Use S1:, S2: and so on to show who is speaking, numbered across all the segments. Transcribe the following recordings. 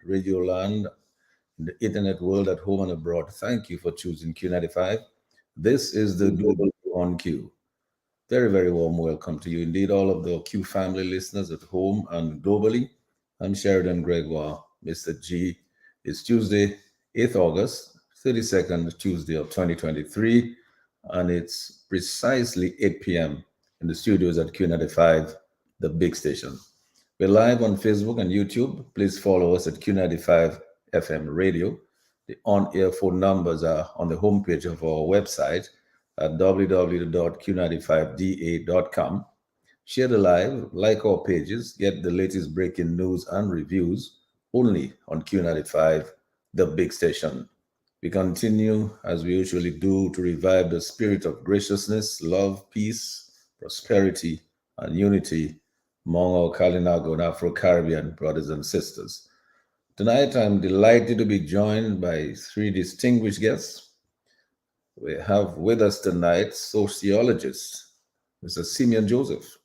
S1: Radio Land, the internet world at home and abroad. Thank you for choosing Q95. This is the Global on Q. Very, very warm welcome to you. Indeed, all of the Q family listeners at home and globally. I'm Sheridan Gregoire, Mr. G. It's Tuesday, 8th August, 32nd Tuesday of 2023, and it's precisely 8 p.m. in the studios at Q95, the big station. We're live on Facebook and YouTube. Please follow us at Q95 FM Radio. The on-air phone numbers are on the homepage of our website at www.q95da.com. Share the live, like our pages, get the latest breaking news and reviews only on Q95, the big station. We continue, as we usually do, to revive the spirit of graciousness, love, peace, prosperity, and unity among our Kalinago and Afro-Caribbean brothers and sisters. Tonight, I'm delighted to be joined by three distinguished guests. We have with us tonight sociologist Mr. Simeon Joseph,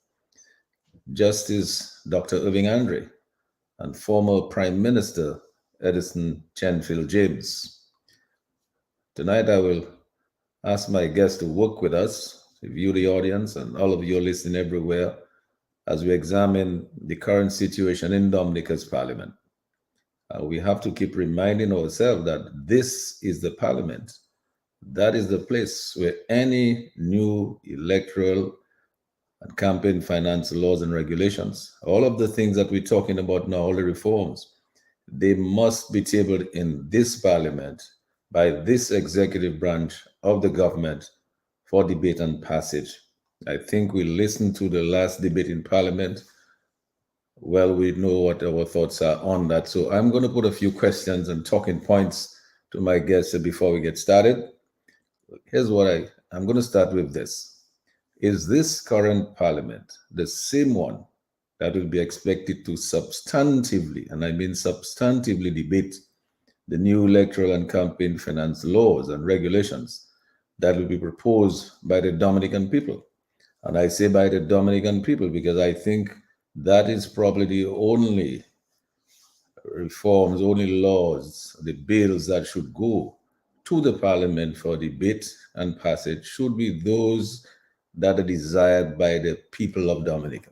S1: Justice Dr. Irving and former Prime Minister Edison Chenfield James. Tonight, I will ask my guests to work with us, review the audience, and all of you listening everywhere as we examine the current situation in Dominica's parliament. We have to keep reminding ourselves that this is the parliament. That is the place where any new electoral and campaign finance laws and regulations, all of the things that we're talking about now, all the reforms, they must be tabled in this parliament by this executive branch of the government for debate and passage. I think we listened to the last debate in parliament. Well, we know what our thoughts are on that. So I'm going to put a few questions and talking points to my guests before we get started. Here's what I'm going to start with this. Is this current parliament the same one that will be expected to substantively, and I mean substantively, debate the new electoral and campaign finance laws and regulations that will be proposed by the Dominican people? And I say by the Dominican people because I think that is probably the only reforms, only laws, the bills that should go to the parliament for debate and passage should be those that are desired by the people of Dominica.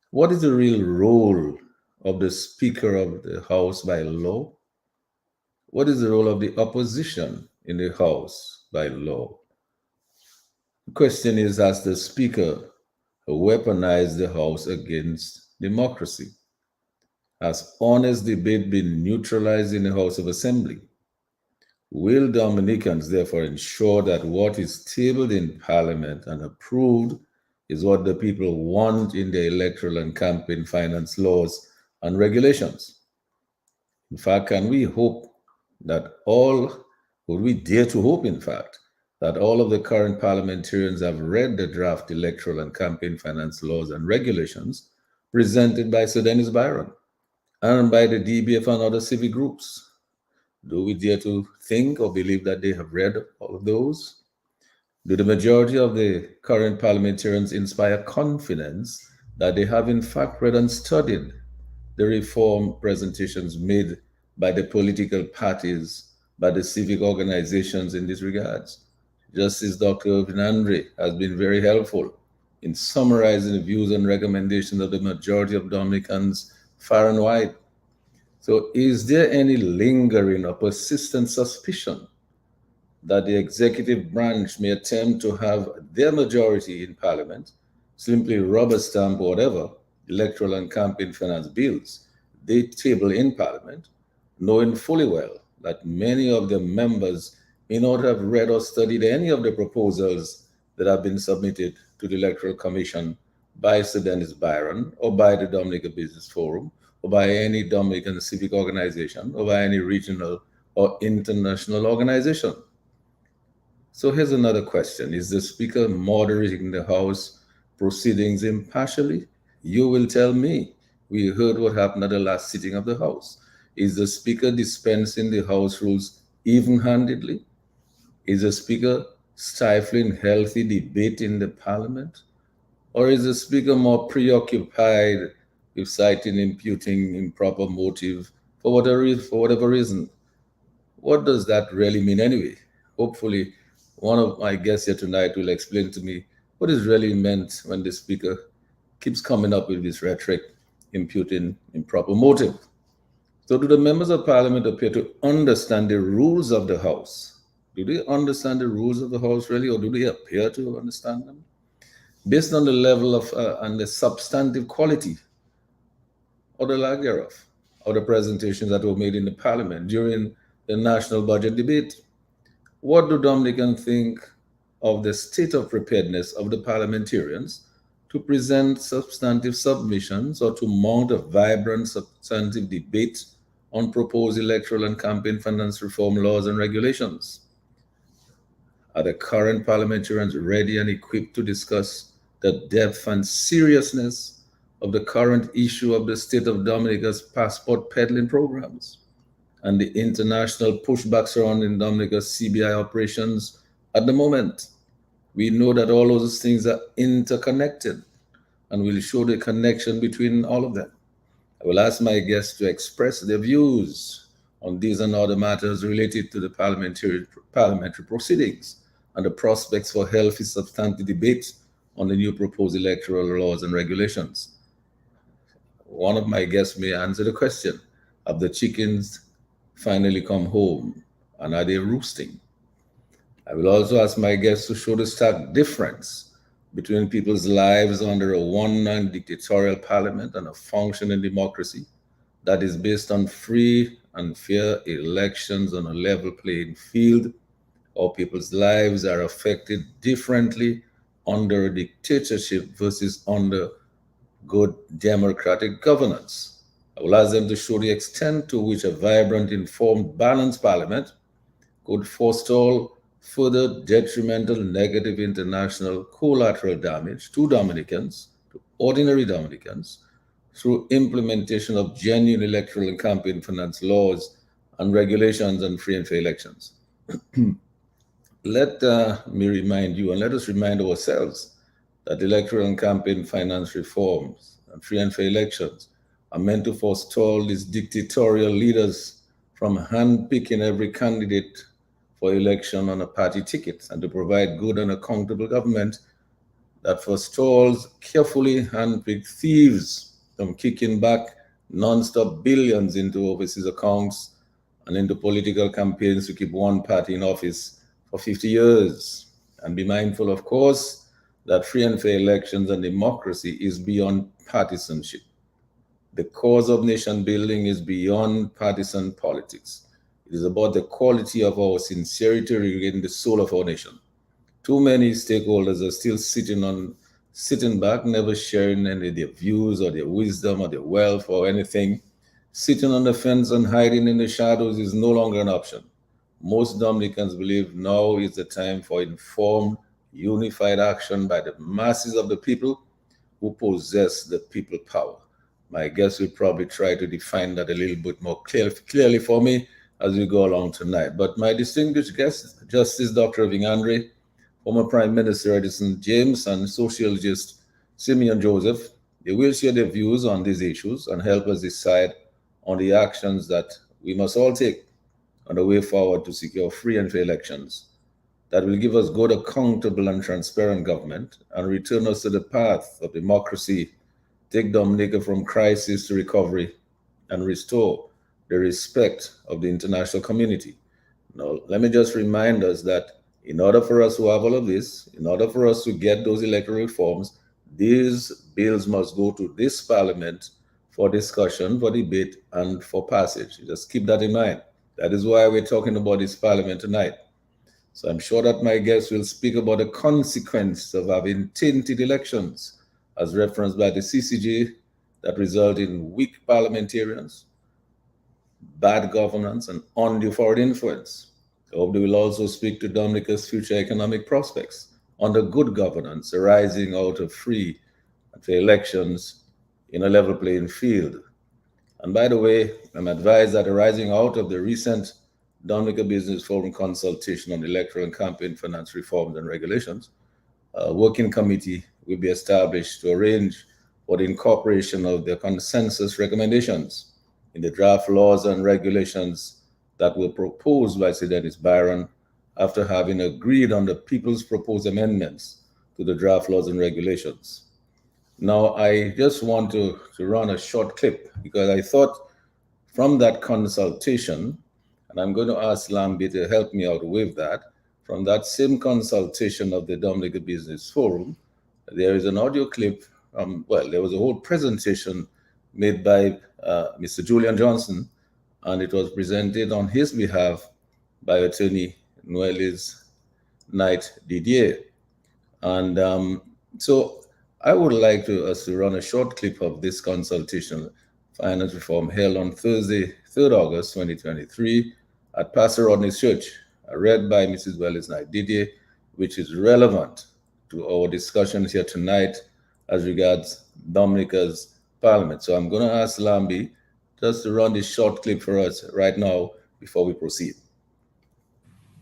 S1: What is the real role of the Speaker of the House by law? What is the role of the opposition in the House by law? The question is, has the Speaker weaponized the House against democracy? Has honest debate been neutralized in the House of Assembly? Will Dominicans therefore ensure that what is tabled in Parliament and approved is what the people want in the electoral and campaign finance laws and regulations? In fact, can we hope that would we dare to hope, in fact, that all of the current parliamentarians have read the draft electoral and campaign finance laws and regulations presented by Sir Dennis Byron and by the DBF and other civic groups? Do we dare to think or believe that they have read all of those? Do the majority of the current parliamentarians inspire confidence that they have in fact read and studied the reform presentations made by the political parties, by the civic organizations in these regards? Justice Dr. Irving has been very helpful in summarizing the views and recommendations of the majority of Dominicans far and wide. So is there any lingering or persistent suspicion that the executive branch may attempt to have their majority in Parliament simply rubber stamp whatever electoral and campaign finance bills they table in Parliament, knowing fully well that many of the members may not have read or studied any of the proposals that have been submitted to the Electoral Commission by Sir Dennis Byron or by the Dominica Business Forum or by any Dominican civic organization or by any regional or international organization? So here's another question. Is the Speaker moderating the House proceedings impartially? You will tell me. We heard what happened at the last sitting of the House. Is the Speaker dispensing the House rules even-handedly? Is the Speaker stifling healthy debate in the Parliament? Or is the Speaker more preoccupied with citing imputing improper motive for whatever reason. What does that really mean anyway? Hopefully, one of my guests here tonight will explain to me what is really meant when the speaker keeps coming up with this rhetoric, imputing improper motive. So, do the members of parliament appear to understand the rules of the House? Do they understand the rules of the House really, or do they appear to understand them? Based on the level of and the substantive quality or the lack thereof of the presentations that were made in the parliament during the national budget debate. What do Dominicans think of the state of preparedness of the parliamentarians to present substantive submissions or to mount a vibrant substantive debate on proposed electoral and campaign finance reform laws and regulations? Are the current parliamentarians ready and equipped to discuss the depth and seriousness of the current issue of the state of Dominica's passport peddling programs and the international pushback surrounding Dominica's CBI operations at the moment? We know that all those things are interconnected, and we'll show the connection between all of them. I will ask my guests to express their views on these and other matters related to the parliamentary proceedings and the prospects for healthy substantive debate on the new proposed electoral laws and regulations. One of my guests may answer the question: have the chickens finally come home, and are they roosting? I will also ask my guests to show the stark difference between people's lives under a one-man dictatorial parliament and a functioning democracy that is based on free and fair elections on a level playing field, or people's lives are affected differently under a dictatorship versus under good democratic governance. I will ask them to show the extent to which a vibrant, informed, balanced parliament could forestall further detrimental negative international collateral damage to Dominicans, to ordinary Dominicans, through implementation of genuine electoral and campaign finance laws and regulations and free and fair elections. Let me remind you, and let us remind ourselves, that electoral and campaign finance reforms and free and fair elections are meant to forestall these dictatorial leaders from handpicking every candidate for election on a party ticket, and to provide good and accountable government that forestalls carefully handpicked thieves from kicking back non-stop billions into overseas accounts and into political campaigns to keep one party in office for 50 years. And be mindful, of course, that free and fair elections and democracy is beyond partisanship. The cause of nation building is beyond partisan politics. It is about the quality of our sincerity regarding the soul of our nation. Too many stakeholders are still sitting back, never sharing any of their views or their wisdom or their wealth or anything. Sitting on the fence and hiding in the shadows is no longer an option. Most Dominicans believe now is the time for informed, unified action by the masses of the people who possess the people power. My guest will probably try to define that a little bit more clearly for me as we go along tonight. But my distinguished guest, Justice Dr. Irving, former Prime Minister Edison James, and sociologist Simeon Joseph, they will share their views on these issues and help us decide on the actions that we must all take on the way forward to secure free and fair elections that will give us good, accountable, and transparent government and return us to the path of democracy, take Dominica from crisis to recovery, and restore the respect of the international community. Now, let me just remind us that in order for us to have all of this, in order for us to get those electoral reforms, these bills must go to this parliament for discussion, for debate, and for passage. Just keep that in mind. That is why we're talking about this parliament tonight. So I'm sure that my guests will speak about the consequence of having tainted elections, as referenced by the CCJ, that result in weak parliamentarians, bad governance, and undue foreign influence. I hope they will also speak to Dominica's future economic prospects under good governance arising out of free and fair elections in a level playing field. And by the way, I'm advised that arising out of the recent Dominica Business Forum consultation on electoral and campaign finance reforms and regulations, a working committee will be established to arrange for the incorporation of the consensus recommendations in the draft laws and regulations that were proposed by Sir Dennis Byron after having agreed on the people's proposed amendments to the draft laws and regulations. Now, I just want to run a short clip because I thought from that consultation, and I'm going to ask Lambi to help me out with that, from that same consultation of the Dominica Business Forum, there is an audio clip. Well, there was a whole presentation made by Mr. Julian Johnson, and it was presented on his behalf by Attorney Noelis Knight Didier. And so I would like us to run a short clip of this consultation, Finance Reform, held on Thursday, 3rd August 2023 at Pastor Rodney's Church, read by Mrs. Noelis Knight Didier, which is relevant to our discussions here tonight as regards Dominica's Parliament. So I'm going to ask Lambi just to run this short clip for us right now before we proceed.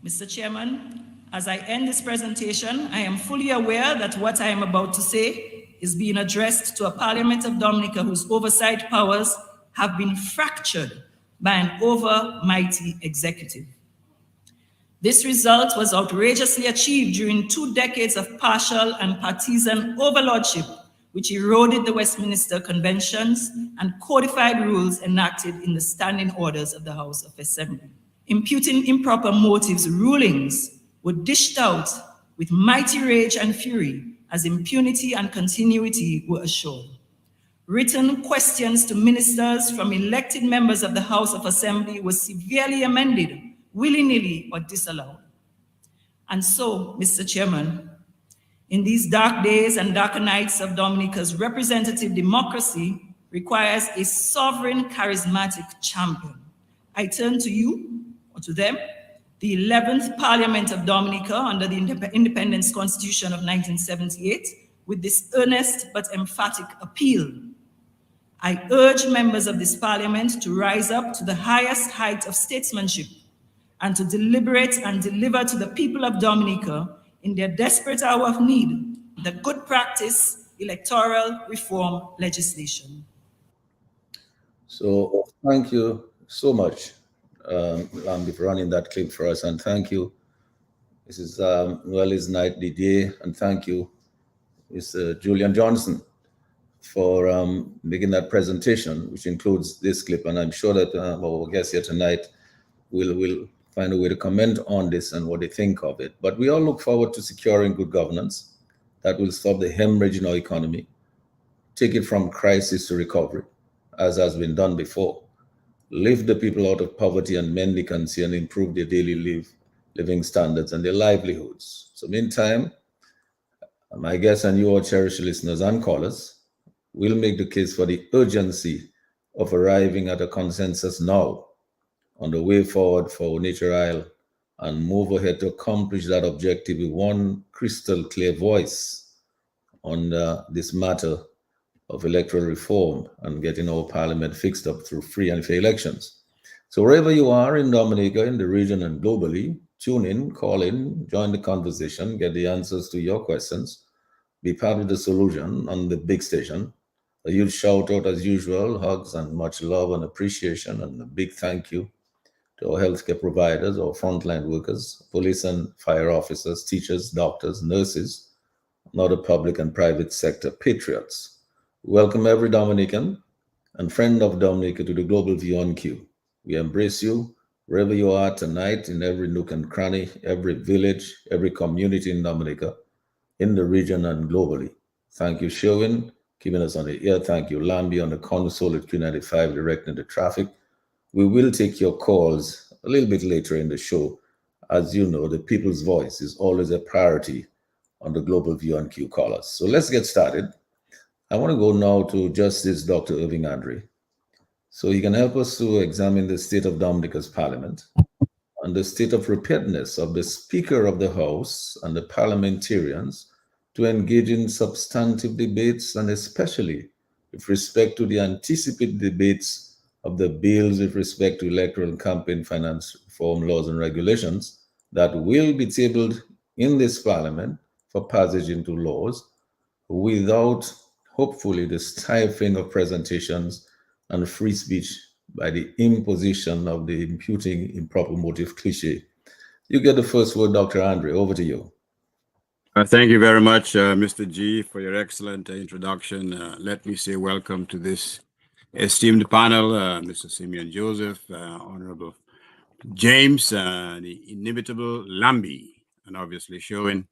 S2: Mr. Chairman, as I end this presentation, I am fully aware that what I am about to say is being addressed to a Parliament of Dominica whose oversight powers have been fractured by an overmighty executive. This result was outrageously achieved during 2 decades of partial and partisan overlordship, which eroded the Westminster Conventions and codified rules enacted in the standing orders of the House of Assembly. Imputing improper motives rulings were dished out with mighty rage and fury as impunity and continuity were assured. Written questions to ministers from elected members of the House of Assembly were severely amended, willy-nilly or disallowed. And so, Mr. Chairman, in these dark days and darker nights of Dominica's representative democracy requires a sovereign, charismatic champion. I turn to you, or to them, the 11th Parliament of Dominica under the Independence Constitution of 1978, with this earnest but emphatic appeal. I urge members of this Parliament to rise up to the highest height of statesmanship and to deliberate and deliver to the people of Dominica in their desperate hour of need the good practice electoral reform legislation.
S1: So thank you so much, Lambi, for running that clip for us, and thank you, Mrs. Noelis Knight Didier, and thank you, Mr. Julian Johnson, for making that presentation, which includes this clip. And I'm sure that our guests here tonight will find a way to comment on this and what they think of it. But we all look forward to securing good governance that will stop the hemorrhage in our economy, take it from crisis to recovery, as has been done before, lift the people out of poverty and mendicancy and improve their daily living standards and their livelihoods. So meantime, my guests and you, all cherished listeners and callers, will make the case for the urgency of arriving at a consensus now on the way forward for Nature Isle and move ahead to accomplish that objective with one crystal clear voice on this matter of electoral reform and getting our parliament fixed up through free and fair elections. So wherever you are in Dominica, in the region and globally, tune in, call in, join the conversation, get the answers to your questions, be part of the solution on the big station. A huge shout out as usual, hugs and much love and appreciation, and a big thank you to our healthcare providers, our frontline workers, police and fire officers, teachers, doctors, nurses, and other public and private sector patriots. Welcome every Dominican and friend of Dominica to the Global View on Q. We embrace you wherever you are tonight, in every nook and cranny, every village, every community in Dominica, in the region and globally. Thank you, Sherwin, keeping us on the air. Thank you, Lambi, on the console at Q95, directing the traffic. We will take your calls a little bit later in the show. As you know, the people's voice is always a priority on the Global View on Q callers. So let's get started. I want to go now to Justice Dr. Irving Andre, so he can help us to examine the state of Dominica's parliament and the state of preparedness of the Speaker of the House and the parliamentarians to engage in substantive debates, and especially with respect to the anticipated debates of the bills with respect to electoral and campaign finance reform laws and regulations that will be tabled in this parliament for passage into laws, without, hopefully, the stifling of presentations and free speech by the imposition of the imputing improper motive cliche. You get the first word, Dr. Andre. Over to you.
S3: Thank you very much, Mr. G, for your excellent introduction. Let me say welcome to this esteemed panel, Mr. Simeon Joseph, Honorable James, the inimitable Lambi, and obviously Sherwin.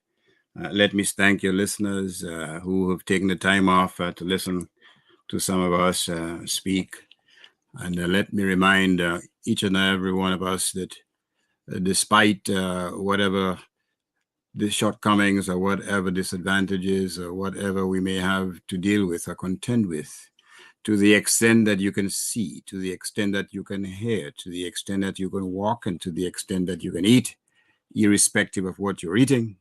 S3: Let me thank your listeners who have taken the time off to listen to some of us speak. And let me remind each and every one of us that despite whatever the shortcomings or whatever disadvantages or whatever we may have to deal with or contend with, to the extent that you can see, to the extent that you can hear, to the extent that you can walk, and to the extent that you can eat, irrespective of what you're eating,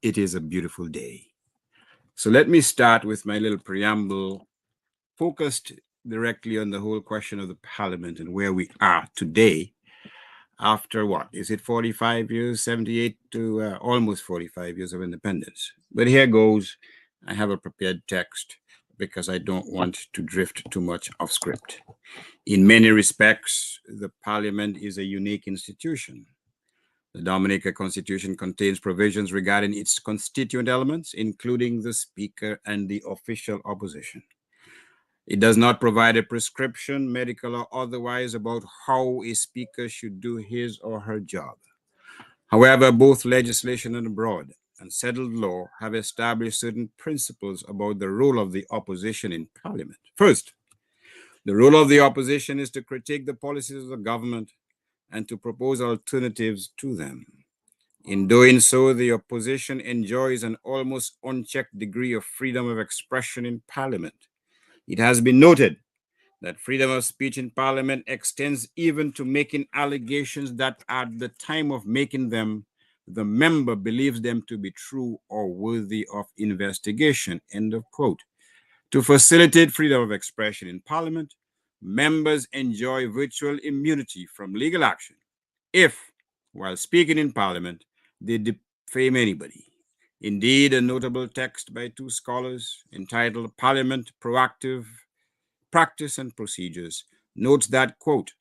S3: it is a beautiful day. So let me start with my little preamble focused directly on the whole question of the parliament and where we are today after what? Is it 45 years, 78 to almost 45 years of independence? But here goes. I have a prepared text because I don't want to drift too much off script. In many respects, the parliament is a unique institution. The Dominica Constitution contains provisions regarding its constituent elements, including the speaker and the official opposition. It does not provide a prescription, medical or otherwise, about how a speaker should do his or her job. However, both legislation and abroad and settled law have established certain principles about the role of the opposition in parliament. First, the role of the opposition is to critique the policies of the government and to propose alternatives to them. In doing so, the opposition enjoys an almost unchecked degree of freedom of expression in parliament. It has been noted that freedom of speech in parliament extends even to making allegations that at the time of making them, the member believes them to be true or worthy of investigation, end of quote. To facilitate freedom of expression in parliament, members enjoy virtual immunity from legal action if, while speaking in parliament, they defame anybody. Indeed, a notable text by two scholars entitled Parliament Proactive Practice and Procedures notes that, quote,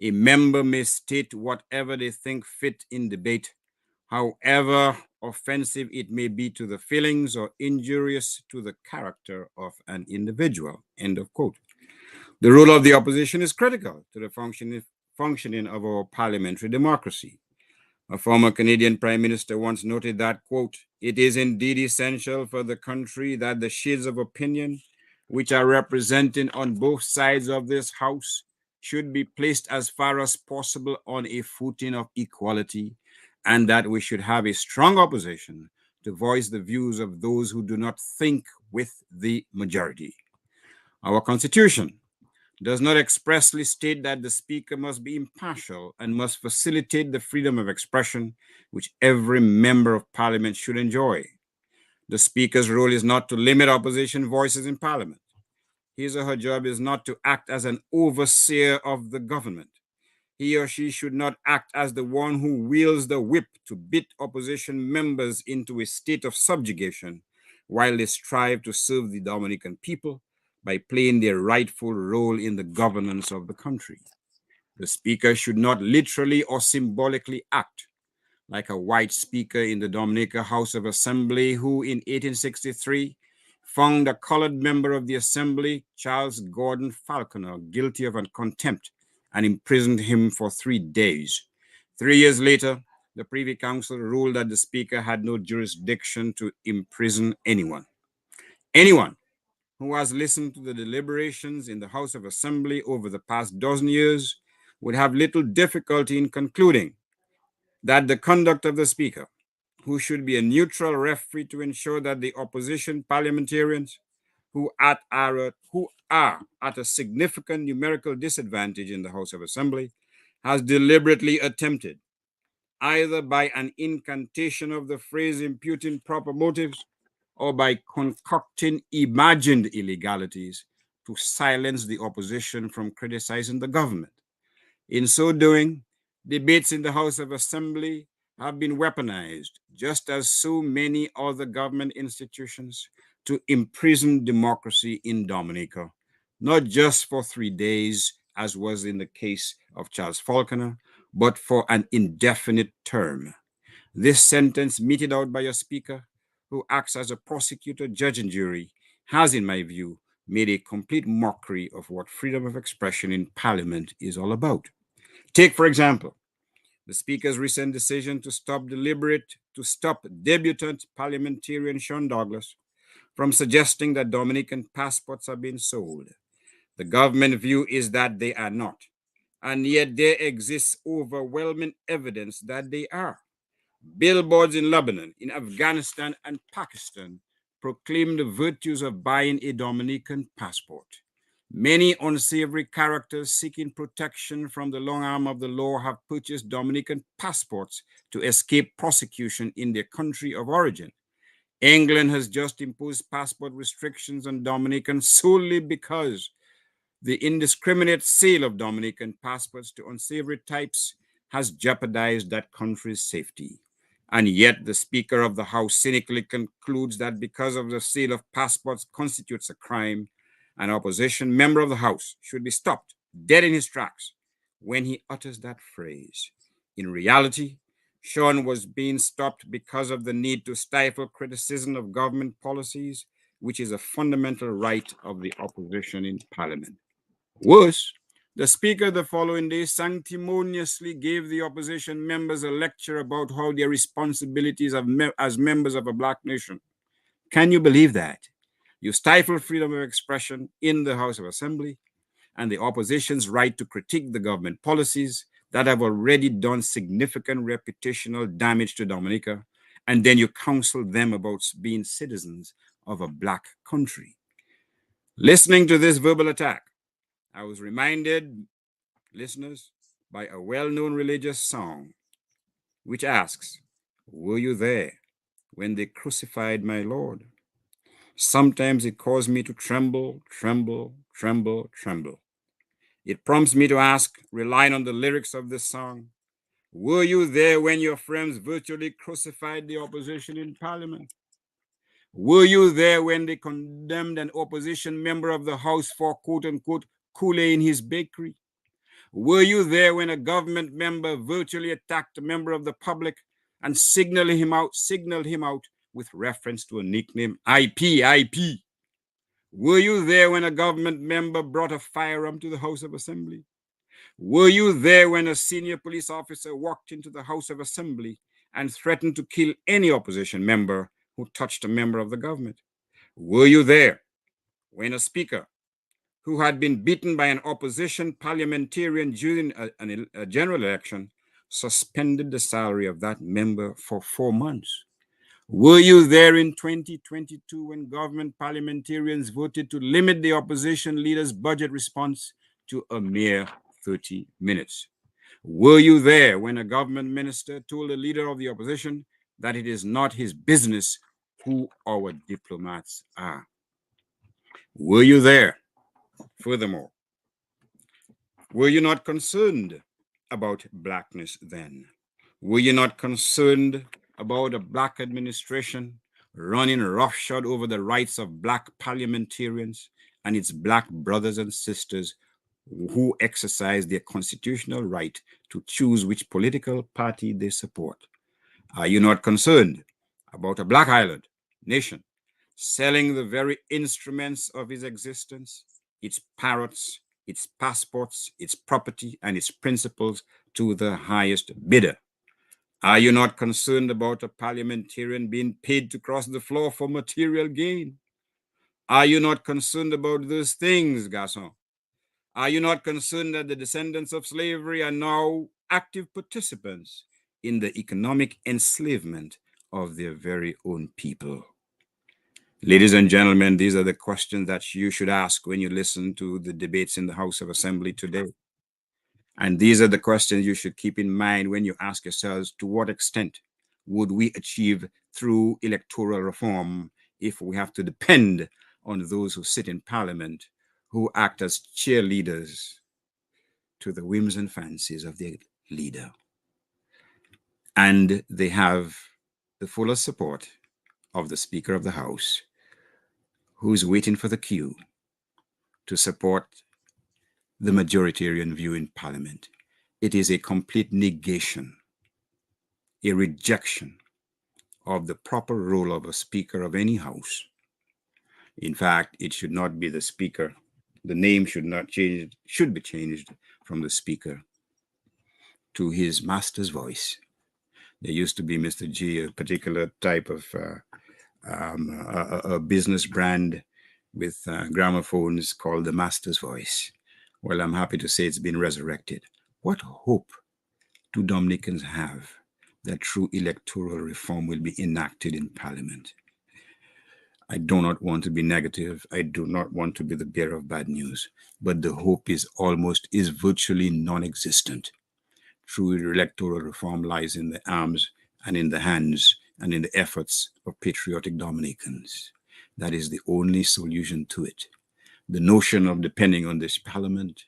S3: a member may state whatever they think fit in debate, however offensive it may be to the feelings or injurious to the character of an individual, end of quote. The role of the opposition is critical to the functioning of our parliamentary democracy. A former Canadian Prime Minister once noted that, quote, it is indeed essential for the country that the shades of opinion which are represented on both sides of this House should be placed as far as possible on a footing of equality, and that we should have a strong opposition to voice the views of those who do not think with the majority. Our Constitution does not expressly state that the speaker must be impartial and must facilitate the freedom of expression which every member of parliament should enjoy. The speaker's role is not to limit opposition voices in parliament. His or her job is not to act as an overseer of the government. He or she should not act as the one who wields the whip to beat opposition members into a state of subjugation while they strive to serve the Dominican people by playing their rightful role in the governance of the country. The speaker should not literally or symbolically act like a white speaker in the Dominica House of Assembly who in 1863 found a colored member of the Assembly, Charles Gordon Falconer, guilty of contempt and imprisoned him for 3 days. 3 years later, the Privy Council ruled that the speaker had no jurisdiction to imprison anyone. Anyone who has listened to the deliberations in the House of Assembly over the past dozen years would have little difficulty in concluding that the conduct of the speaker, who should be a neutral referee to ensure that the opposition parliamentarians who are at a significant numerical disadvantage in the House of Assembly, has deliberately attempted, either by an incantation of the phrase imputing proper motives or by concocting imagined illegalities to silence the opposition from criticizing the government. In so doing, debates in the House of Assembly have been weaponized, just as so many other government institutions, to imprison democracy in Dominica, not just for 3 days, as was in the case of Charles Faulkner, but for an indefinite term. This sentence, meted out by a speaker who acts as a prosecutor, judge, and jury, has, in my view, made a complete mockery of what freedom of expression in Parliament is all about. Take, for example, the Speaker's recent decision to stop debutant parliamentarian Sean Douglas from suggesting that Dominican passports are being sold. The government view is that they are not, and yet there exists overwhelming evidence that they are. Billboards in Lebanon, in Afghanistan, and Pakistan proclaim the virtues of buying a Dominican passport. Many unsavory characters seeking protection from the long arm of the law have purchased Dominican passports to escape prosecution in their country of origin. England has just imposed passport restrictions on Dominicans solely because the indiscriminate sale of Dominican passports to unsavory types has jeopardized that country's safety. And yet the Speaker of the House cynically concludes that because of the sale of passports constitutes a crime, an opposition member of the House should be stopped dead in his tracks when he utters that phrase. In reality, Sean was being stopped because of the need to stifle criticism of government policies, which is a fundamental right of the opposition in Parliament. Worse, the Speaker the following day sanctimoniously gave the opposition members a lecture about how their responsibilities as members of a Black nation. Can you believe that? You stifle freedom of expression in the House of Assembly and the opposition's right to critique the government policies that have already done significant reputational damage to Dominica, and then you counsel them about being citizens of a Black country. Listening to this verbal attack, I was reminded, listeners, by a well-known religious song which asks, "Were you there when they crucified my Lord?" Sometimes it caused me to tremble, tremble, tremble, tremble. It prompts me to ask, relying on the lyrics of this song, were you there when your friends virtually crucified the opposition in Parliament? Were you there when they condemned an opposition member of the House for quote-unquote Kool-Aid in his bakery? Were you there when a government member virtually attacked a member of the public and signaled him out with reference to a nickname, IP? Were you there when a government member brought a firearm to the House of Assembly? Were you there when a senior police officer walked into the House of Assembly and threatened to kill any opposition member who touched a member of the government? Were you there when a speaker who had been beaten by an opposition parliamentarian during a general election suspended the salary of that member for 4 months? Were you there in 2022 when government parliamentarians voted to limit the opposition leader's budget response to a mere 30 minutes? Were you there when a government minister told the leader of the opposition that it is not his business who our diplomats are? Were you there? Furthermore, were you not concerned about Blackness then? Were you not concerned about a Black administration running roughshod over the rights of Black parliamentarians and its Black brothers and sisters who exercise their constitutional right to choose which political party they support? Are you not concerned about a Black Island nation selling the very instruments of its existence, its parrots, its passports, its property, and its principles to the highest bidder? Are you not concerned about a parliamentarian being paid to cross the floor for material gain? Are you not concerned about those things, garçon? Are you not concerned that the descendants of slavery are now active participants in the economic enslavement of their very own people? Ladies and gentlemen, these are the questions that you should ask when you listen to the debates in the House of Assembly today. And these are the questions you should keep in mind when you ask yourselves, to what extent would we achieve through electoral reform if we have to depend on those who sit in Parliament, who act as cheerleaders to the whims and fancies of their leader? And they have the fullest support of the Speaker of the House, who's waiting for the cue to support the majoritarian view in Parliament. It is a complete negation, a rejection of the proper role of a Speaker of any House. In fact, it should not be the Speaker. The name should be changed from the Speaker to his master's voice. There used to be, Mr. G, a particular type of a business brand with gramophones called the master's voice. Well, I'm happy to say it's been resurrected. What hope do Dominicans have that true electoral reform will be enacted in Parliament? I do not want to be negative. I do not want to be the bearer of bad news, but the hope is virtually non-existent. True electoral reform lies in the arms and in the hands and in the efforts of patriotic Dominicans. That is the only solution to it. The notion of depending on this Parliament,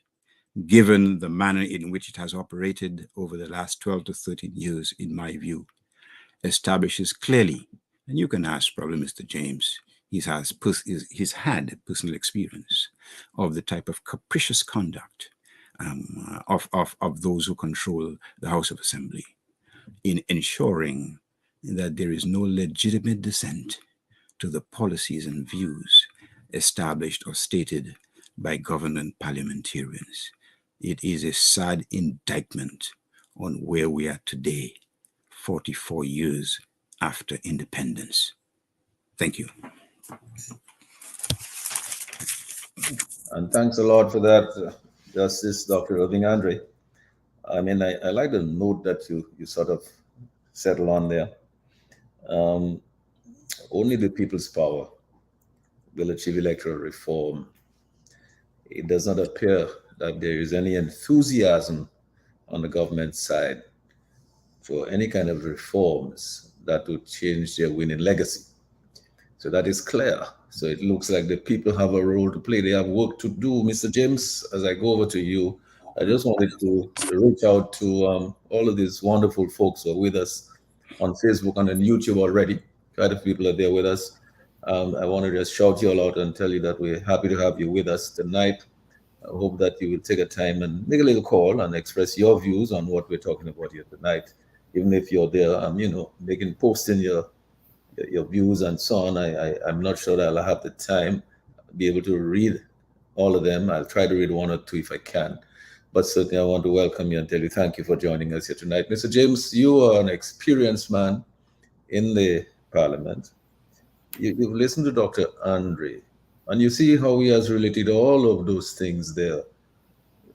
S3: given the manner in which it has operated over the last 12 to 13 years, in my view, establishes clearly, and you can ask probably Mr. James, he's had personal experience of the type of capricious conduct of those who control the House of Assembly in ensuring that there is no legitimate dissent to the policies and views established or stated by government parliamentarians. It is a sad indictment on where we are today, 44 years after independence. Thank you.
S1: And thanks a lot for that, Justice Dr. Irving Andre. I mean, I like the note that you sort of settle on there. Only the people's power will achieve electoral reform. It does not appear that there is any enthusiasm on the government side for any kind of reforms that would change their winning legacy. So that is clear. So it looks like the people have a role to play. They have work to do. Mr. James, as I go over to you, I just wanted to reach out to all of these wonderful folks who are with us on Facebook and on YouTube already. Quite a few people are there with us. I want to just shout you all out and tell you that we're happy to have you with us tonight. I hope that you will take a time and make a little call and express your views on what we're talking about here tonight. Even if you're there, posting your views and so on. I'm not sure that I'll have the time to be able to read all of them. I'll try to read one or two if I can. But certainly I want to welcome you and tell you thank you for joining us here tonight. Mr. James, you are an experienced man in the Parliament. You've listened to Dr. Andre, and you see how he has related all of those things there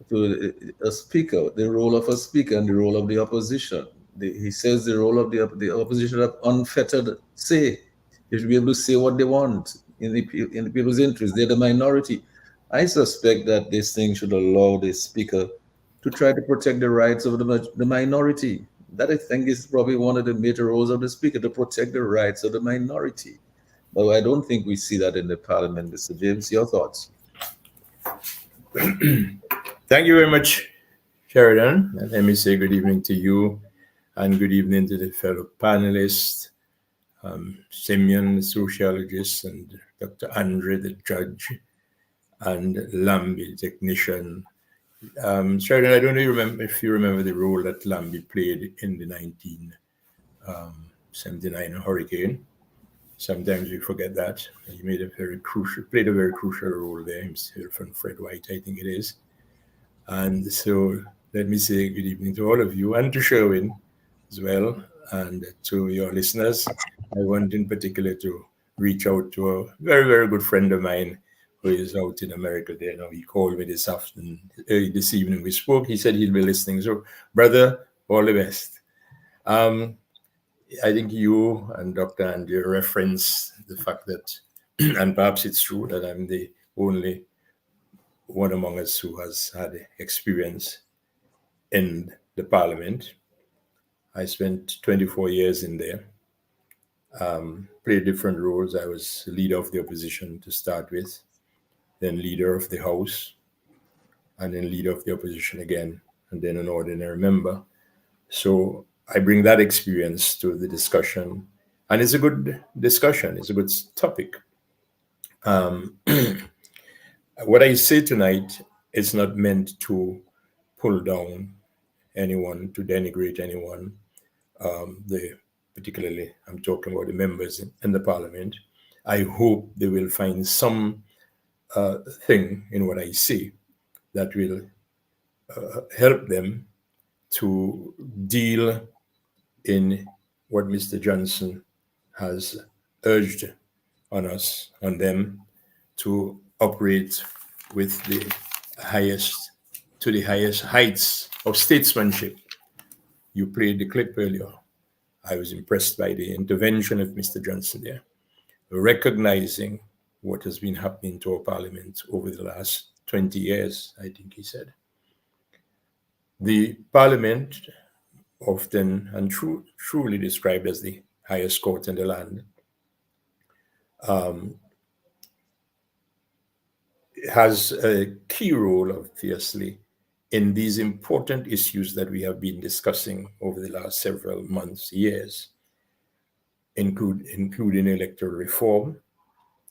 S1: to a speaker, the role of a speaker and the role of the opposition. He says the role of the opposition have unfettered say. They should be able to say what they want in the people's interest. They're the minority. I suspect that this thing should allow the speaker to try to protect the rights of the minority. That, I think, is probably one of the major roles of the speaker, to protect the rights of the minority. But I don't think we see that in the Parliament. Mr. James, your thoughts?
S4: Thank you very much, Sheridan. And let me say good evening to you and good evening to the fellow panelists, Simeon, the sociologist, and Dr. Andre, the judge, and Lambi, the technician. Sheridan, I don't know if you remember the role that Lambi played in the 1979 hurricane. Sometimes we forget that. He played a very crucial role there himself, and Fred White, I think it is. And so let me say good evening to all of you and to Sherwin as well, and to your listeners. I want in particular to reach out to a very, very good friend of mine who is out in America there now. He called me this evening. We spoke. He said he'll be listening. So, brother, all the best. I think you and Dr. Andy reference the fact that, and perhaps it's true, that I'm the only one among us who has had experience in the Parliament. I spent 24 years in there, played different roles. I was leader of the opposition to start with, then leader of the House, and then leader of the opposition again, and then an ordinary member. So I bring that experience to the discussion, and it's a good discussion. It's a good topic. What I say tonight It's not meant to pull down anyone, to denigrate anyone. Particularly, I'm talking about the members in the parliament. I hope they will find some thing in what I say that will help them to deal in what Mr. Johnson has urged on us, on them, to operate with the highest heights of statesmanship. You played the clip earlier. I was impressed by the intervention of Mr. Johnson there, recognizing what has been happening to our parliament over the last 20 years, I think he said. The parliament, often and truly described as the highest court in the land, has a key role, obviously, in these important issues that we have been discussing over the last several months, years, including electoral reform.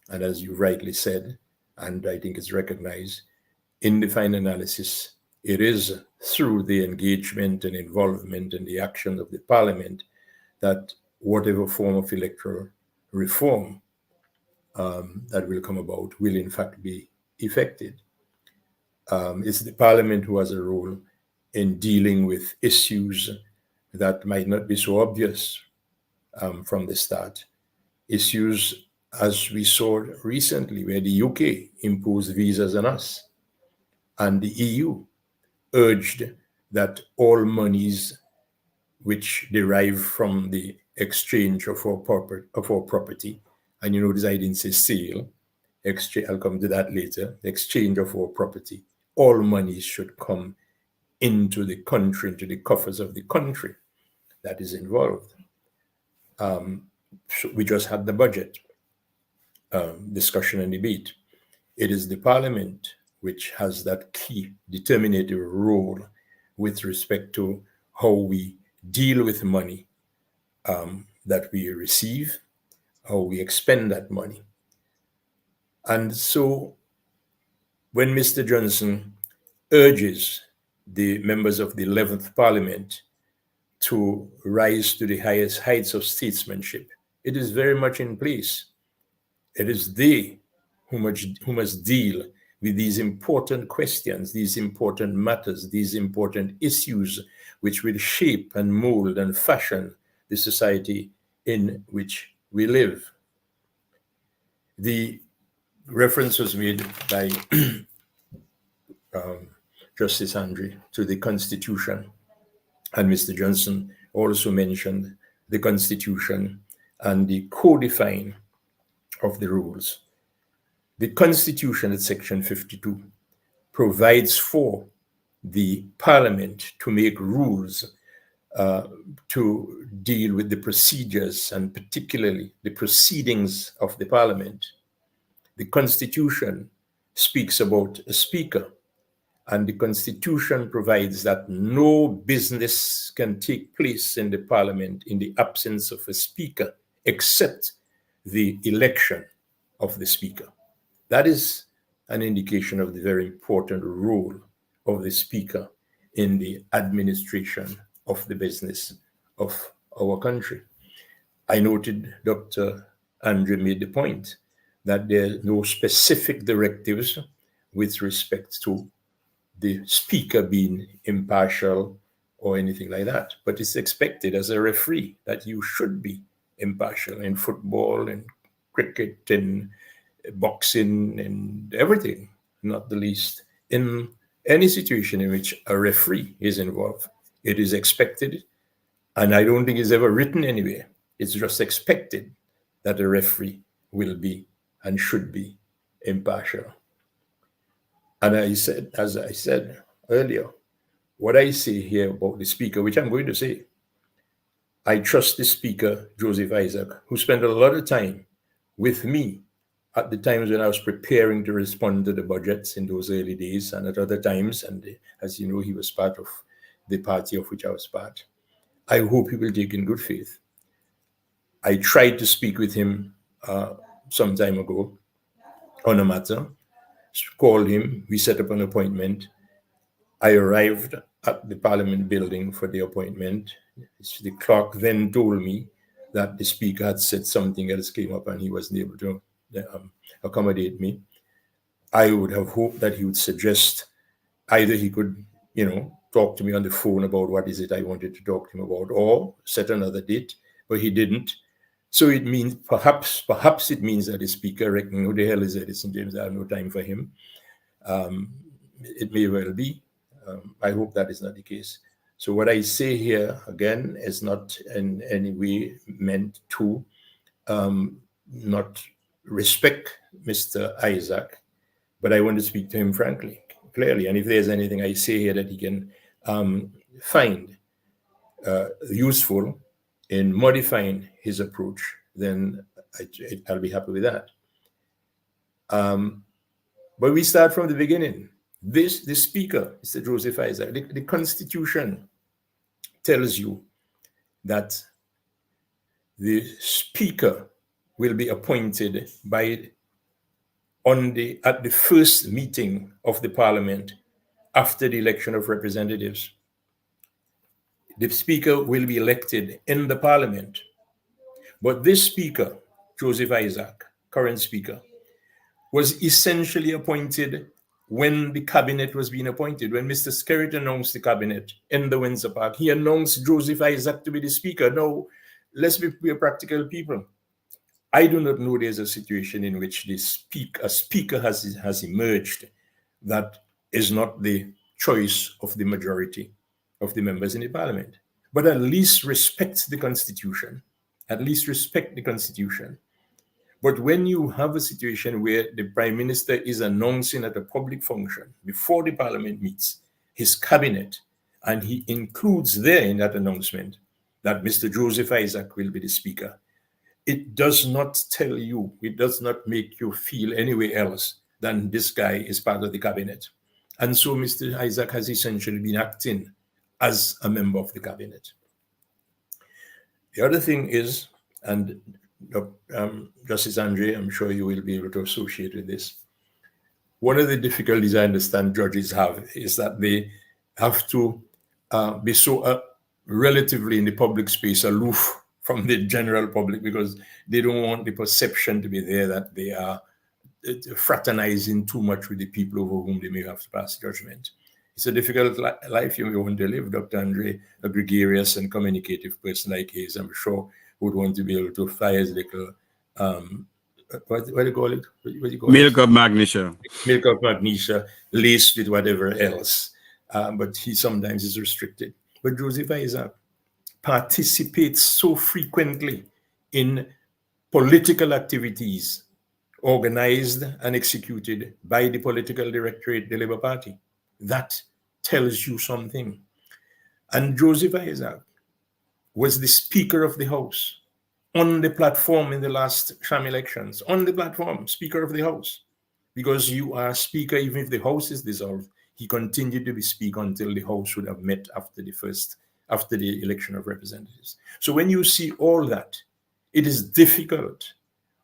S4: And as you rightly said, and I think it's recognized, in the final analysis, it is through the engagement and involvement and the action of the parliament that whatever form of electoral reform that will come about will in fact be effected. It's the parliament who has a role in dealing with issues that might not be so obvious from the start. Issues, as we saw recently, where the UK imposed visas on us, and the EU urged that all monies which derive from the exchange of our property, and you notice I didn't say sale, I'll come to that later, the exchange of our property, all monies should come into the country, into the coffers of the country that is involved. So we just had the budget discussion and debate. It is the parliament which has that key determinative role with respect to how we deal with money that we receive, how we expend that money. And so when Mr. Johnson urges the members of the 11th Parliament to rise to the highest heights of statesmanship, it is very much in place. It is they who must deal with these important questions, these important matters, these important issues which will shape and mold and fashion the society in which we live. The reference was made by Justice Andre to the Constitution, and Mr. Johnson also mentioned the Constitution and the codifying of the rules. The Constitution at Section 52 provides for the Parliament to make rules to deal with the procedures and particularly the proceedings of the Parliament. The Constitution speaks about a speaker, and the Constitution provides that no business can take place in the Parliament in the absence of a speaker, except the election of the speaker. That is an indication of the very important role of the speaker in the administration of the business of our country. I noted Dr. Andre made the point that there are no specific directives with respect to the speaker being impartial or anything like that, but it's expected as a referee that you should be impartial in football and cricket and boxing and everything, not the least in any situation in which a referee is involved. It is expected, and I don't think it's ever written anywhere. It's just expected that a referee will be and should be impartial. And as I said earlier, what I say here about the speaker, which I'm going to say, I trust the speaker, Joseph Isaac, who spent a lot of time with me at the times when I was preparing to respond to the budgets in those early days, and at other times, and as you know, he was part of the party of which I was part. I hope he will take in good faith. I tried to speak with him some time ago on a matter, called him. We set up an appointment. I arrived at the Parliament building for the appointment. The clerk then told me that the speaker had said something else came up and he wasn't able to accommodate me. I would have hoped that he would suggest either he could, talk to me on the phone about what is it I wanted to talk to him about, or set another date, but he didn't. So it means perhaps it means that the speaker reckoned, who the hell is Edison James? I have no time for him. It may well be. I hope that is not the case. So what I say here, again, is not in any way meant to not respect Mr. Isaac, but I want to speak to him frankly, clearly. And if there's anything I say here that he can find useful in modifying his approach, then I'll be happy with that. But we start from the beginning. The speaker, Mr. Joseph Isaac, the Constitution tells you that the speaker will be appointed at the first meeting of the Parliament after the election of representatives. The speaker will be elected in the Parliament. But this speaker, Joseph Isaac, current speaker, was essentially appointed when the cabinet was being appointed. When Mr. Sheridan announced the cabinet in the Windsor Park, he announced Joseph Isaac to be the speaker. Now, let's be practical people. I do not know there's a situation in which a speaker has emerged that is not the choice of the majority of the members in the Parliament. But at least respect the Constitution. At least respect the Constitution. But when you have a situation where the Prime Minister is announcing at a public function before the Parliament meets his cabinet, and he includes there in that announcement that Mr. Joseph Isaac will be the Speaker, it does not tell you, it does not make you feel anywhere else than this guy is part of the cabinet. And so Mr. Isaac has essentially been acting as a member of the cabinet. The other thing is, and Justice Andre, I'm sure you will be able to associate with this. One of the difficulties I understand judges have is that they have to be so relatively in the public space aloof from the general public, because they don't want the perception to be there that they are fraternizing too much with the people over whom they may have to pass judgment. It's a difficult life you want to live. Dr. Andre, a gregarious and communicative person like he is, I'm sure, would want to be able to fire his little, what do you call it?
S3: Milk of magnesia.
S4: Milk of magnesia, laced with whatever else. But he sometimes is restricted. But Joseph Isaac participates so frequently in political activities organized and executed by the political directorate, the Labour Party. That tells you something. And Joseph Isaac was the Speaker of the House on the platform in the last sham elections, on the platform, Speaker of the House. Because you are Speaker, even if the House is dissolved, he continued to be Speaker until the House would have met after the election of representatives. So when you see all that, it is difficult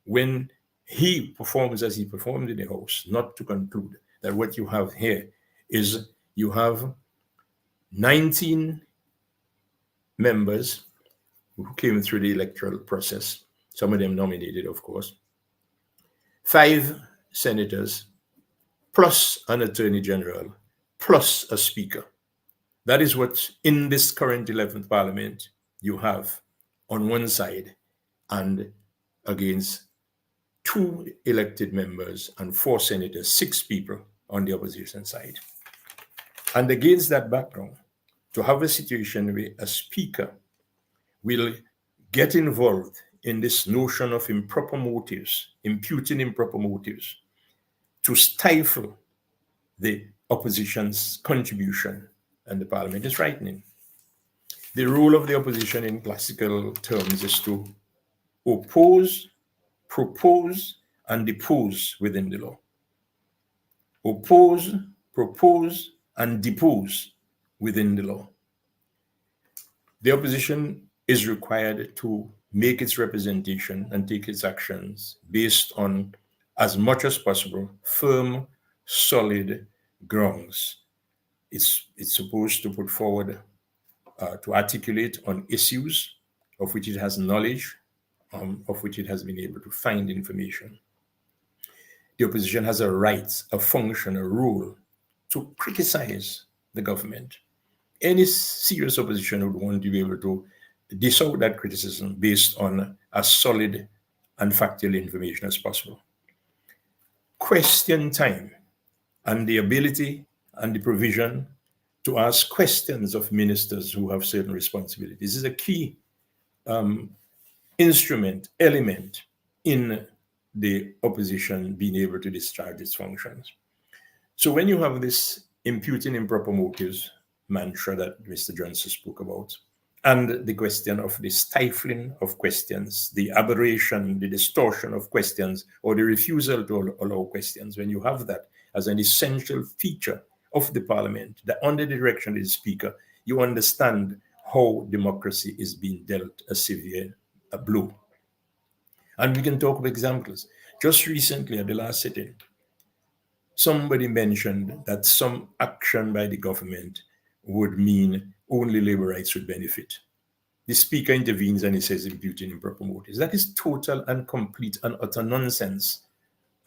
S4: when he performs as he performed in the House, not to conclude that what you have here is you have 19 members who came through the electoral process, some of them nominated, of course, 5 senators, plus an attorney general, plus a speaker. That is what in this current 11th Parliament you have on one side, and against 2 elected members and 4 senators, 6 people on the opposition side. And against that background, to have a situation where a speaker will get involved in this notion of improper motives, imputing improper motives, to stifle the opposition's contribution and the Parliament is frightening. The role of the opposition in classical terms is to oppose, propose, and depose within the law. Oppose, propose, and depose within the law. The opposition is required to make its representation and take its actions based on, as much as possible, firm solid grounds. It's supposed to put forward, to articulate on issues of which it has knowledge, of which it has been able to find information. The opposition has a right, a function, a role to criticize the government. Any serious opposition would want to be able to dish out that criticism based on as solid and factual information as possible. Question time and the ability and the provision to ask questions of ministers who have certain responsibilities is a key instrument, element in the opposition being able to discharge its functions. So when you have this imputing improper motives mantra that Mr. Johnson spoke about, and the question of the stifling of questions, the aberration, the distortion of questions, or the refusal to allow questions, when you have that as an essential feature of the parliament, that under the direction of the speaker, you understand how democracy is being dealt a severe blow. And we can talk of examples. Just recently at the last sitting, somebody mentioned that some action by the government would mean only labor rights would benefit. The speaker intervenes and he says imputing improper motives. That is total and complete and utter nonsense.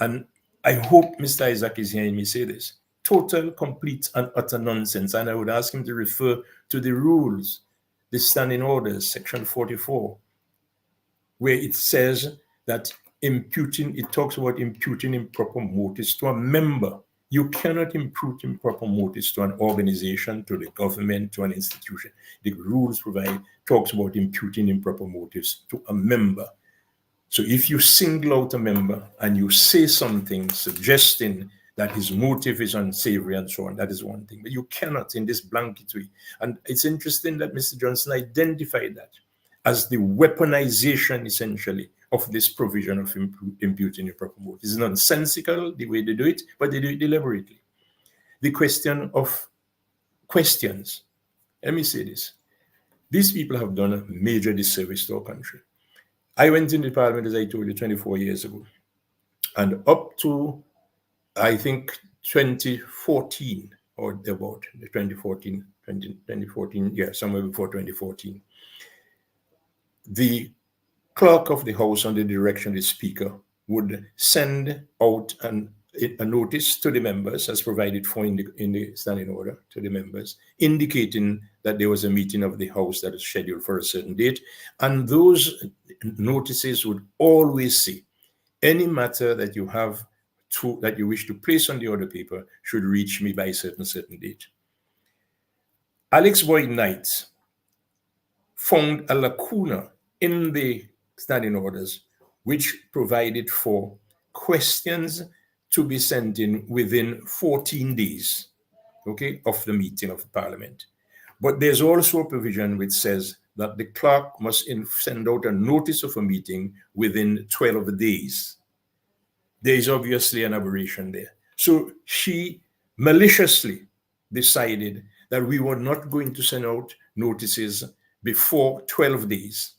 S4: And I hope Mr. Isaac is hearing me say this. Total, complete, and utter nonsense. And I would ask him to refer to the rules, the standing orders, section 44, where it says that it talks about imputing improper motives to a member. You cannot impute improper motives to an organization, to the government, to an institution. The rules talks about imputing improper motives to a member. So if you single out a member and you say something suggesting that his motive is unsavory and so on, that is one thing. But you cannot in this blanket way. And it's interesting that Mr. Johnson identified that as the weaponization, essentially, of this provision of imputing improper motives. It's nonsensical the way they do it, but they do it deliberately. The question of questions. Let me say this. These people have done a major disservice to our country. I went into Parliament, as I told you, 24 years ago. And up to, I think, 2014, or about 2014, yeah, somewhere before 2014, the clerk of the House, under the direction of the Speaker, would send out a notice to the members, as provided for in the standing order, to the members, indicating that there was a meeting of the House that is scheduled for a certain date. And those notices would always say, any matter that you have that you wish to place on the order paper should reach me by a certain date. Alex Boyd Knight found a lacuna in the standing orders, which provided for questions to be sent in within 14 days, okay, of the meeting of the Parliament. But there's also a provision which says that the clerk must send out a notice of a meeting within 12 days. There is obviously an aberration there. So she maliciously decided that we were not going to send out notices before 12 days.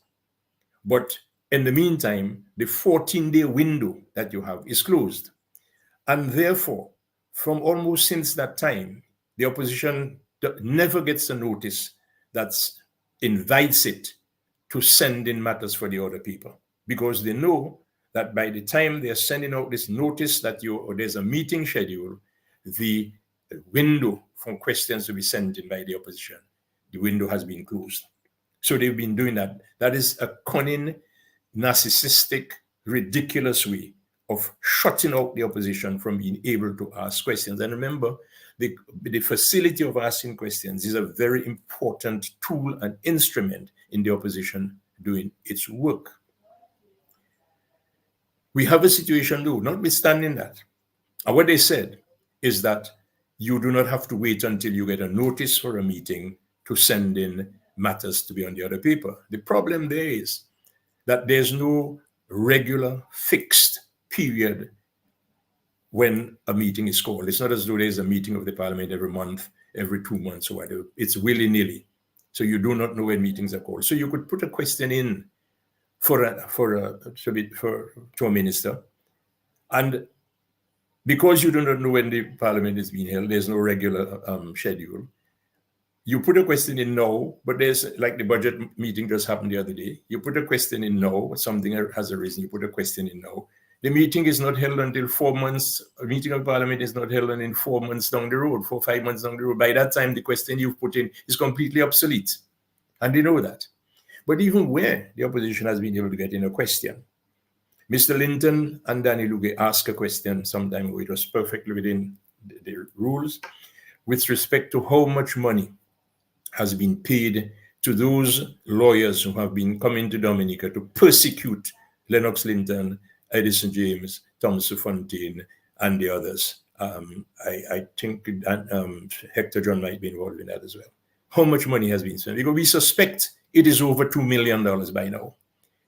S4: But in the meantime, the 14-day window that you have is closed. And therefore, from almost since that time, the opposition never gets a notice that invites it to send in matters for the other people, because they know that by the time they're sending out this notice that there's a meeting schedule, the window for questions to be sent in by the opposition, the window has been closed. So they've been doing that. That is a cunning, narcissistic, ridiculous way of shutting out the opposition from being able to ask questions. And remember, the facility of asking questions is a very important tool and instrument in the opposition doing its work. We have a situation, though, notwithstanding that. And what they said is that you do not have to wait until you get a notice for a meeting to send in matters to be on the other paper. The problem there is that there's no regular, fixed period when a meeting is called. It's not as though there's a meeting of the Parliament every month, every 2 months or whatever. It's willy-nilly. So you do not know when meetings are called. So you could put a question in to a minister, and because you do not know when the parliament is being held, there's no regular schedule. You put a question in now, but there's like the budget meeting just happened the other day. You put a question in now, something has arisen, you put a question in now. The meeting is not held until 4 months. A meeting of parliament is not held until 4 months down the road, 4 or 5 months down the road. By that time, the question you've put in is completely obsolete. And they know that. But even where the opposition has been able to get in a question, Mr. Linton and Danny Luge asked a question sometime ago. It was perfectly within the rules with respect to how much money has been paid to those lawyers who have been coming to Dominica to persecute Lennox Linton, Edison James, Thomas Fontaine, and the others. I think Hector John might be involved in that as well. How much money has been spent? Because we suspect it is over $2 million by now.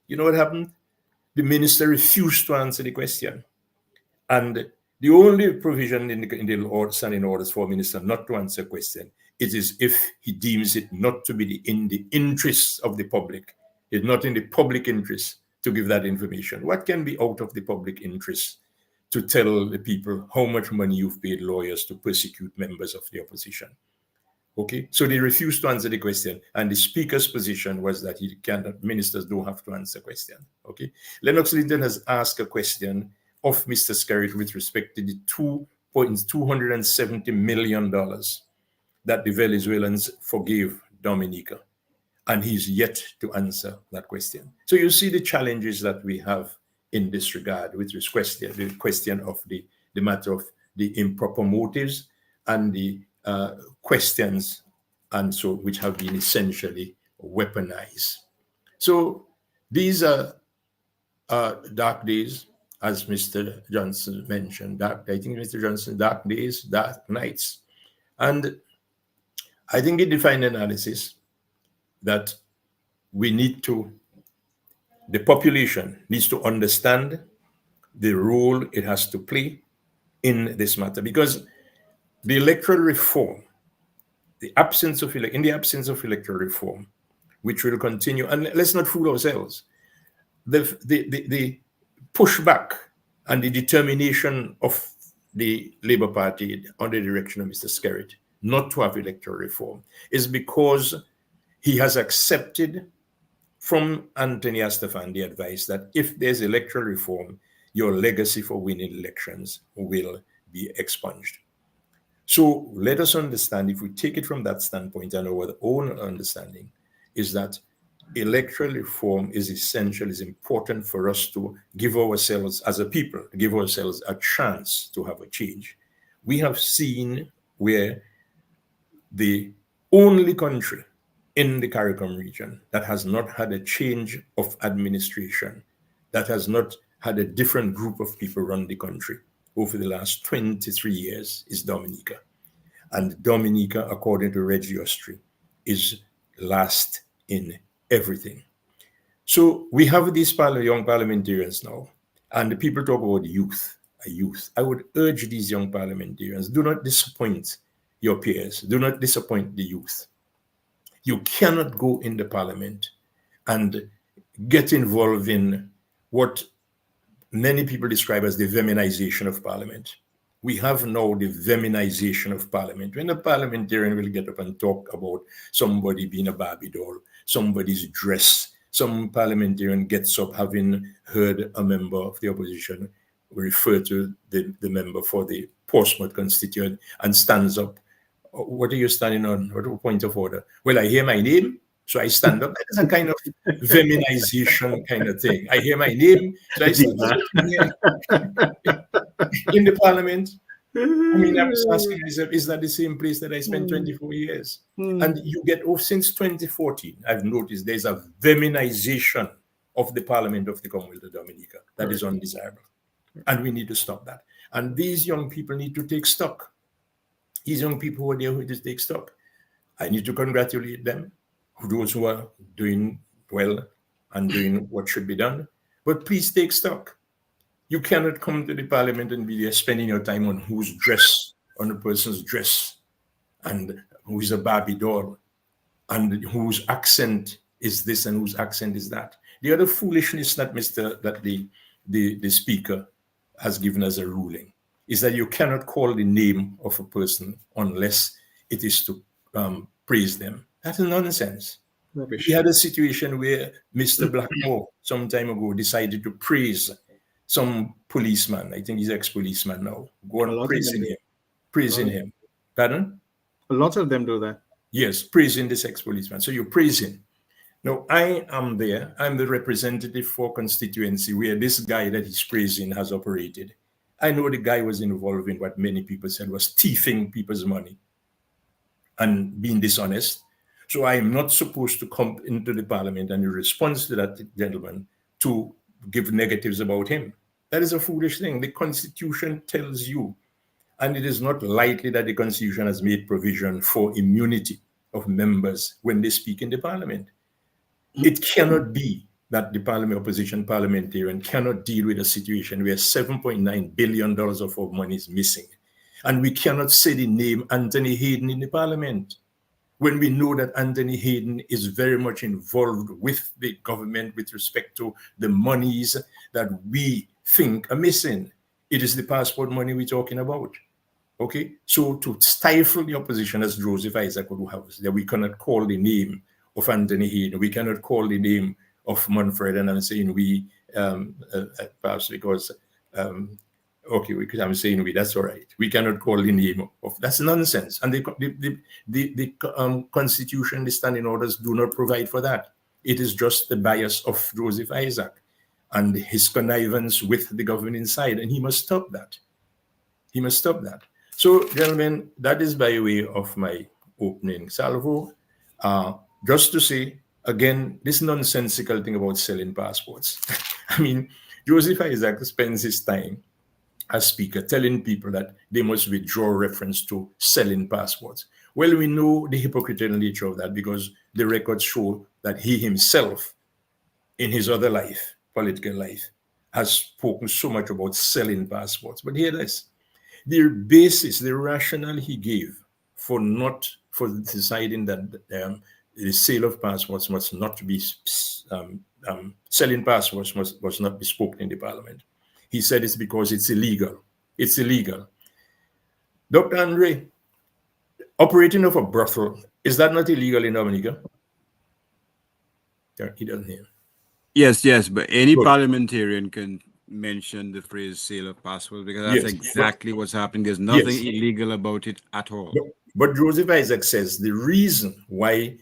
S4: You know what happened? The minister refused to answer the question. And the only provision in the standing orders for a minister not to answer a question, it is if he deems it not to be in the interests of the public. It's not in the public interest to give that information. What can be out of the public interest to tell the people how much money you've paid lawyers to persecute members of the opposition? Okay, so they refused to answer the question, and the speaker's position was that ministers don't have to answer question. Okay, Lennox Linton has asked a question of Mr. Skerritt with respect to the $270 million that the Venezuelans forgave Dominica, and he's yet to answer that question. So you see the challenges that we have in this regard with this question, the question of the matter of the improper motives and the questions, and so which have been essentially weaponized. So these are dark days, as Mr. Johnson mentioned. Dark days, dark nights. And I think it defined analysis that the population needs to understand the role it has to play in this matter, because the electoral reform, in the absence of electoral reform, which will continue, and let's not fool ourselves, the pushback and the determination of the Labour Party under the direction of Mr. Skerritt not to have electoral reform is because he has accepted from Anthony Astafan the advice that if there's electoral reform, your legacy for winning elections will be expunged. So let us understand, if we take it from that standpoint and our own understanding, is that electoral reform is essential, is important for us to give ourselves as a people, give ourselves a chance to have a change. We have seen where the only country in the CARICOM region that has not had a change of administration, that has not had a different group of people run the country over the last 23 years is Dominica. And Dominica, according to Registry, is last in everything. So we have these young parliamentarians now, and the people talk about youth. I would urge these young parliamentarians, do not disappoint your peers. Do not disappoint the youth. You cannot go in the parliament and get involved in what many people describe as the feminization of parliament. We have now the feminization of parliament. When a parliamentarian will get up and talk about somebody being a Barbie doll, somebody's dress, some parliamentarian gets up having heard a member of the opposition refer to the member for the Portsmouth constituent and stands up. What are you standing on? What point of order? Well, I hear my name, so I stand up. That is a kind of feminization kind of thing. I hear my name, so I stand up in the parliament. I mean, I was asking myself, is that the same place that I spent 24 years? And you get off since 2014, I've noticed there's a feminization of the Parliament of the Commonwealth of Dominica that is undesirable. And we need to stop that. And these young people need to take stock. These young people who are there who just take stock. I need to congratulate them, those who are doing well and doing what should be done. But please take stock. You cannot come to the parliament and be there spending your time on whose dress, on a person's dress, and who is a Barbie doll, and whose accent is this and whose accent is that. The other foolishness that the speaker has given us a ruling is that you cannot call the name of a person unless it is to praise them. That is nonsense.
S5: Rubbish.
S4: We had a situation where Mr. Blackmore some time ago decided to praise some policeman. I think he's ex-policeman now. Go on praising him. Pardon?
S5: A lot of them do that.
S4: Yes, praising this ex-policeman. So you praise him. Now, I am there. I'm the representative for constituency where this guy that he's praising has operated. I know the guy was involved in what many people said was thieving people's money and being dishonest. So I am not supposed to come into the parliament and in response to that gentleman to give negatives about him. That is a foolish thing. The Constitution tells you, and it is not likely that the Constitution has made provision for immunity of members when they speak in the parliament. It cannot be that the opposition parliamentarian cannot deal with a situation where $7.9 billion of our money is missing. And we cannot say the name Anthony Hayden in the parliament when we know that Anthony Hayden is very much involved with the government with respect to the monies that we think are missing. It is the passport money we're talking about. Okay, so to stifle the opposition, as Joseph Isaac would have, that we cannot call the name of Anthony Hayden, we cannot call the name of Manfred, and I'm saying we, perhaps because, because I'm saying we, that's all right. We cannot call the name of, that's nonsense. And the Constitution, the standing orders do not provide for that. It is just the bias of Joseph Isaac and his connivance with the government inside, and he must stop that. He must stop that. So, gentlemen, that is by way of my opening salvo. Just to say, again, this nonsensical thing about selling passports. I mean, Joseph Isaac spends his time as speaker telling people that they must withdraw reference to selling passports. Well, we know the hypocritical nature of that because the records show that he himself, in his other life, political life, has spoken so much about selling passports. But here it is. The basis, the rationale he gave for deciding that the sale of passports must not be, selling passports must not be spoken in the parliament. He said it's because it's illegal. It's illegal. Dr. Andre, operating of a brothel, is that not illegal in Dominica? He doesn't hear.
S3: Yes, but any parliamentarian can mention the phrase sale of passports because that's exactly what's happening. There's nothing illegal about it at all.
S4: But Joseph Isaac says the reason why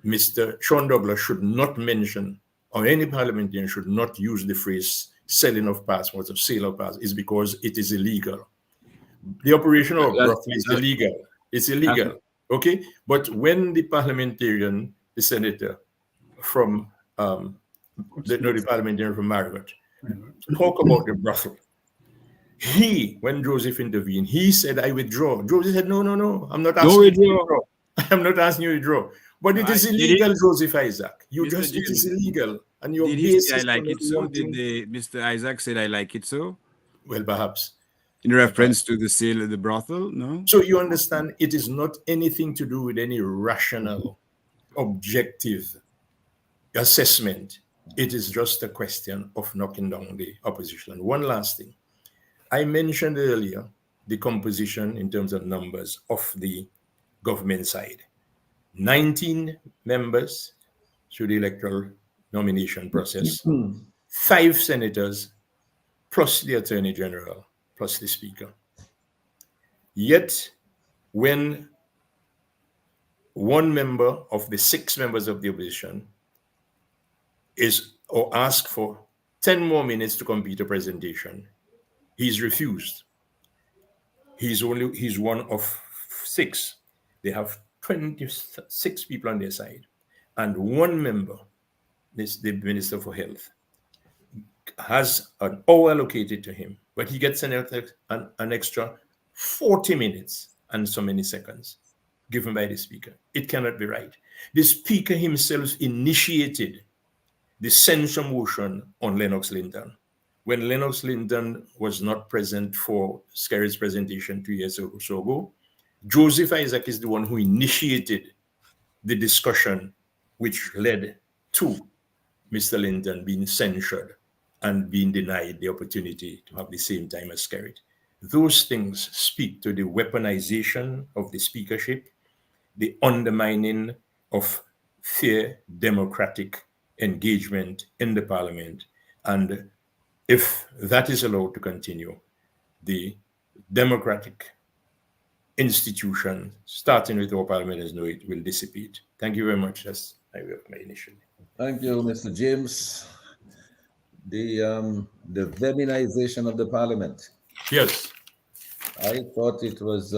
S4: Mr. Sean Douglas should not mention, or any parliamentarian should not use the phrase selling of passports or sale of passports is because it is illegal. The operation of brothel is illegal. It's illegal. Okay? But when the parliamentarian, the senator from the parliamentarian from Margaret, talk about the brothel. When Joseph intervened, he said, I withdraw. Joseph said, no, I'm not asking you to withdraw. I'm not asking you to withdraw. But it is illegal, Joseph Isaac. It is illegal. And your
S3: did he say I like it so? Did Mr. Isaac say I like it so?
S4: Well, perhaps.
S3: In reference to the sale of the brothel, no?
S4: So you understand, it is not anything to do with any rational, objective assessment. It is just a question of knocking down the opposition. One last thing. I mentioned earlier the composition in terms of numbers of the government side. 19 members through the electoral nomination process, 5 senators, plus the Attorney General, plus the Speaker. Yet, when one member of the 6 members of the opposition asked for 10 more minutes to complete a presentation, he's refused. He's one of 6. They have 26 people on their side. And one member, the Minister for Health, has an hour allocated to him, but he gets an extra 40 minutes and so many seconds given by the Speaker. It cannot be right. The Speaker himself initiated the censure motion on Lennox Linton. When Lennox Linton was not present for Skerritt's presentation 2 years or so ago, Joseph Isaac is the one who initiated the discussion which led to Mr. Linton being censured and being denied the opportunity to have the same time as Skerritt. those things speak to the weaponization of the speakership, the undermining of fair democratic engagement in the parliament. And if that is allowed to continue, the democratic institution, starting with our parliament as know it, will dissipate. Thank you very much. That's my initial.
S1: Thank you, Mr. James. The feminization of the parliament.
S4: Yes.
S1: I thought it was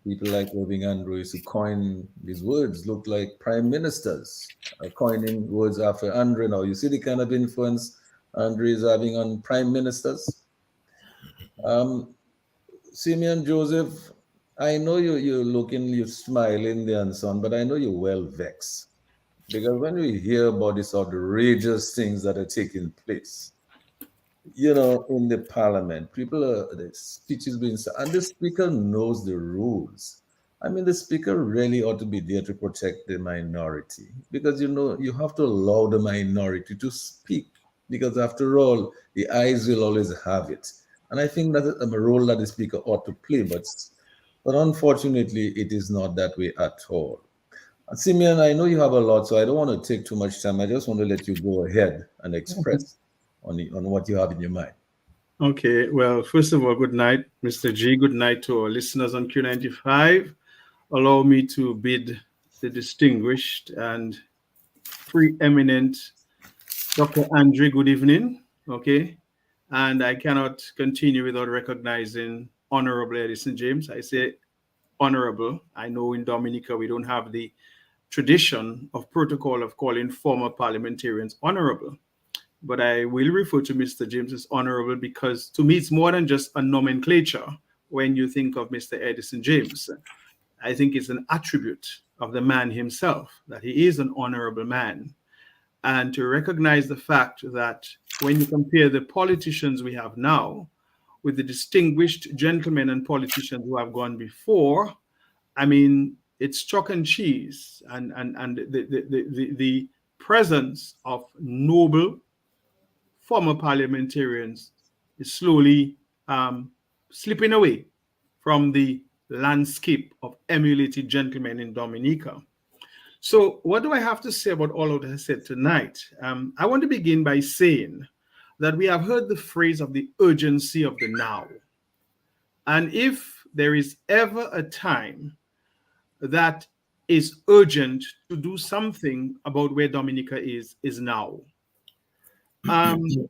S1: people like Irving Andrews who coined these words, look like prime ministers are coining words after Andre now. You see the kind of influence Andre is having on prime ministers. Simeon Joseph, I know you're looking, you're smiling there and so on, but I know you're well vexed. Because when we hear about these outrageous things that are taking place, you know, in the parliament, the speech is being said, and the speaker knows the rules. I mean, the speaker really ought to be there to protect the minority, because, you know, you have to allow the minority to speak, because after all, the eyes will always have it. And I think that's a role that the speaker ought to play, but unfortunately, it is not that way at all. Simeon, I know you have a lot, so I don't want to take too much time. I just want to let you go ahead and express on what you have in your mind.
S5: Okay, well, first of all, good night, Mr. G. Good night to our listeners on Q95. Allow me to bid the distinguished and preeminent Dr. Andre good evening, okay? And I cannot continue without recognizing Honorable Edison James. I say honorable. I know in Dominica we don't have the tradition of protocol of calling former parliamentarians honorable. But I will refer to Mr. James as honorable because to me it's more than just a nomenclature when you think of Mr. Edison James. I think it's an attribute of the man himself, that he is an honorable man. And to recognize the fact that when you compare the politicians we have now with the distinguished gentlemen and politicians who have gone before, I mean, it's chalk and cheese, and the presence of noble former parliamentarians is slowly slipping away from the landscape of emulated gentlemen in Dominica. So what do I have to say about all of that I said tonight? I want to begin by saying that we have heard the phrase of the urgency of the now. And if there is ever a time that is urgent to do something about where Dominica is now. Mr.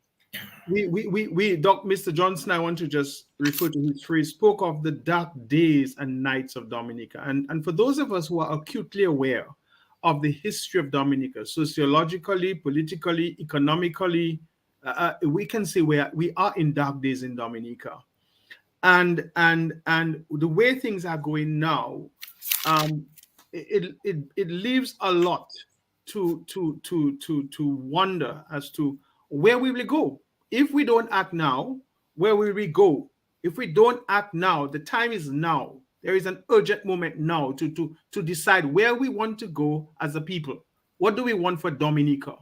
S5: Johnson, I want to just refer to his phrase, spoke of the dark days and nights of Dominica. And for those of us who are acutely aware of the history of Dominica, sociologically, politically, economically, we can say we are in dark days in Dominica. And the way things are going now, it leaves a lot to wonder as to where we will go. If we don't act now, where will we go? If we don't act now, the time is now. There is an urgent moment now to decide where we want to go as a people. What do we want for Dominica?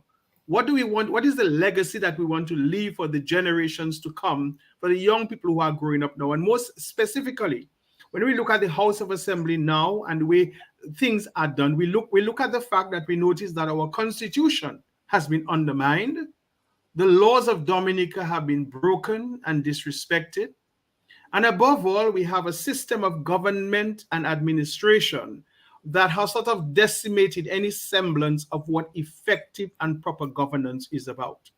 S5: What do we want? What is the legacy that we want to leave for the generations to come, for the young people who are growing up now? And most specifically, when we look at the House of Assembly now and the way things are done, we look at the fact that we notice that our constitution has been undermined. The laws of Dominica have been broken and disrespected. And above all, we have a system of government and administration that has sort of decimated any semblance of what effective and proper governance is about.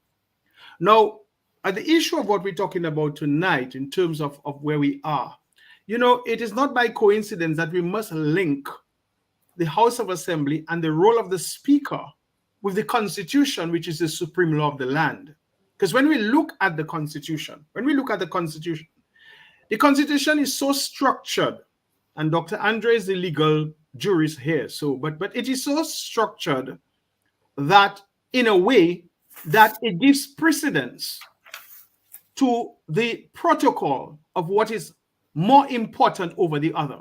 S5: Now, at the issue of what we're talking about tonight in terms of where we are, you know, it is not by coincidence that we must link the House of Assembly and the role of the Speaker with the Constitution, which is the supreme law of the land. Because when we look at the Constitution, the Constitution is so structured, and Dr. Andre is the legal jurist here, but it is so structured that in a way that it gives precedence to the protocol of what is more important over the other.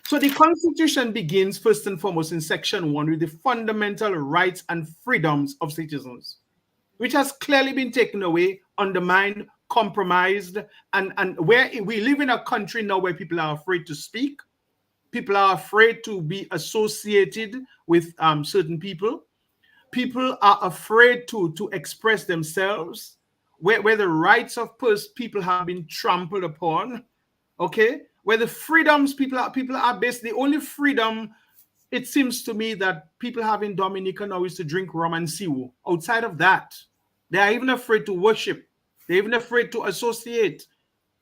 S5: So the Constitution begins first and foremost in Section 1 with the fundamental rights and freedoms of citizens, which has clearly been taken away, undermined, compromised, and where we live in a country now where people are afraid to speak, people are afraid to be associated with certain people. People are afraid to express themselves, where the rights of people have been trampled upon, okay? Where the freedoms people are based, the only freedom it seems to me that people have in Dominica now is to drink rum and siwu. Outside of that, they are even afraid to worship. They're even afraid to associate.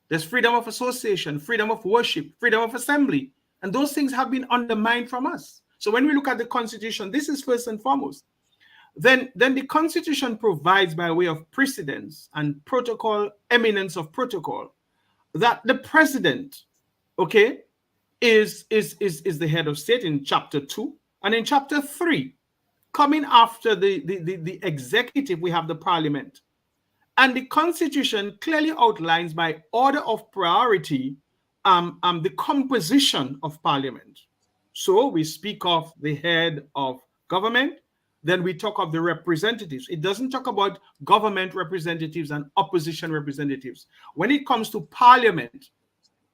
S5: There's freedom of association, freedom of worship, freedom of assembly. And those things have been undermined from us. So when we look at the Constitution, this is first and foremost. Then the Constitution provides, by way of precedence and protocol, eminence of protocol, that the president, okay, is the head of state in chapter 2. And in chapter 3, coming after the executive, we have the parliament. And the Constitution clearly outlines by order of priority the composition of parliament. So we speak of the head of government, then we talk of the representatives. It doesn't talk about government representatives and opposition representatives. When it comes to parliament,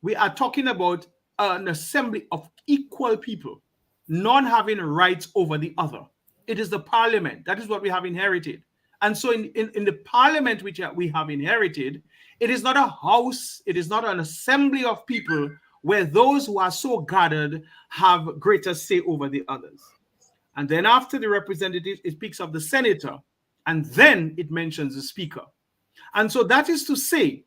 S5: we are talking about an assembly of equal people, none having rights over the other. It is the parliament. That is what we have inherited. And so in the parliament which we have inherited, it is not a house, it is not an assembly of people where those who are so gathered have greater say over the others. And then after the representatives, it speaks of the senator, and then it mentions the speaker. And so that is to say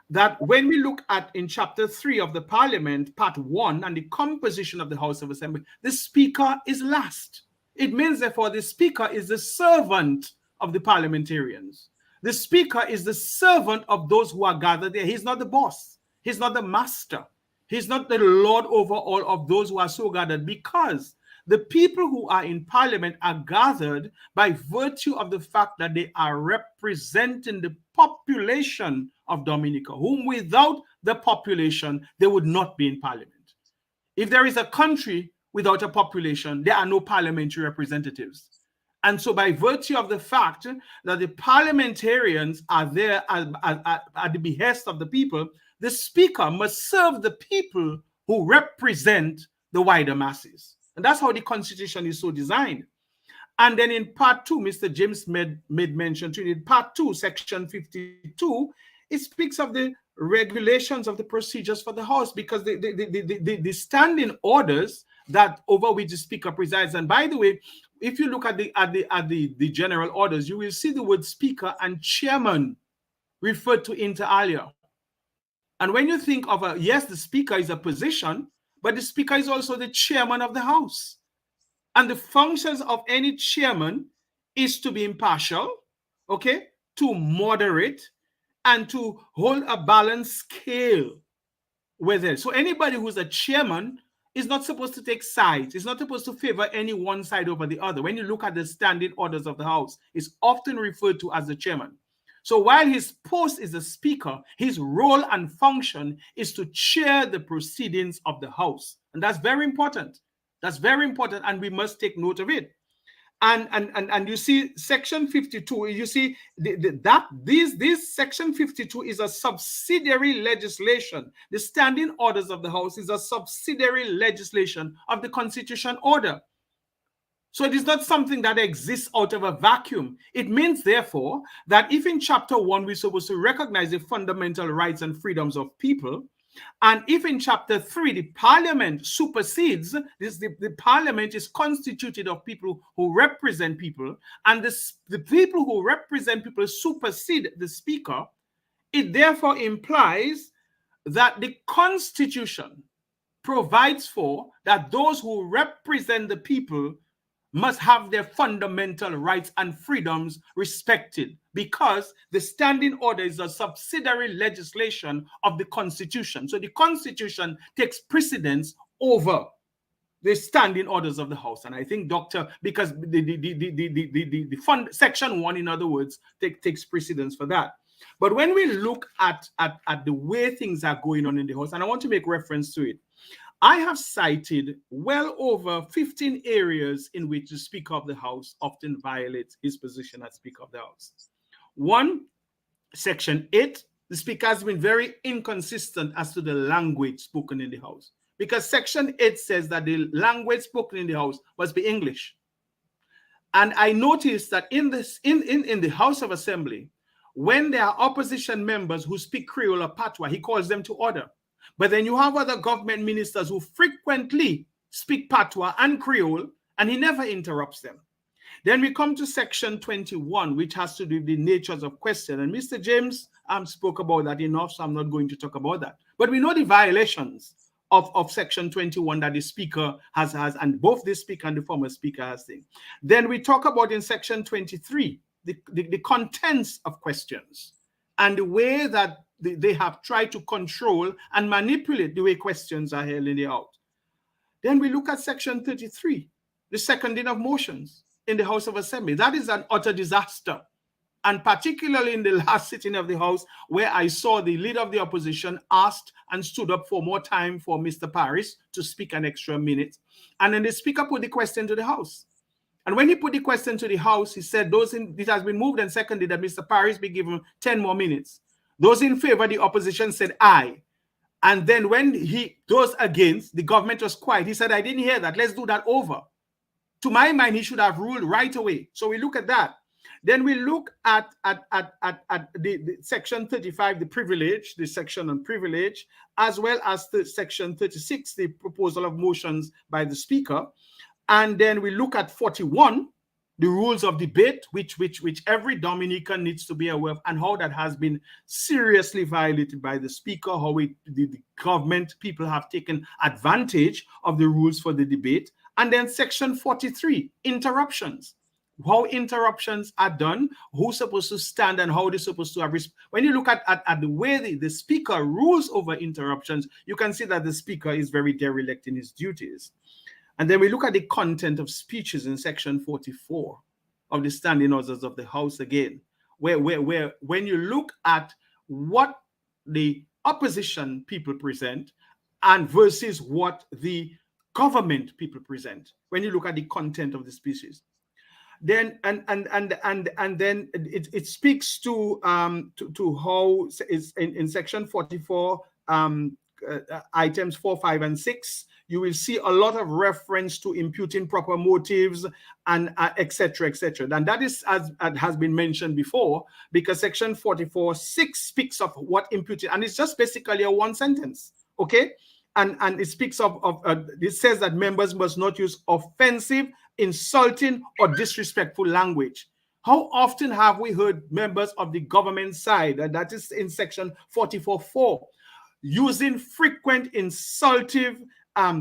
S5: that when we look at in chapter 3 of the parliament, part 1, and the composition of the House of Assembly, the speaker is last. It means, therefore, the speaker is the servant of the parliamentarians. The speaker is the servant of those who are gathered there. He's not the boss. He's not the master. He's not the lord over all of those who are so gathered, because the people who are in parliament are gathered by virtue of the fact that they are representing the population of Dominica, whom without the population, they would not be in parliament. If there is a country without a population, there are no parliamentary representatives. And so by virtue of the fact that the parliamentarians are there at the behest of the people, the speaker must serve the people who represent the wider masses. And that's how the Constitution is so designed. And then in part 2, Mr. James made mention to it. In part 2, section 52, it speaks of the regulations of the procedures for the House, because the standing orders that over which the speaker presides. And by the way, if you look at the general orders, you will see the word speaker and chairman referred to inter alia. And when you think of yes, the speaker is a position, but the speaker is also the chairman of the House. And the functions of any chairman is to be impartial, okay, to moderate, and to hold a balanced scale with it. So anybody who's a chairman is not supposed to take sides. It's not supposed to favor any one side over the other. When you look at the standing orders of the House, it's often referred to as the chairman. So while his post is the speaker, his role and function is to chair the proceedings of the House. And that's very important. That's very important, and we must take note of it. And you see section 52, you see this section 52 is a subsidiary legislation. The standing orders of the House is a subsidiary legislation of the Constitution order. So it is not something that exists out of a vacuum. It means, therefore, that if in chapter 1 we're supposed to recognize the fundamental rights and freedoms of people, and if in chapter 3 the parliament supersedes, the parliament is constituted of people who represent people, and the people who represent people supersede the speaker, it therefore implies that the Constitution provides for that those who represent the people must have their fundamental rights and freedoms respected, because the standing order is a subsidiary legislation of the Constitution. So the Constitution takes precedence over the standing orders of the House. And I think, because the section 1, in other words, takes precedence for that. But when we look at the way things are going on in the House, and I want to make reference to it, I have cited well over 15 areas in which the Speaker of the House often violates his position as Speaker of the House. 1, section 8 the speaker has been very inconsistent as to the language spoken in the House. Because Section 8 says that the language spoken in the House must be English. And I noticed that in the House of Assembly, when there are opposition members who speak Creole or Patois, he calls them to order. But then you have other government ministers who frequently speak Patois and Creole, and he never interrupts them. Then we come to Section 21, which has to do with the natures of question. And Mr. James spoke about that enough, so I'm not going to talk about that. But we know the violations of Section 21 that the speaker has, and both the speaker and the former speaker has seen. Then we talk about in Section 23, the contents of questions and the way that they have tried to control and manipulate the way questions are held in the House. Then we look at Section 33, the seconding of motions in the House of Assembly. That is an utter disaster. And particularly in the last sitting of the House, where I saw the leader of the opposition asked and stood up for more time for Mr. Paris to speak an extra minute. And then the speaker put the question to the House. And when he put the question to the House, he said, it has been moved and seconded that Mr. Paris be given 10 more minutes. Those in favor, the opposition said aye. And then when those against, the government was quiet. He said, I didn't hear that. Let's do that over. To my mind, he should have ruled right away. So we look at that. Then we look at the Section 35, the privilege, the section on privilege, as well as the Section 36, the proposal of motions by the Speaker. And then we look at 41, the rules of debate, which every Dominican needs to be aware of, and how that has been seriously violated by the Speaker, how the government people have taken advantage of the rules for the debate. And then Section 43, interruptions. How interruptions are done, who's supposed to stand, and how they're supposed to have when you look at the way the speaker rules over interruptions, you can see that the speaker is very derelict in his duties. And then we look at the content of speeches in Section 44 of the standing orders of the House again, where when you look at what the opposition people present and versus what the government people present, when you look at the content of the speeches. Then and then it speaks to how is in Section 44 items 4, 5, and 6. You will see a lot of reference to imputing proper motives and etc. etc. And that is, as has been mentioned before, because Section 44(6) speaks of what imputing, and it's just basically a one sentence, okay? And it speaks of it says that members must not use offensive, insulting, or disrespectful language. How often have we heard members of the government side, and that is in Section 44(4), using frequent insultive,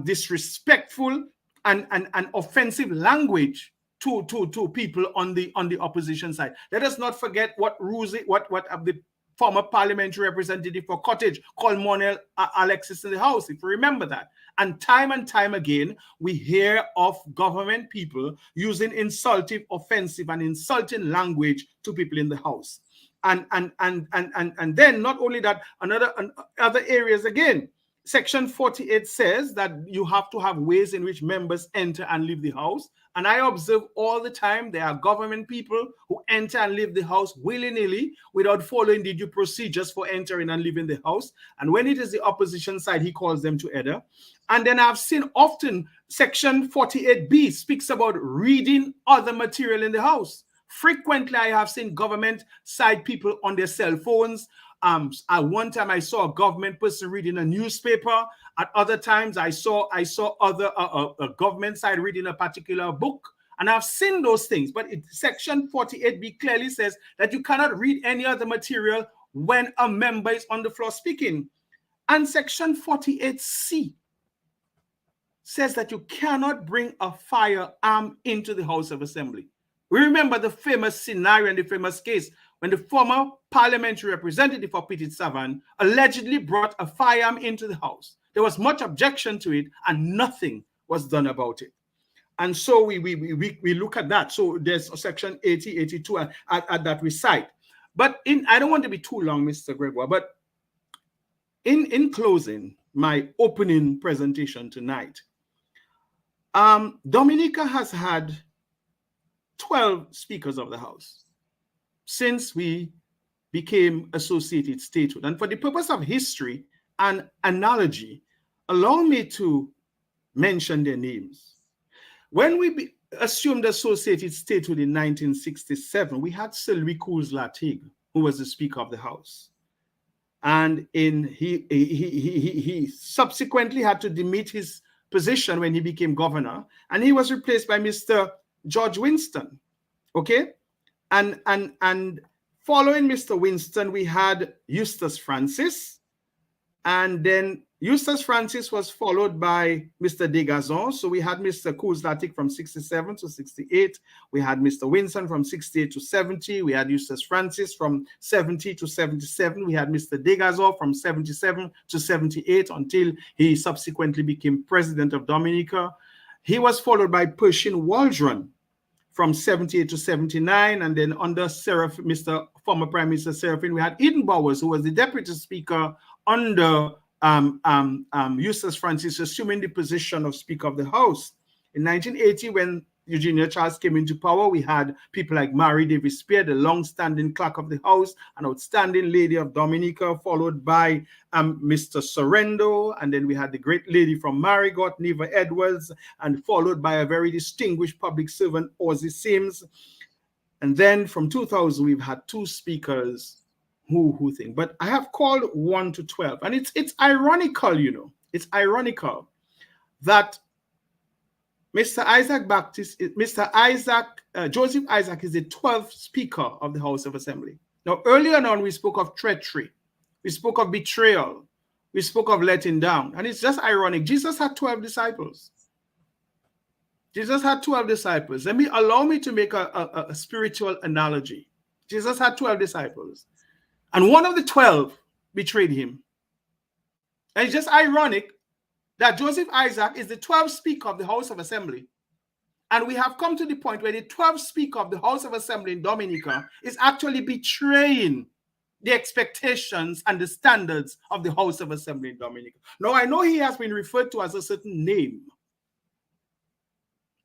S5: disrespectful, and offensive language to people on the opposition side? Let us not forget what the former parliamentary representative for Cottage called Monel Alexis in the House, if you remember that. And time again, we hear of government people using insultive, offensive, and insulting language to people in the House. And then not only that, other areas again. Section 48 says that you have to have ways in which members enter and leave the House. And I observe all the time there are government people who enter and leave the House willy-nilly without following the due procedures for entering and leaving the House. And when it is the opposition side, he calls them to order. And then I've seen often Section 48B speaks about reading other material in the House. Frequently, I have seen government side people on their cell phones. At one time, I saw a government person reading a newspaper. At other times, I saw other government side reading a particular book. And I've seen those things. But Section 48B clearly says that you cannot read any other material when a member is on the floor speaking. And Section 48C says that you cannot bring a firearm into the House of Assembly. We remember the famous scenario and the famous case when the former parliamentary representative for Petit Savan allegedly brought a firearm into the House. There was much objection to it and nothing was done about it. And so we look at that. So there's a Section 80, 82 at that we cite. But I don't want to be too long, Mr. Gregoire, but in closing my opening presentation tonight, Dominica has had 12 speakers of the House since we became associated statehood. And for the purpose of history and analogy, allow me to mention their names. When we assumed associated statehood in 1967, we had Sir Louis Cours-Latigue, who was the Speaker of the House. And he subsequently had to demit his position when he became governor, and he was replaced by Mr. George Winston. Okay, and following Mr. Winston, we had Eustace Francis, and then Eustace Francis was followed by Mr. Degazon. So we had Mr. Cours-Latigue from 67 to 68. We had Mr. Winston from 68 to 70. We had Eustace Francis from 70 to 77. We had Mr. Degazon from 77 to 78 until he subsequently became president of Dominica. He was followed by Pershing Waldron from 78 to 79. And then under Mr. former Prime Minister Seraphine, we had Eden Bowers, who was the deputy speaker under Eustace Francis, assuming the position of Speaker of the House. In 1980, when Eugenia Charles came into power, we had people like Mary Davis Spear, the long-standing clerk of the House, an outstanding lady of Dominica, followed by Mr. Sorrento, and then we had the great lady from Marigot, Neva Edwards, and followed by a very distinguished public servant, Ozzie Sims. And then from 2000, we've had two speakers who think. But I have called 1 to 12, and it's ironical, you know. It's ironical that Mr. Joseph Isaac is the 12th Speaker of the House of Assembly. Now, earlier on, we spoke of treachery, we spoke of betrayal, we spoke of letting down, and it's just ironic. Jesus had 12 disciples. Jesus had 12 disciples. Allow me to make a spiritual analogy. Jesus had 12 disciples. And one of the 12 betrayed him. And it's just ironic that Joseph Isaac is the 12th Speaker of the House of Assembly. And we have come to the point where the 12th Speaker of the House of Assembly in Dominica is actually betraying the expectations and the standards of the House of Assembly in Dominica. Now, I know he has been referred to as a certain name.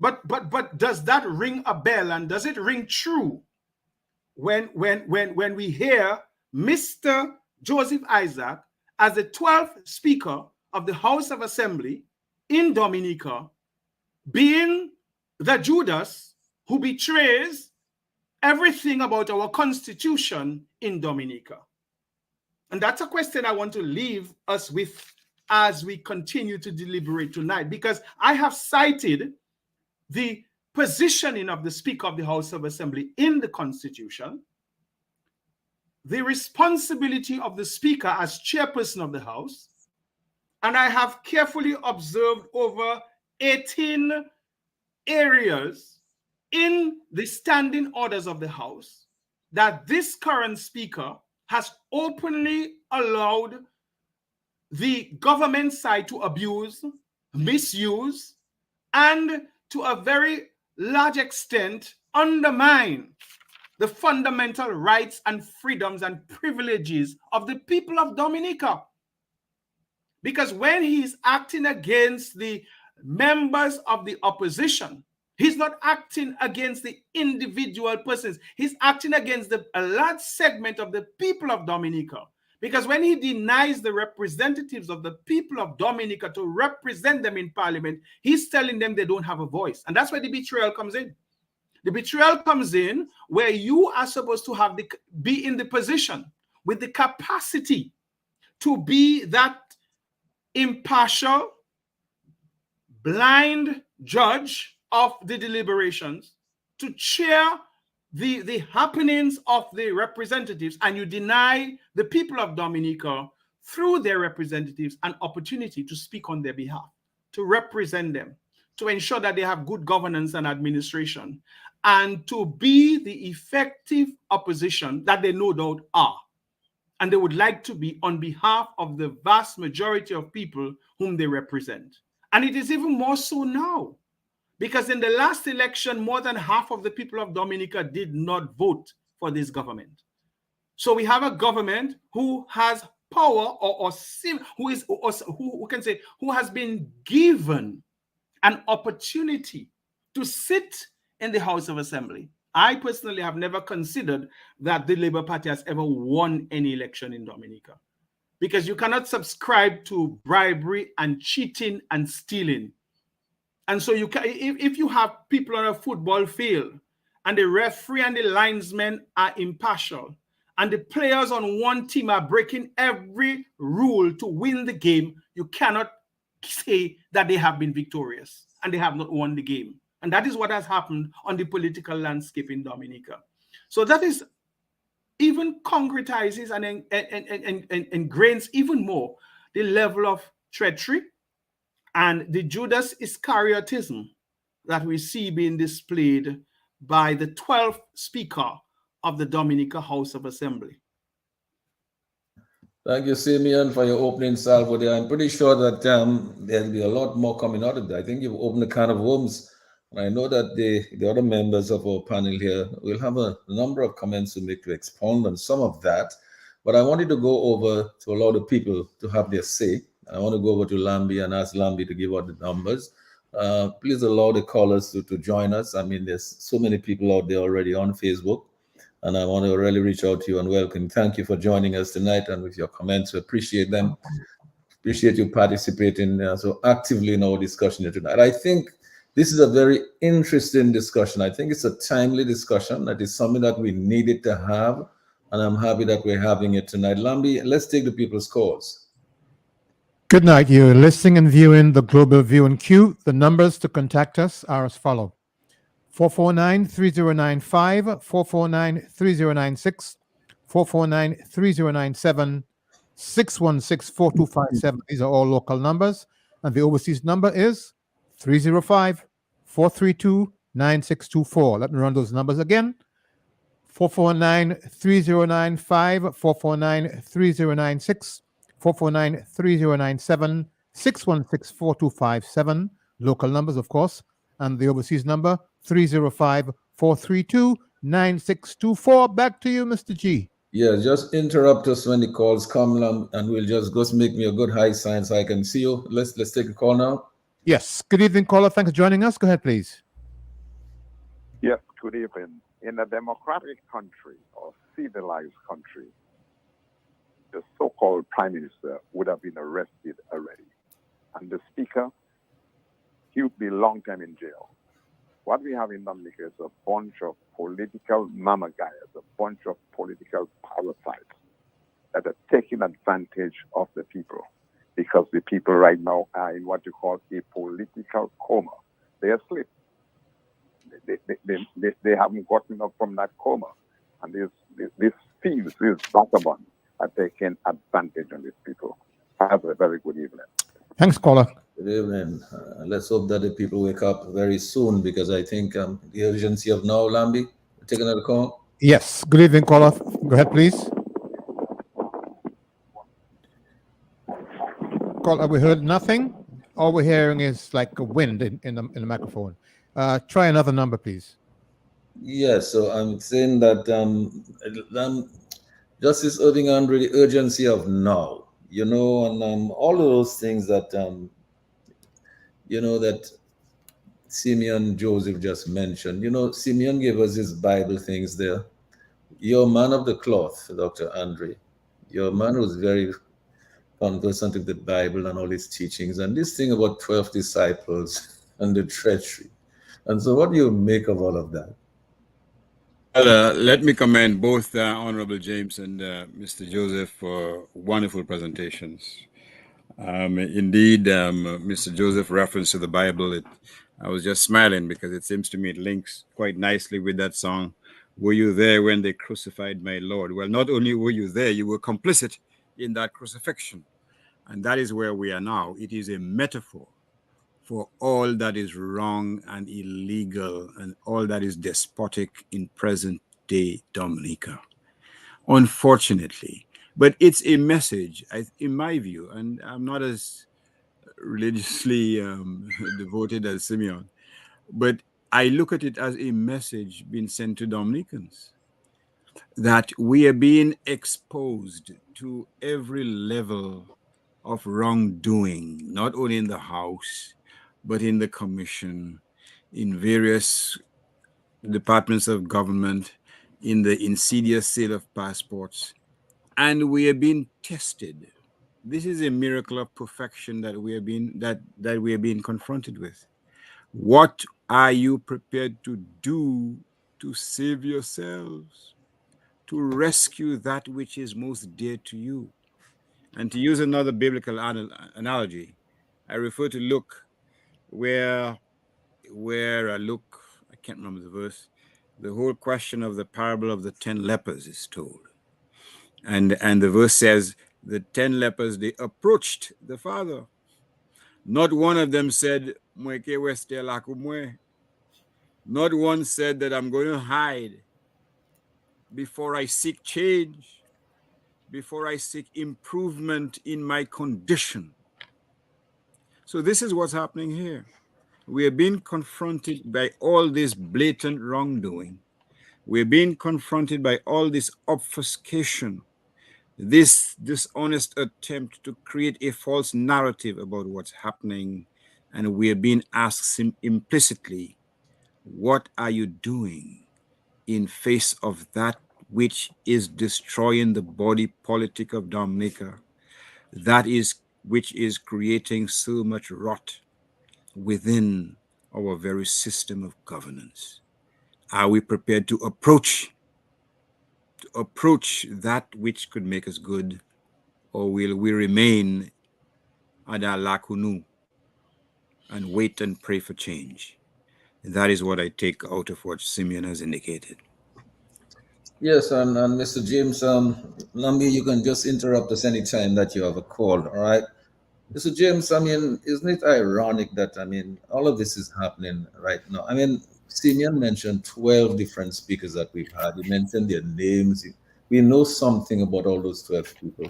S5: But does that ring a bell, and does it ring true when we hear Mr. Joseph Isaac as the 12th Speaker of the House of Assembly in Dominica being the Judas who betrays everything about our Constitution in Dominica? And that's a question I want to leave us with as we continue to deliberate tonight, because I have cited the positioning of the Speaker of the House of Assembly in the Constitution, the responsibility of the Speaker as chairperson of the House, and I have carefully observed over 18 areas in the standing orders of the House that this current Speaker has openly allowed the government side to abuse, misuse, and to a very large extent undermine the fundamental rights and freedoms and privileges of the people of Dominica. Because when he's acting against the members of the opposition, he's not acting against the individual persons. He's acting against a large segment of the people of Dominica. Because when he denies the representatives of the people of Dominica to represent them in parliament, he's telling them they don't have a voice. And that's where the betrayal comes in. The betrayal comes in where you are supposed to be in the position with the capacity to be that impartial, blind judge of the deliberations, to chair the happenings of the representatives, and you deny the people of Dominica through their representatives an opportunity to speak on their behalf, to represent them, to ensure that they have good governance and administration, and to be the effective opposition that they no doubt are. And they would like to be on behalf of the vast majority of people whom they represent. And it is even more so now, because in the last election, more than half of the people of Dominica did not vote for this government. So we have a government who has power, who has been given an opportunity to sit in the House of Assembly I personally have never considered that the Labour Party has ever won any election in Dominica, because you cannot subscribe to bribery and cheating and stealing. And so you can, if you have people on a football field and the referee and the linesmen are impartial and the players on one team are breaking every rule to win the game, you cannot say that they have been victorious and they have not won the game. And that is what has happened on the political landscape in Dominica. So that is even concretizes and ingrains even more the level of treachery and the Judas Iscariotism that we see being displayed by the 12th Speaker of the Dominica House of Assembly.
S1: Thank you, Simeon, for your opening salvo there. I'm pretty sure that there'll be a lot more coming out of that. I think you've opened a can of worms. And I know that the other members of our panel here will have a number of comments to make to expound on some of that. But I wanted to go over to allow the people to have their say. I want to go over to Lambi and ask Lambi to give out the numbers. Please allow the callers to join us. I mean, there's so many people out there already on Facebook. And I want to really reach out to you and welcome. Thank you for joining us tonight and with your comments. We appreciate them. Appreciate you participating so actively in our discussion here tonight. I think this is a very interesting discussion. I think it's a timely discussion. That is something that we needed to have. And I'm happy that we're having it tonight. Lambi, let's take the people's calls.
S6: Good night. You're listening and viewing the Global View and Q. The numbers to contact us are as follow. 449-3095, 449-3096, 449-3097, 616-4257. These are all local numbers. And the overseas number is 305-432-9624. Let me run those numbers again. 449-3095, 449-3096, 449-3097, 616-4257. Local numbers, of course. And the overseas number, 305-432-9624. Back to you, Mr. G.
S1: Yeah, just interrupt us when the calls come, and we'll just make me a good high sign so I can see you. Let's take a call now.
S6: Yes. Good evening, caller. Thanks for joining us. Go ahead, please.
S7: Yes, good evening. In a democratic country or civilized country, the so-called prime minister would have been arrested already. And the speaker, he would be long time in jail. What we have in Dominica is a bunch of political mamagayas, a bunch of political parasites that are taking advantage of the people, because the people right now are in what you call a political coma. They are asleep. They haven't gotten up from that coma. And these thieves, these vagabonds, are taking advantage of these people. Have a very good evening.
S6: Thanks, caller.
S1: Good evening. Let's hope that the people wake up very soon, because I think the urgency of now, Lambi, take another call.
S6: Yes. Good evening, caller. Go ahead, please. Caller, we heard nothing. All we're hearing is like a wind in the microphone. Try another number, please.
S1: Yes, so I'm saying that Justice Irving under the urgency of now, and all of those things that that Simeon Joseph just mentioned. Simeon gave us his Bible things there. You're a man of the cloth, Dr. Andre. You're a man who's very conversant with the Bible and all its teachings. And this thing about 12 disciples and the treachery. And so what do you make of all of that?
S3: Well, let me commend both Honorable James and Mr. Joseph for wonderful presentations. Indeed, Mr. Joseph reference to the Bible, I was just smiling because it seems to me it links quite nicely with that song, "Were you there when they crucified my Lord?" Well, not only were you there, you were complicit in that crucifixion. And that is where we are now. It is a metaphor for all that is wrong and illegal and all that is despotic in present-day Dominica. Unfortunately. But it's a message, in my view, and I'm not as religiously devoted as Simeon, but I look at it as a message being sent to Dominicans, that we are being exposed to every level of wrongdoing, not only in the House, but in the Commission, in various departments of government, in the insidious sale of passports, and we are being tested. This is a miracle of perfection that we are being confronted with. What are you prepared to do to save yourselves, to rescue that which is most dear to you? And to use another biblical analogy, I refer to Luke, where Luke, I can't remember the verse, the whole question of the parable of the 10 lepers is told. And the verse says, the 10 lepers, they approached the Father. Not one of them said, not one said that I'm going to hide before I seek change, before I seek improvement in my condition. So this is what's happening here. We are being confronted by all this blatant wrongdoing. We're being confronted by all this obfuscation, this dishonest attempt to create a false narrative about what's happening. And we're being asked implicitly, what are you doing in face of that which is destroying the body politic of Dominica, which is creating so much rot within our very system of governance? Are we prepared to approach that which could make us good, or will we remain ada lakunu and wait and pray for change? That is what I take out of what Simeon has indicated.
S1: Yes, and Mr. James, Lambi, you can just interrupt us anytime that you have a call, all right? Mr. James, I mean, isn't it ironic that, I mean, all of this is happening right now? I mean, Simeon mentioned 12 different speakers that we've had. He mentioned their names. We know something about all those 12 people.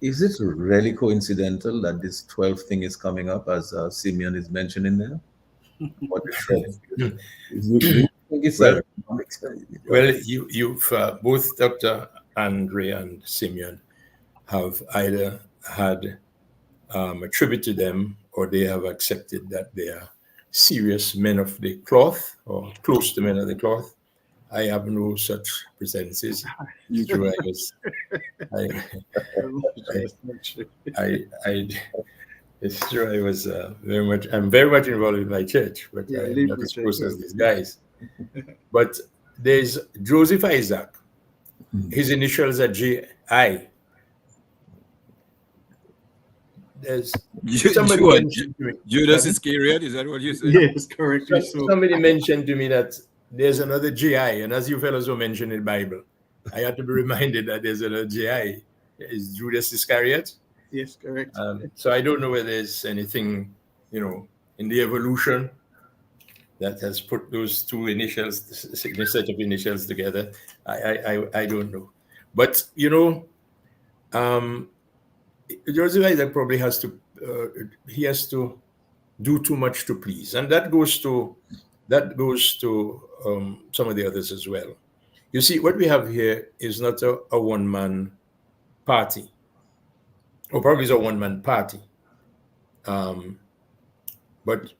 S1: Is it really coincidental that this 12th thing is coming up, as Simeon is mentioning there? What
S4: well, you've both Dr. Andre and Simeon have either had attributed them, or they have accepted that they are serious men of the cloth, or close to men of the cloth. I have no such presences. It's true, it's true, I was I'm very much involved in my church, but I'm not as close as these guys. But there's Joseph Isaac. His initials are J.I. There's somebody mentioned to me.
S3: Judas Iscariot, is that what you said?
S5: Yes, correctly.
S4: Somebody mentioned to me that there's another J.I., and as you fellows were mentioned in the Bible, I had to be reminded that there's another J.I. Is Judas Iscariot?
S5: Yes, correct.
S4: So I don't know whether there's anything, in the evolution that has put those two initials, the set of initials together. I don't know. But, Joseph Isaac probably has to do too much to please. And that goes to some of the others as well. You see, what we have here is not a one-man party, or probably is a one-man party. But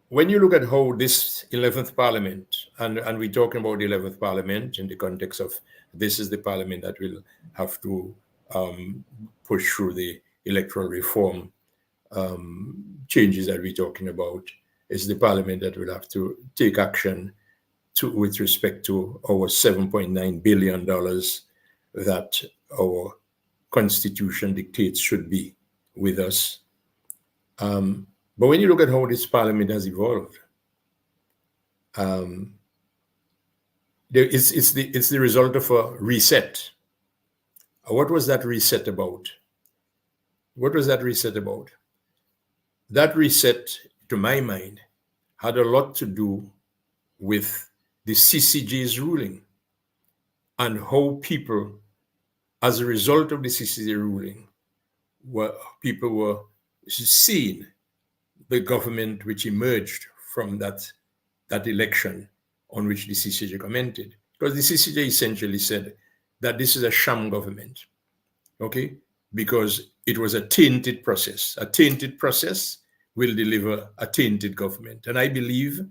S4: when you look at how this 11th Parliament, and we're talking about the 11th Parliament in the context of this is the Parliament that will have to push through the electoral reform changes that we're talking about, is the Parliament that will have to take action with respect to our $7.9 billion that our Constitution dictates should be with us. But when you look at how this Parliament has evolved, it's the result of a reset. What was that reset about? What was that reset about? That reset, to my mind, had a lot to do with the CCJ's ruling and how people, as a result of the CCJ ruling, people were seeing the government which emerged from that election on which the CCJ commented. Because the CCJ essentially said that this is a sham government, okay? Because it was a tainted process. A tainted process will deliver a tainted government. And I believe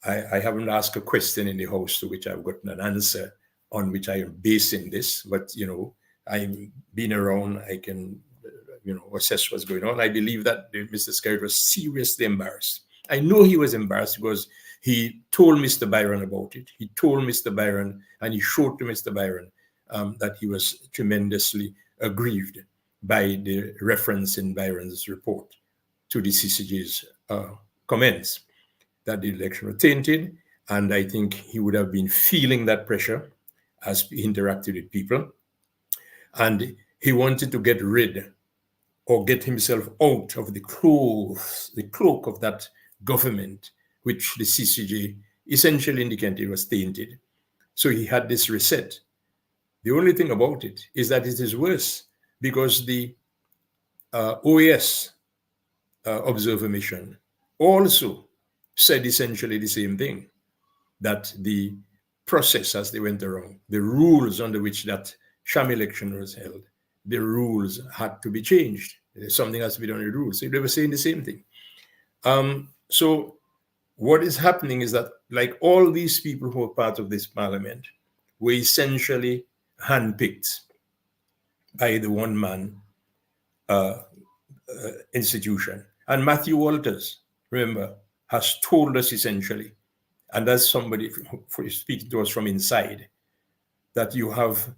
S4: I haven't asked a question in the House to which I've gotten an answer on which I am basing this, but, I've been around, I can, assess what's going on. I believe that Mr. Skerritt was seriously embarrassed. I know he was embarrassed because he told Mr. Byron about it. He told Mr. Byron, and he showed to Mr. Byron that he was tremendously aggrieved by the reference in Byron's report to the CCJ's comments that the election was tainted. And I think he would have been feeling that pressure as he interacted with people. And he wanted to get rid or get himself out of the cloak of that government, which the CCJ essentially indicated was tainted. So he had this reset. The only thing about it is that it is worse because the OAS observer mission also said essentially the same thing, that the process as they went around, the rules under which that sham election was held, the rules had to be changed. Something has to be done with the rules. So they were saying the same thing. So what is happening is that, like, all these people who are part of this parliament were essentially handpicked by the one-man institution. And Matthew Walters, remember, has told us essentially, and as somebody speaking to us from inside, that you have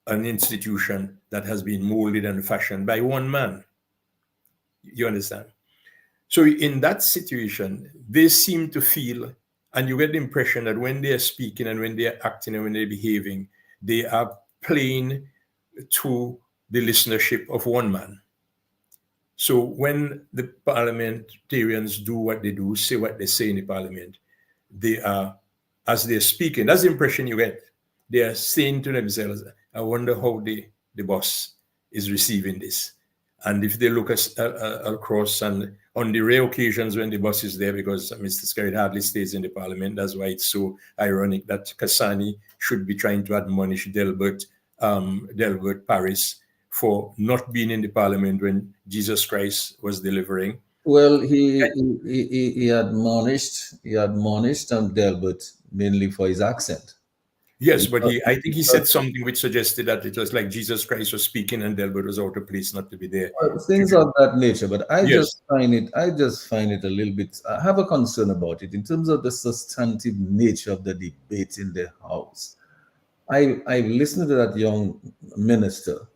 S4: an institution that has been molded and fashioned by one man. You understand? So in that situation, they seem to feel, and you get the impression that when they are speaking and when they are acting and when they're behaving, they are playing to the listenership of one man. So when the parliamentarians do what they do, say what they say in the parliament, they are, as they're speaking, that's the impression you get. They are saying to themselves, I wonder how the boss is receiving this. And if they look across, and on the rare occasions when the boss is there, because Mr. Skerritt hardly stays in the parliament, that's why it's so ironic that Kasani should be trying to admonish Delbert Paris for not being in the parliament when Jesus Christ was delivering.
S1: Well, he admonished Delbert mainly for his accent.
S4: Yes, but I think he said something which suggested that it was like Jesus Christ was speaking and Delbert was out of place not to be there.
S1: Things of that nature, but I just find it a little bit, I have a concern about it in terms of the substantive nature of the debate in the House. I've listened to that young minister,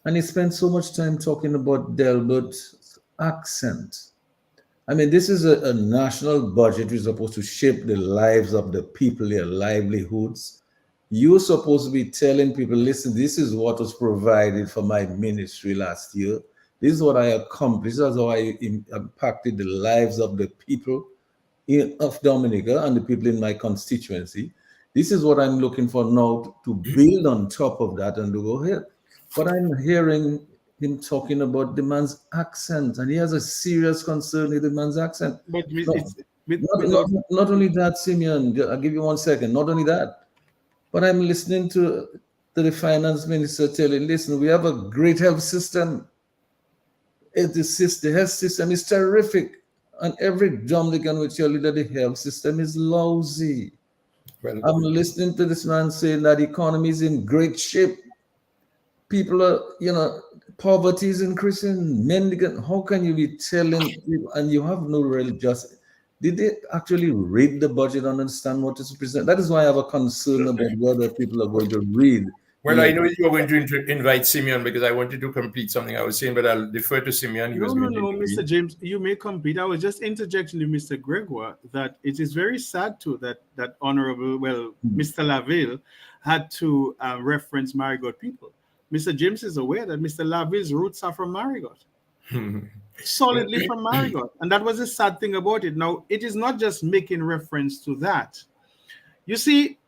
S1: and he spent so much time talking about Delbert's accent. I mean, this is a national budget which is supposed to shape the lives of the people, their livelihoods. You're supposed to be telling people, listen, this is what was provided for my ministry last year. This is what I accomplished. This is how I impacted the lives of the people of Dominica and the people in my constituency. This is what I'm looking for now to build on top of that and to go ahead. But I'm hearing him talking about the man's accent, and he has a serious concern with the man's accent.
S5: But
S1: not only that, Simeon, I'll give you 1 second. Not only that, but I'm listening to the finance minister telling, listen, we have a great health system. The health system is terrific. And every Dominican will tell you that the health system is lousy. Well, I'm listening to this man saying that the economy is in great shape. People are, poverty is increasing. Mendicant, how can you be telling people, and you have no real justice? Did they actually read the budget and understand what is presented? That is why I have a concern about whether people are going to read.
S4: Well, I know you are going to invite Simeon because I wanted to complete something I was saying, but I'll defer to Simeon.
S5: No, Mr. James, you may complete. I was just interjecting to Mr. Gregoire that it is very sad too that Honorable, Mr. Laville had to reference Marigot people. Mr. James is aware that Mr. Laville's roots are from Marigot. Solidly from Marigot. And that was the sad thing about it. Now, it is not just making reference to that. You see,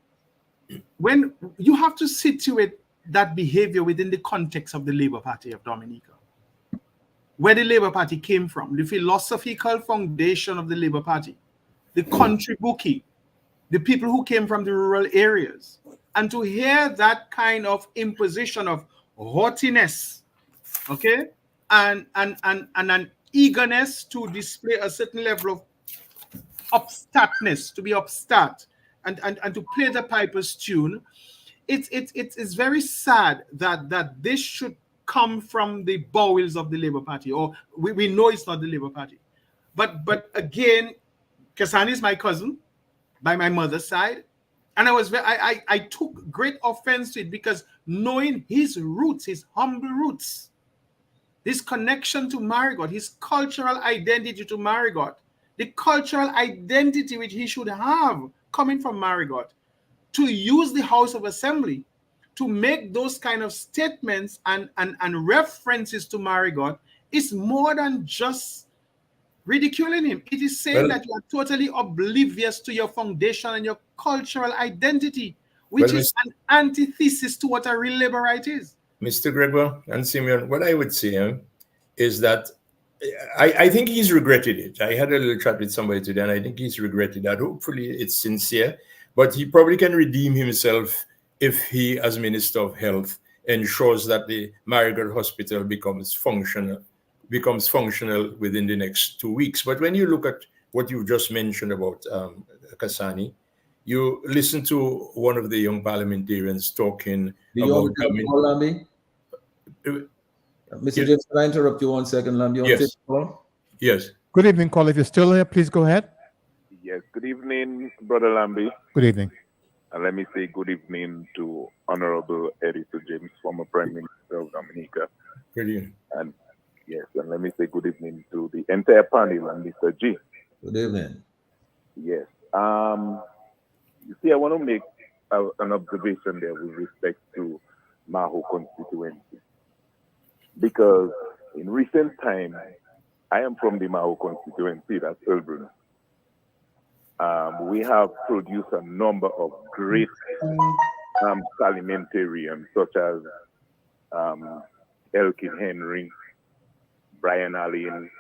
S5: when you have to situate that behavior within the context of the Labour Party of Dominica, where the Labour Party came from, the philosophical foundation of the Labour Party, the country bookie, the people who came from the rural areas, and to hear that kind of imposition of haughtiness, okay, and an eagerness to display a certain level of upstartness, to be upstart, and to play the piper's tune. It's very sad that this should come from the bowels of the Labour Party, or we know it's not the Labour Party. But again, Kasani is my cousin by my mother's side, and I took great offense to it, because knowing his roots, his humble roots, his connection to Marigot, his cultural identity to Marigot, the cultural identity which he should have coming from Marigot, to use the House of Assembly to make those kind of statements and references to Marigot is more than just ridiculing him. It is saying that you are totally oblivious to your foundation and your cultural identity, which is an antithesis to what a real Labourite is.
S4: Mr. Gregoire and Simeon, what I would say is that I think he's regretted it. I had a little chat with somebody today, and I think he's regretted that. Hopefully it's sincere, but he probably can redeem himself if he, as Minister of Health, ensures that the Marigot Hospital becomes functional within the next 2 weeks. But when you look at what you just mentioned about Kasani, you listen to one of the young parliamentarians talking about
S1: Lambi? Mr. James, can I interrupt you 1 second, Lambi?
S4: Yes. Yes.
S6: Good evening, Call. If you're still here, please go ahead.
S7: Yes, good evening, Brother Lambi.
S6: Good evening.
S7: And let me say good evening to Honorable Edison James, former Prime Minister of Dominica.
S4: Good evening.
S7: And yes, and let me say good evening to the entire panel and Mr. G.
S1: Good evening.
S7: Yes. You see, I want to make an observation there with respect to Maho constituency. Because in recent time, I am from the Maho constituency, that's Irving. We have produced a number of great parliamentarians, such as Elkin Henry, Brian Allen,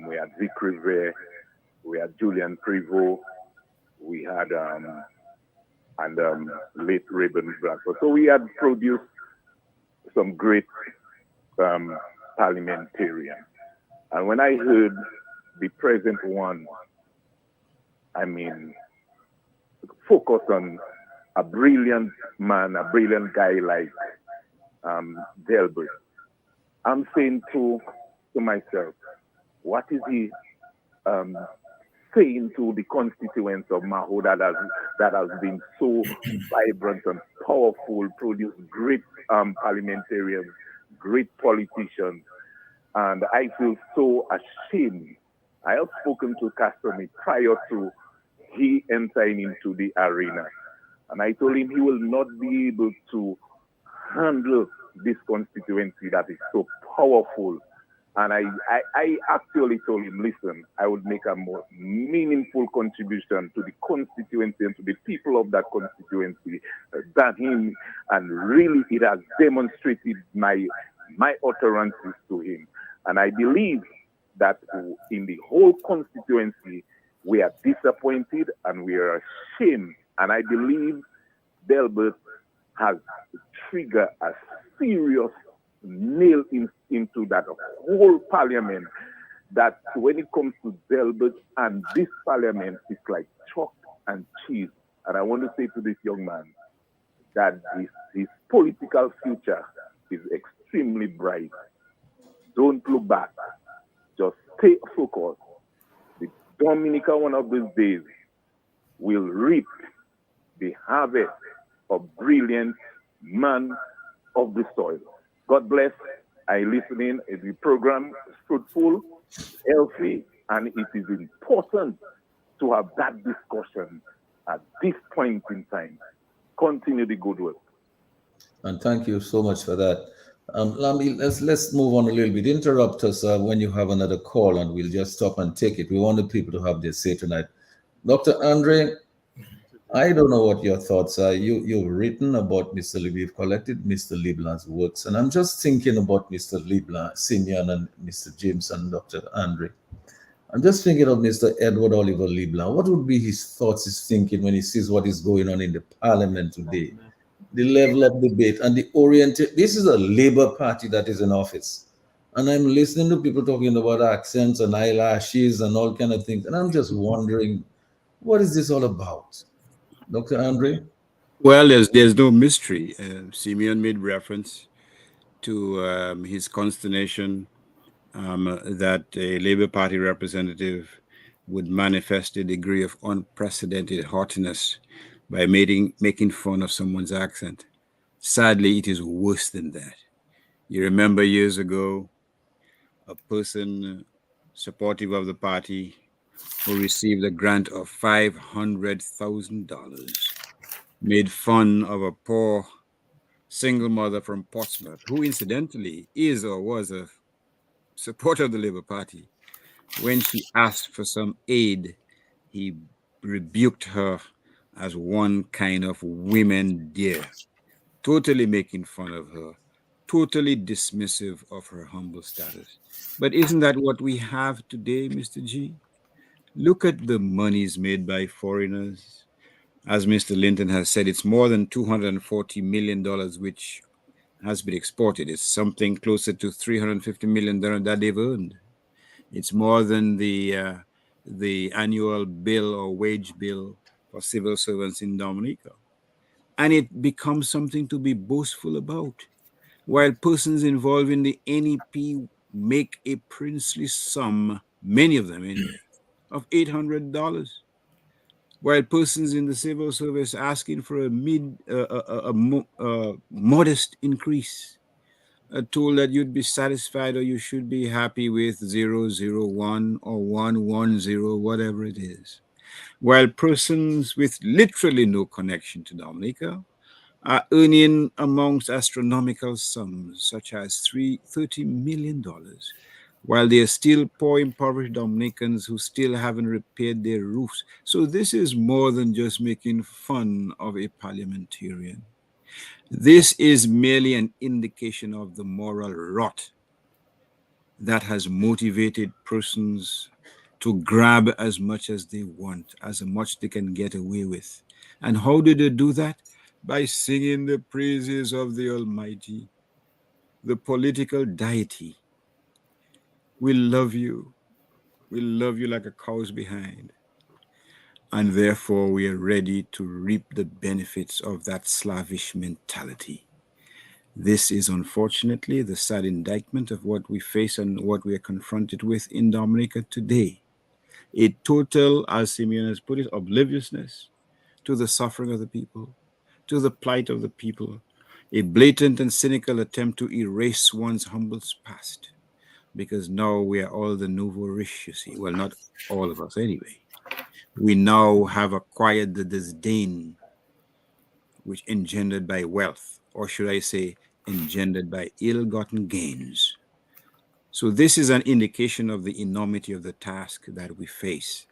S7: we had Vic Rivera, we had Julian Prévost, we had late Rayburn Blackford. So we had produced some great parliamentarians. And when I heard the present one, I mean, focus on a brilliant man, a brilliant guy like Delbert, I'm saying to myself, what is he saying to the constituents of Maho that has been so vibrant and powerful, produced great parliamentarians, great politicians, and I feel so ashamed. I have spoken to Castroni prior to he entering into the arena, and I told him he will not be able to handle this constituency that is so powerful. And I actually told him, listen, I would make a more meaningful contribution to the constituency and to the people of that constituency than him. And really, it has demonstrated my utterances to him. And I believe that in the whole constituency, we are disappointed and we are ashamed. And I believe Delbert has triggered a serious nail into that whole parliament, that when it comes to Delbert and this parliament, it's like chalk and cheese. And I want to say to this young man that his political future is extremely bright. Don't look back. Just stay focused. The Dominica, one of these days, will reap the harvest of brilliant man of the soil. God bless. I listen in. The program is fruitful, healthy, and it is important to have that discussion at this point in time. Continue the good work.
S1: And thank you so much for that. Lambi, let's move on a little bit. Interrupt us when you have another call, and we'll just stop and take it. We want the people to have their say tonight. Dr. Andre, I don't know what your thoughts are. You've written about Mr. Leblanc, you've collected Mr. Leblanc's works, and I'm just thinking about Mr. Leblanc, Simeon, and Mr. James, and Dr. Andre. I'm just thinking of Mr. Edward Oliver Leblanc. What would be his thoughts, his thinking when he sees what is going on in the parliament today? The level of debate and the orientation. This is a Labour Party that is in office. And I'm listening to people talking about accents and eyelashes and all kind of things. And I'm just wondering, what is this all about? Dr. Andre?
S3: Well, there's no mystery. Simeon made reference to his consternation that a Labour Party representative would manifest a degree of unprecedented haughtiness by making fun of someone's accent. Sadly, it is worse than that. You remember years ago, a person supportive of the party who received a grant of $500,000 made fun of a poor single mother from Portsmouth, who incidentally is or was a supporter of the Labour Party. When she asked for some aid, he rebuked her as one kind of women dear, totally making fun of her, totally dismissive of her humble status. But isn't that what we have today, Mr. G? Look at the monies made by foreigners. As Mr. Linton has said, it's more than $240 million, which has been exported. It's something closer to $350 million that they've earned. It's more than the annual bill or wage bill for civil servants in Dominica. And it becomes something to be boastful about. While persons involved in the NEP make a princely sum, many of them anyway, of $800, while persons in the civil service asking for a modest increase, told that you'd be satisfied or you should be happy with 001 or 110, whatever it is. While persons with literally no connection to Dominica are earning amongst astronomical sums such as $30 million, while there are still poor, impoverished Dominicans who still haven't repaired their roofs. So this is more than just making fun of a parliamentarian. This is merely an indication of the moral rot that has motivated persons to grab as much as they want, as much they can get away with. And how do they do that? By singing the praises of the Almighty, the political deity. We love you. We love you like a cow's behind. And therefore, we are ready to reap the benefits of that slavish mentality. This is unfortunately the sad indictment of what we face and what we are confronted with in Dominica today. A total, as Simeon has put it, obliviousness to the suffering of the people, to the plight of the people, a blatant and cynical attempt to erase one's humble past, because now we are all the nouveau riche, you see. Well, not all of us anyway. We now have acquired the disdain which engendered by wealth, or should I say, engendered by ill-gotten gains. So this is an indication of the enormity of the task that we face.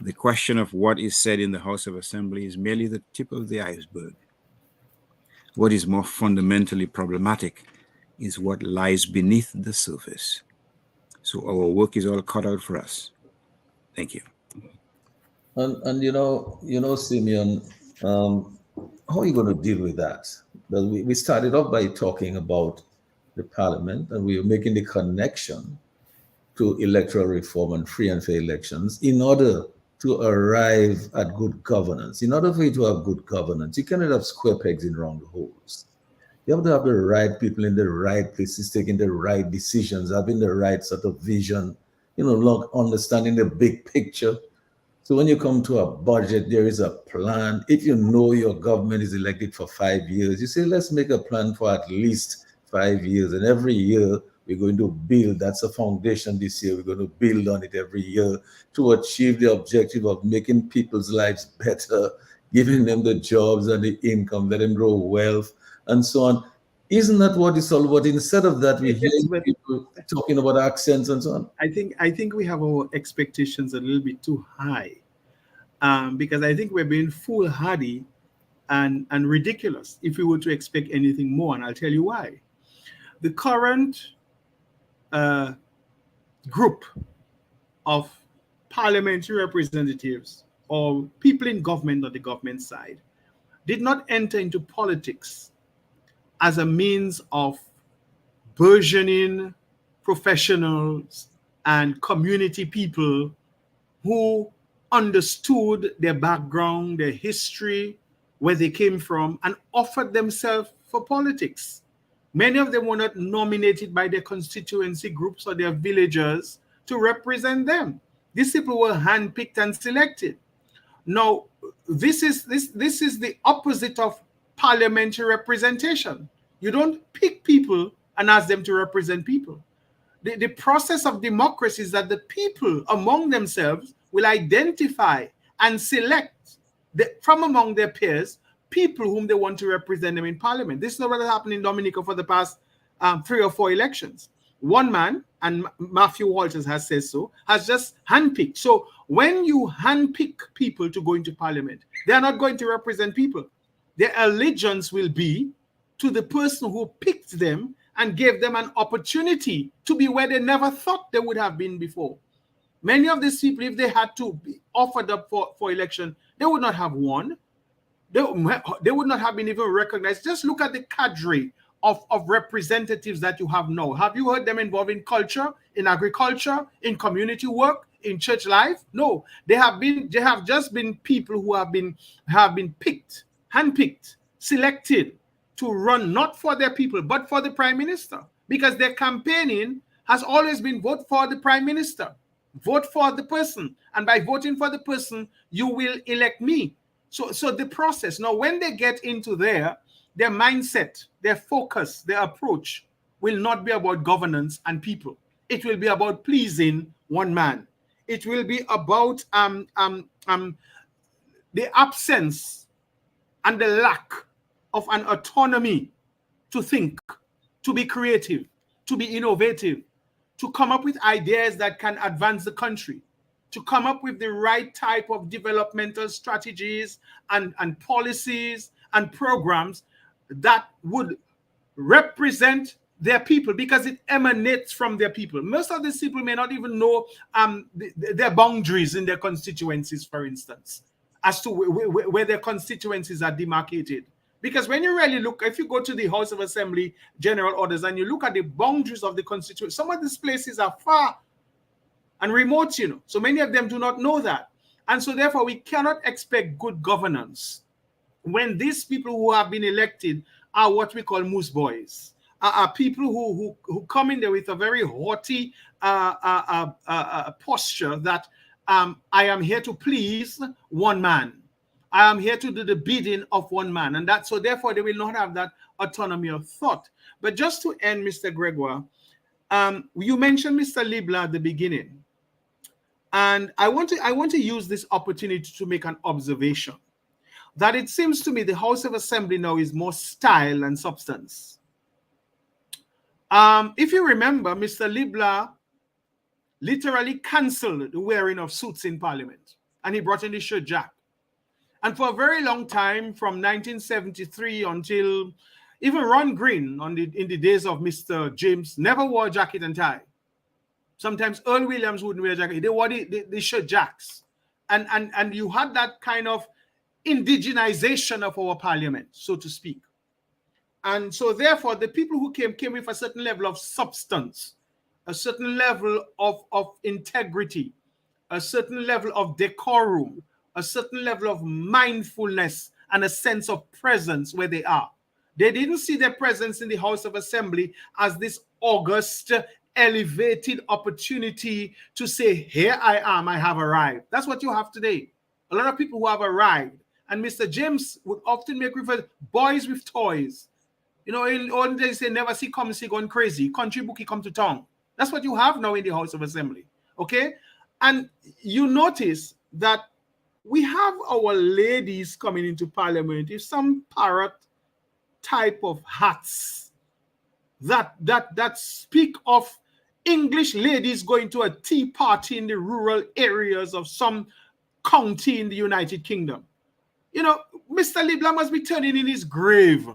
S3: The question of what is said in the House of Assembly is merely the tip of the iceberg. What is more fundamentally problematic is what lies beneath the surface. So our work is all cut out for us. Thank you.
S1: And Simeon, how are you going to deal with that? Well, we started off by talking about the parliament, and we were making the connection to electoral reform and free and fair elections in order to arrive at good governance. In order for you to have good governance, you cannot have square pegs in round holes. You have to have the right people in the right places, taking the right decisions, having the right sort of vision, understanding the big picture. So when you come to a budget, there is a plan. If you know your government is elected for 5 years, you say, let's make a plan for at least 5 years. And every year we're going to build. That's a foundation this year. We're going to build on it every year to achieve the objective of making people's lives better, giving them the jobs and the income, let them grow wealth, and so on. Isn't that what it's all about? Instead of that, we hear people talking about accents and so on.
S5: I think we have our expectations a little bit too high, because I think we're being foolhardy and ridiculous if we were to expect anything more, and I'll tell you why. The current group of parliamentary representatives or people in government on the government side did not enter into politics as a means of burgeoning professionals and community people who understood their background, their history, where they came from, and offered themselves for politics. Many of them were not nominated by their constituency groups or their villagers to represent them. These people were handpicked and selected. Now, this is the opposite of parliamentary representation. You don't pick people and ask them to represent people. The process of democracy is that the people among themselves will identify and select from among their peers people whom they want to represent them in parliament. This is not what happened in Dominica for the past 3 or 4 elections. One man, and Matthew Walters has said so, has just handpicked. So when you handpick people to go into parliament, they are not going to represent people. Their allegiance will be to the person who picked them and gave them an opportunity to be where they never thought they would have been before. Many of these people, if they had to be offered up for election, they would not have won. They would not have been even recognized. Just look at the cadre of representatives that you have now. Have you heard them involved in culture, in agriculture, in community work, in church life? No, they have just been people who have been picked, handpicked, selected to run not for their people, but for the prime minister, because their campaigning has always been vote for the prime minister, vote for the person, and by voting for the person, you will elect me. So the process, now when they get into their mindset, their focus, their approach will not be about governance and people. It will be about pleasing one man. It will be about the absence and the lack of an autonomy to think, to be creative, to be innovative, to come up with ideas that can advance the country, to come up with the right type of developmental strategies and policies and programs that would represent their people, because it emanates from their people. Most of these people may not even know their boundaries in their constituencies, for instance, as to where their constituencies are demarcated. Because when you really look, if you go to the House of Assembly General Orders and you look at the boundaries of the constituency, some of these places are far and remote, so many of them do not know that. And so therefore we cannot expect good governance when these people who have been elected are what we call moose boys, are people who come in there with a very haughty posture that I am here to please one man. I am here to do the bidding of one man. And that, so therefore they will not have that autonomy of thought. But just to end, Mr. Gregoire, you mentioned Mr. Libla at the beginning. And I want to use this opportunity to make an observation that it seems to me the House of Assembly now is more style and substance. If you remember, Mr. Libla literally cancelled the wearing of suits in Parliament, and he brought in the shirt jack. And for a very long time, from 1973 until even Ron Green in the days of Mr. James never wore a jacket and tie. Sometimes Earl Williams wouldn't wear a jacket. They wore the shirt jacks. And you had that kind of indigenization of our parliament, so to speak. And so therefore, the people who came with a certain level of substance, a certain level of integrity, a certain level of decorum, a certain level of mindfulness, and a sense of presence where they are. They didn't see their presence in the House of Assembly as this august, elevated opportunity to say, here I am, I have arrived. That's what you have today. A lot of people who have arrived. And Mr. James would often make reference to boys with toys. In all they say, never see come see gone crazy. Country bookie come to town. That's what you have now in the House of Assembly. Okay? And you notice that we have our ladies coming into Parliament with some parrot type of hats that speak of English ladies going to a tea party in the rural areas of some county in the United Kingdom. Mr. Libla must be turning in his grave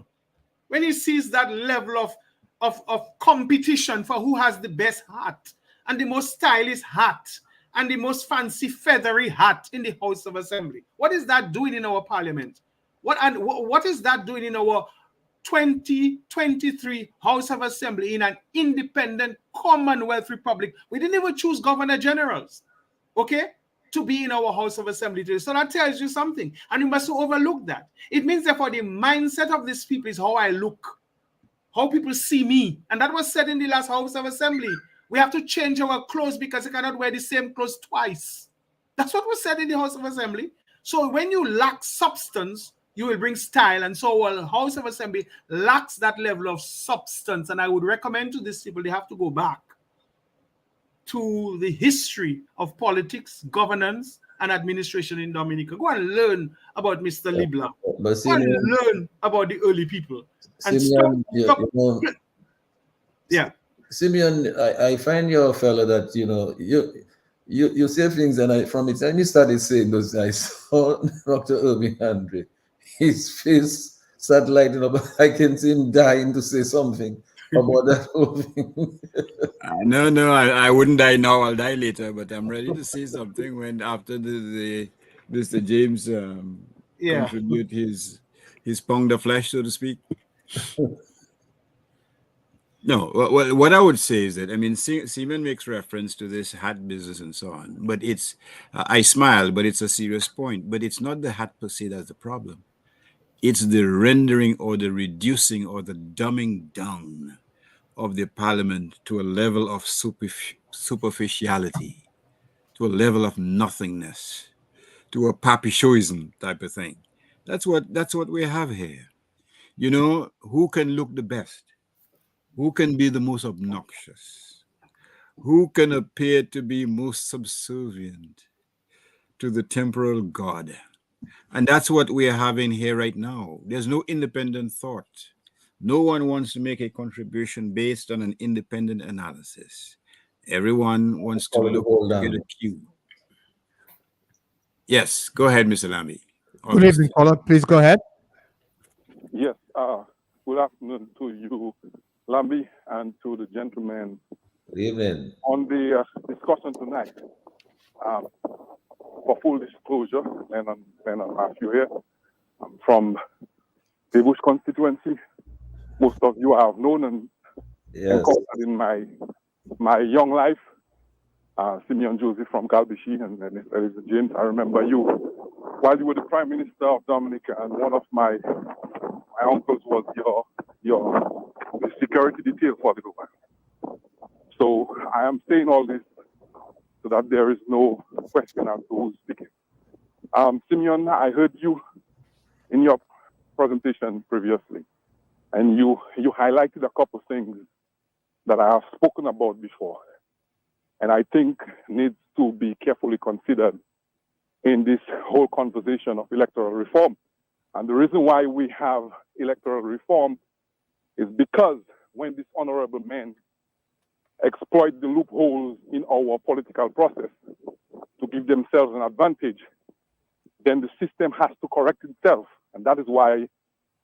S5: when he sees that level of competition for who has the best hat and the most stylish hat and the most fancy feathery hat in the House of Assembly. What is that doing in our parliament? What is that doing in our 2023 House of Assembly in an independent Commonwealth Republic. We didn't even choose governor generals, okay, to be in our House of Assembly today. So that tells you something. And you must overlook that. It means therefore the mindset of these people is how I look, how people see me. And that was said in the last House of Assembly. We have to change our clothes because you cannot wear the same clothes twice. That's what was said in the House of Assembly. So when you lack substance, you will bring style. And so while House of Assembly lacks that level of substance, and I would recommend to these people, they have to go back to the history of politics, governance, and administration in Dominica. Go and learn about Mr. Libla.
S1: But
S5: Go and
S1: Simeon,
S5: learn about the early people. And
S1: Simeon,
S5: stop.
S1: you know,
S5: Yeah.
S1: Simeon, I find you're a fellow that, you know, you say things, and from the time you started saying those, I saw Dr. Irving Andre, his face started lighting up. I can see him dying to say something about that whole thing.
S3: No, I wouldn't die now. I'll die later. But I'm ready to say something when after the Mr. James contribute his pound of flesh, so to speak. No, what I would say is that, I mean, Simeon makes reference to this hat business and so on, but it's, I smile, but it's a serious point. But it's not the hat per se that's the problem. It's the rendering or the reducing or the dumbing down of the parliament to a level of superficiality, to a level of nothingness, to a papishoism type of thing. That's what we have here. You know, who can look the best? Who can be the most obnoxious? Who can appear to be most subservient to the temporal God? And that's what we are having here right now. There's no independent thought. No one wants to make a contribution based on an independent analysis. Everyone wants to look to get a cue. Yes, go ahead, Mr. Lamby.
S6: Good evening, caller. Please go ahead.
S7: Yes, good afternoon to you, Lambi, and to the gentleman
S1: Good evening.
S7: on the discussion tonight. For full disclosure, and I'm half you here. I'm from the Bush constituency. Most of you I have known and encountered in my young life. Simeon Joseph from Galbishi and Edison James. I remember you while you were the Prime Minister of Dominica, and one of my uncles was your security detail for the government. So I am saying all this so that there is no question as to who's speaking. Simeon, I heard you in your presentation previously, and you highlighted a couple of things that I have spoken about before, and I think needs to be carefully considered in this whole conversation of electoral reform. And the reason why we have electoral reform is because when these honorable men exploit the loopholes in our political process to give themselves an advantage, then the system has to correct itself. And that is why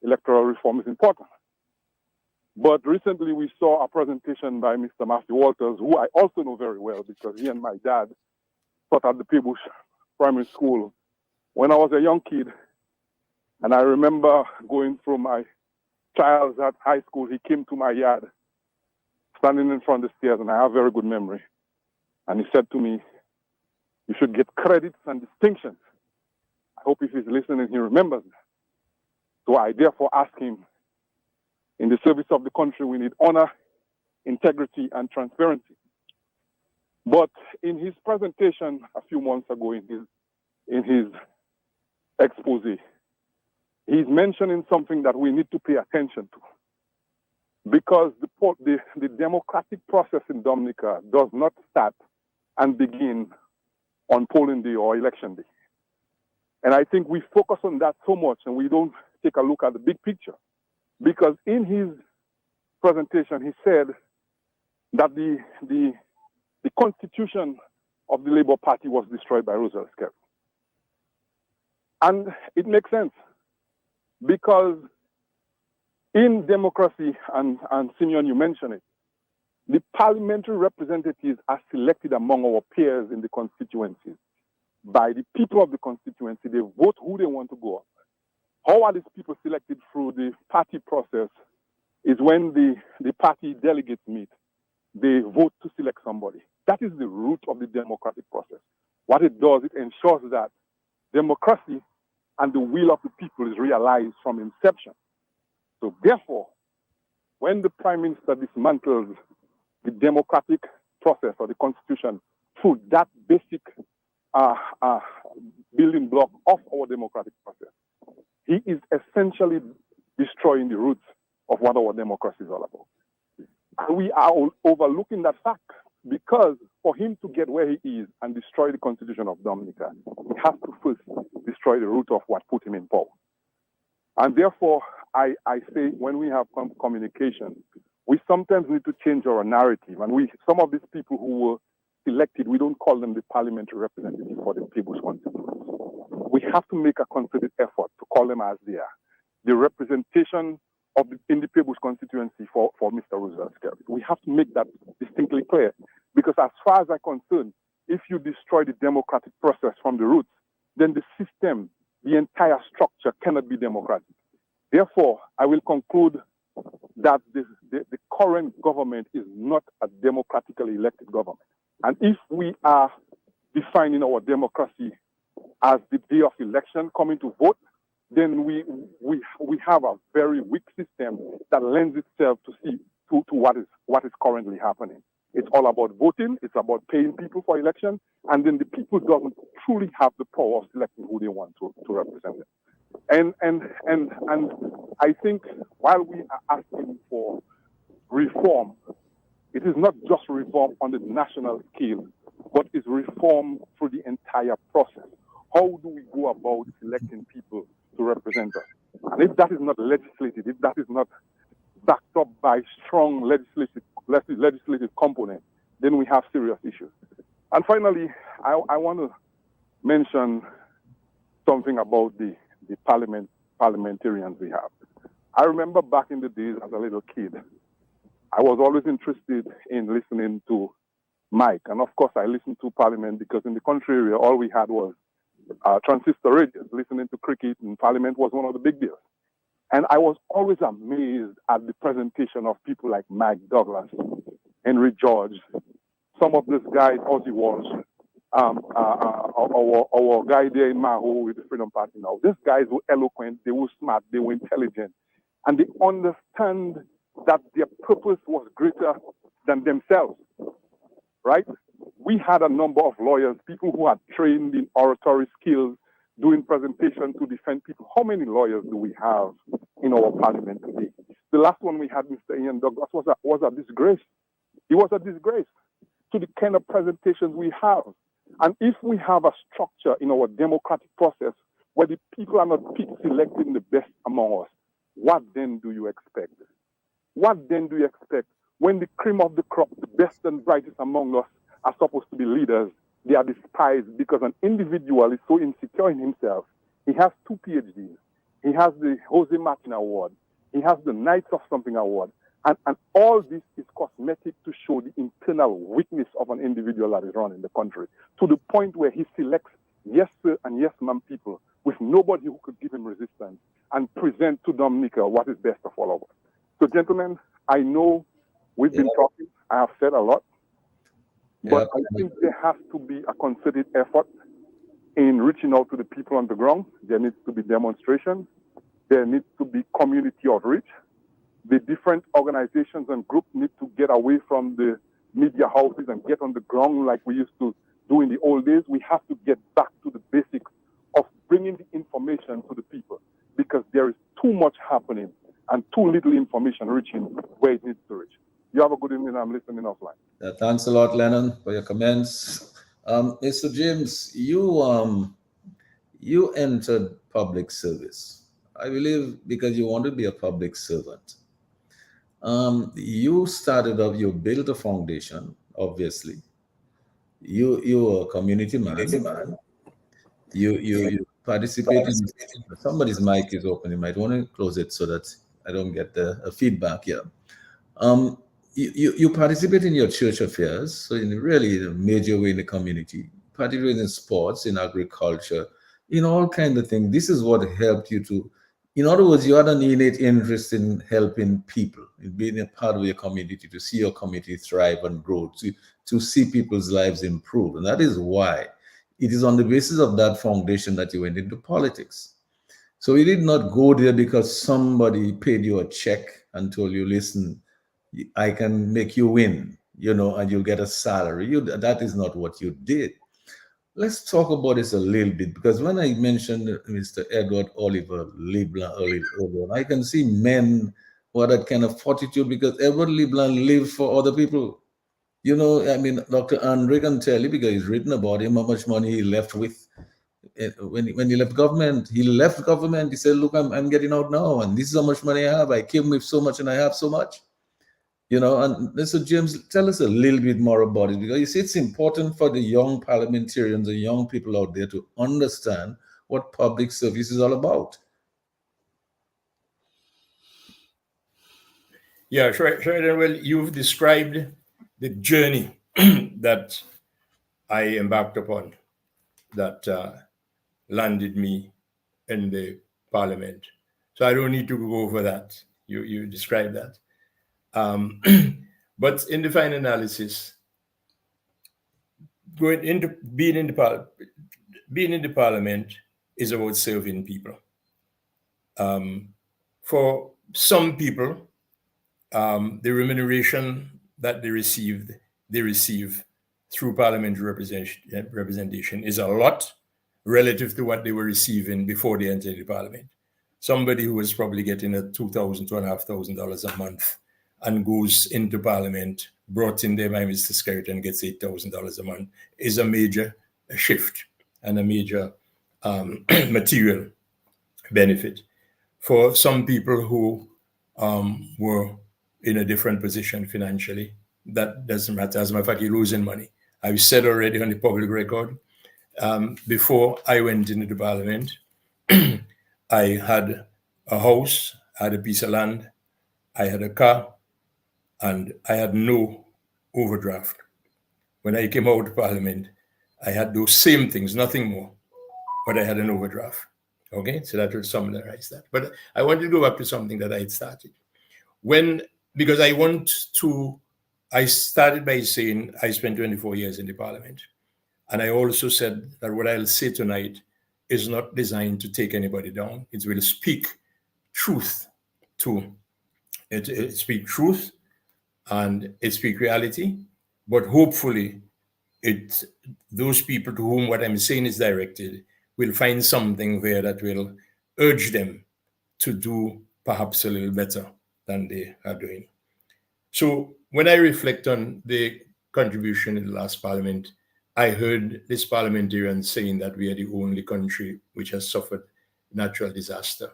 S7: electoral reform is important. But recently we saw a presentation by Mr. Matthew Walters, who I also know very well because he and my dad taught at the Peebush Primary School when I was a young kid. And I remember going through my trials at high school. He came to my yard, standing in front of the stairs, and I have a very good memory. And he said to me, "You should get credits and distinctions." I hope if he's listening, he remembers that. So I therefore ask him, in the service of the country, we need honor, integrity, and transparency. But in his presentation a few months ago, in his expose, he's mentioning something that we need to pay attention to. Because the democratic process in Dominica does not start and begin on polling day or election day. And I think we focus on that so much and we don't take a look at the big picture. Because in his presentation, he said that the constitution of the Labour Party was destroyed by Roosevelt Skerry. And it makes sense because in democracy, and Simeon, you mentioned it, the parliamentary representatives are selected among our peers in the constituencies by the people of the constituency. They vote who they want to go up. How are these people selected through the party process? Is when the party delegates meet, they vote to select somebody. That is the root of the democratic process. What it does, it ensures that democracy and the will of the people is realized from inception. So therefore, when the Prime Minister dismantles the democratic process or the Constitution through that basic building block of our democratic process, he is essentially destroying the roots of what our democracy is all about. And we are overlooking that fact because for him to get where he is and destroy the Constitution of Dominica, he has to first destroy the root of what put him in power. And therefore, I say when we have communication, we sometimes need to change our narrative. And some of these people who were elected, we don't call them the parliamentary representative for the people's constituency. We have to make a concerted effort to call them as they are. The representation in the people's constituency for Mr. Roosevelt Skerrit. We have to make that distinctly clear. Because as far as I'm concerned, if you destroy the democratic process from the roots, then the system, the entire structure cannot be democratic. Therefore, I will conclude that the current government is not a democratically elected government. And if we are defining our democracy as the day of election coming to vote, then we have a very weak system that lends itself to what is currently happening. It's all about voting. It's about paying people for election, and then the people don't truly have the power of selecting who they want to represent them. And I think while we are asking for reform, it is not just reform on the national scale, but it's reform through the entire process. How do we go about selecting people to represent us? And if that is not legislated, if that is not backed up by strong legislative component, then we have serious issues. And finally, I want to mention something about the parliamentarians we have. I remember back in the days as a little kid, I was always interested in listening to Mike. And of course, I listened to Parliament because in the country area, all we had was transistor radios. Listening to cricket in Parliament was one of the big deals. And I was always amazed at the presentation of people like Mike Douglas, Henry George, some of these guys, Ozzy Walsh, our guy there in Maho with the Freedom Party now. These guys were eloquent, they were smart, they were intelligent, and they understand that their purpose was greater than themselves, right? We had a number of lawyers, people who had trained in oratory skills, doing presentations to defend people. How many lawyers do we have in our parliament today? The last one we had, Mr. Ian Douglas, was a disgrace. He was a disgrace to the kind of presentations we have. And if we have a structure in our democratic process where the people are not selecting the best among us, what then do you expect? What then do you expect when the cream of the crop, the best and brightest among us, are supposed to be leaders? They are despised because an individual is so insecure in himself. He has 2 PhDs. He has the Jose Martin Award. He has the Knights of Something Award. And all this is cosmetic to show the internal weakness of an individual that is running the country, to the point where he selects yes sir and yes ma'am people with nobody who could give him resistance and present to Dominica what is best of all of us. So gentlemen, I know we've been talking. I have said a lot. But I think there has to be a concerted effort in reaching out to the people on the ground. There needs to be demonstrations. There needs to be community outreach. The different organizations and groups need to get away from the media houses and get on the ground like we used to do in the old days. We have to get back to the basics of bringing the information to the people because there is too much happening and too little information reaching where it needs to reach. You have a good evening. I'm listening offline.
S1: Thanks a lot, Lennon, for your comments. Mr. James, you entered public service, I believe, because you want to be a public servant. You started off, you built a foundation, obviously. You're a community man. You participated. Somebody's mic is open. You might want to close it so that I don't get the feedback here. You participate in your church affairs, so in really a major way in the community, particularly in sports, in agriculture, in all kinds of things. This is what helped you to In other words, you had an innate interest in helping people, in being a part of your community, to see your community thrive and grow, to see people's lives improve. And that is why it is on the basis of that foundation that you went into politics. So you did not go there because somebody paid you a check and told you, listen, I can make you win, and you'll get a salary. That is not what you did. Let's talk about this a little bit, because when I mentioned Mr. Edward Oliver Leblanc earlier, I can see men who had that kind of fortitude, because Edward Leblanc lived for other people. I mean, Dr. Andre can tell you, because he's written about him, how much money he left with. When he left government, he said, look, I'm getting out now, and this is how much money I have. I came with so much and I have so much. And Mr. James, tell us a little bit more about it, because you see, it's important for the young parliamentarians and young people out there to understand what public service is all about.
S4: Yeah, Sheridan, well, you've described the journey that I embarked upon that landed me in the parliament. So I don't need to go over that. You described that. But in the final analysis, being in the parliament is about serving people. For some people, the remuneration that they receive through parliamentary representation is a lot relative to what they were receiving before they entered the parliament. Somebody who was probably getting $2,000, $2,500 a month and goes into parliament, brought in there by Mr. Sheridan, gets $8,000 a month, is a major shift and a major material benefit. For some people who were in a different position financially, that doesn't matter. As a matter of fact, you're losing money. I've said already on the public record, before I went into the parliament, I had a house, I had a piece of land, I had a car, and I had no overdraft. When I came out of parliament, I had those same things, nothing more, but I had an overdraft. Okay, so that will summarize that. But I wanted to go back to something that I had started. Because I started by saying I spent 24 years in the parliament. And I also said that what I'll say tonight is not designed to take anybody down. It will speak truth it speak truth and it speak reality, but hopefully those people to whom what I'm saying is directed will find something there that will urge them to do perhaps a little better than they are doing. So when I reflect on the contribution in the last parliament, I heard this parliamentarian saying that we are the only country which has suffered natural disaster.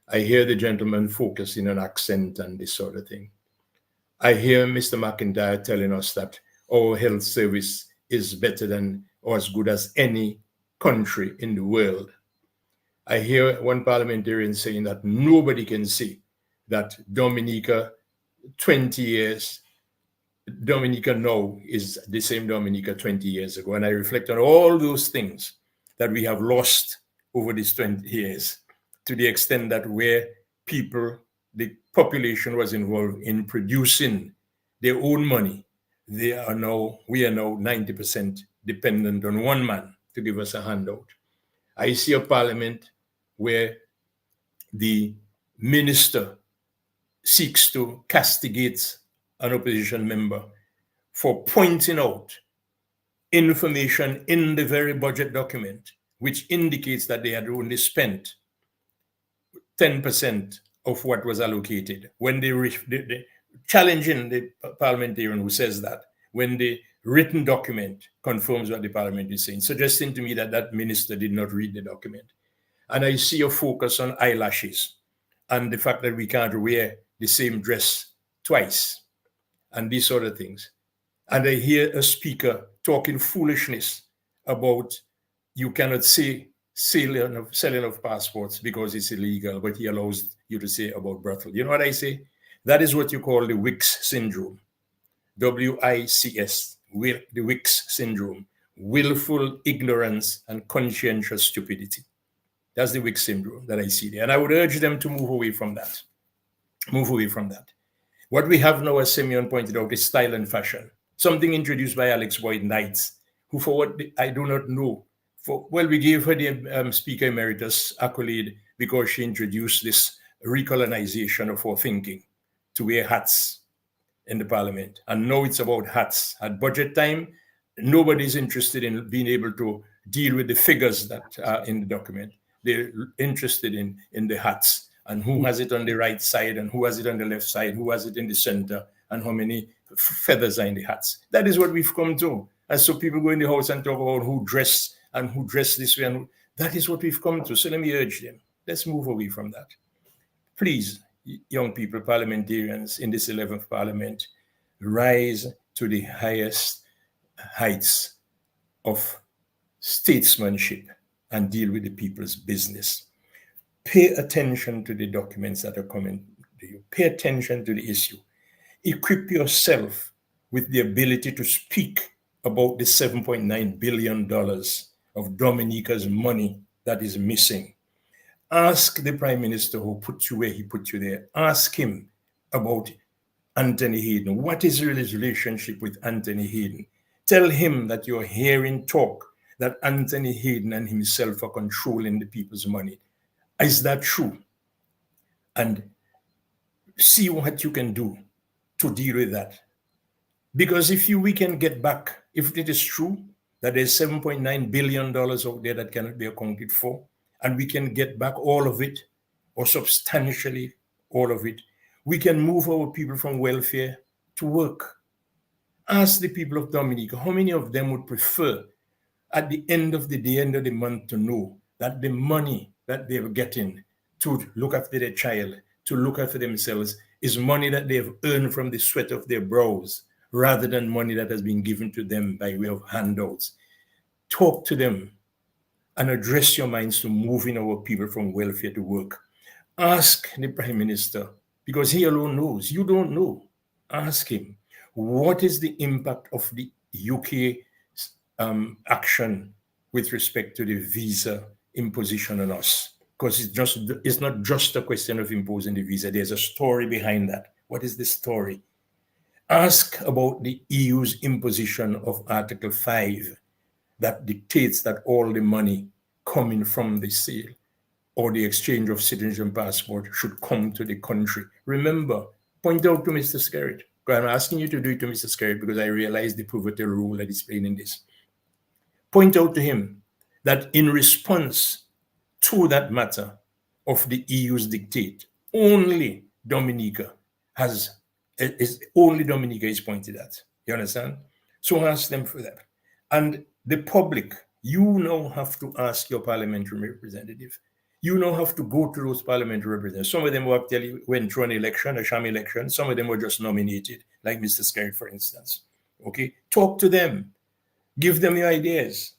S4: I hear the gentleman focusing on accent and this sort of thing. I hear Mr. McIntyre telling us that our health service is better than or as good as any country in the world. I hear one parliamentarian saying that nobody can say that Dominica 20 years, Dominica now is the same Dominica 20 years ago. And I reflect on all those things that we have lost over these 20 years, to the extent that where the population was involved in producing their own money, we are now 90% dependent on one man to give us a handout. I see a parliament where the minister seeks to castigate an opposition member for pointing out information in the very budget document which indicates that they had only spent 10% of what was allocated. When they challenging the parliamentarian who says that, when the written document confirms what the parliament is saying, suggesting to me that that minister did not read the document. And I see a focus on eyelashes and the fact that we can't wear the same dress twice and these sort of things. And I hear a speaker talking foolishness about you cannot say selling of passports because it's illegal, but he allows you to say about brothel. You know what I say? That is what you call the WICS syndrome. WICS, the WICS syndrome. Willful ignorance and conscientious stupidity. That's the Wick syndrome that I see there. And I would urge them to move away from that. Move away from that. What we have now, as Simeon pointed out, is style and fashion. Something introduced by Alex Boyd Knight, who, for what I do not know, we gave her the Speaker Emeritus accolade because she introduced this recolonization of our thinking to wear hats in the Parliament. And now it's about hats. At budget time, nobody's interested in being able to deal with the figures that are in the document. They're interested in the hats and who has it on the right side and who has it on the left side, who has it in the center, and how many feathers are in the hats. That is what we've come to. And so people go in the house and talk about who dressed and who dressed this way. And that is what we've come to. So let me urge them. Let's move away from that. Please, young people, parliamentarians in this 11th Parliament, rise to the highest heights of statesmanship and deal with the people's business. Pay attention to the documents that are coming to you. Pay attention to the issue. Equip yourself with the ability to speak about the $7.9 billion of Dominica's money that is missing. Ask the Prime Minister who put you where he put you there. Ask him about Anthony Hayden. What is his relationship with Anthony Hayden? Tell him that you're hearing talk that Anthony Hayden and himself are controlling the people's money. Is that true? And see what you can do to deal with that. Because we can get back, if it is true that there's $7.9 billion out there that cannot be accounted for, and we can get back all of it, or substantially all of it, we can move our people from welfare to work. Ask the people of Dominica, how many of them would prefer at the end of the day, end of the month, to know that the money that they're getting to look after their child, to look after themselves, is money that they have earned from the sweat of their brows, rather than money that has been given to them by way of handouts. Talk to them and address your minds to moving our people from welfare to work. Ask the Prime Minister, because he alone knows. You don't know. Ask him, what is the impact of the UK action with respect to the visa imposition on us? Because it's not just a question of imposing the visa. There's a story behind that. What is the story? Ask about the EU's imposition of Article 5 that dictates that all the money coming from the sale or the exchange of citizenship passport should come to the country. Remember, point out to Mr. Skerritt. I'm asking you to do it to Mr. Skerritt because I realize the pivotal role that he's playing in this. Point out to him that in response to that matter of the EU's dictate, only Dominica is pointed at. You understand? So ask them for that. And the public, you now have to ask your parliamentary representative. You now have to go to those parliamentary representatives. Some of them actually went through an election, a sham election. Some of them were just nominated, like Mr. Skerritt, for instance. Okay? Talk to them. Give them your ideas.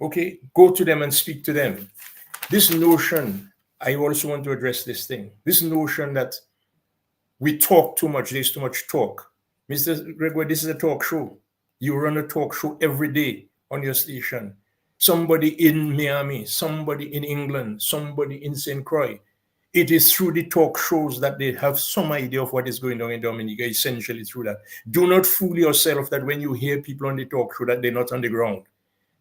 S4: Okay? Go to them and speak to them. This notion, I also want to address this thing. This notion that we talk too much, there's too much talk. Mr. Gregoire, this is a talk show. You run a talk show every day on your station. Somebody in Miami, somebody in England, somebody in St. Croix. It is through the talk shows that they have some idea of what is going on in Dominica, essentially through that. Do not fool yourself that when you hear people on the talk show that they're not on the ground.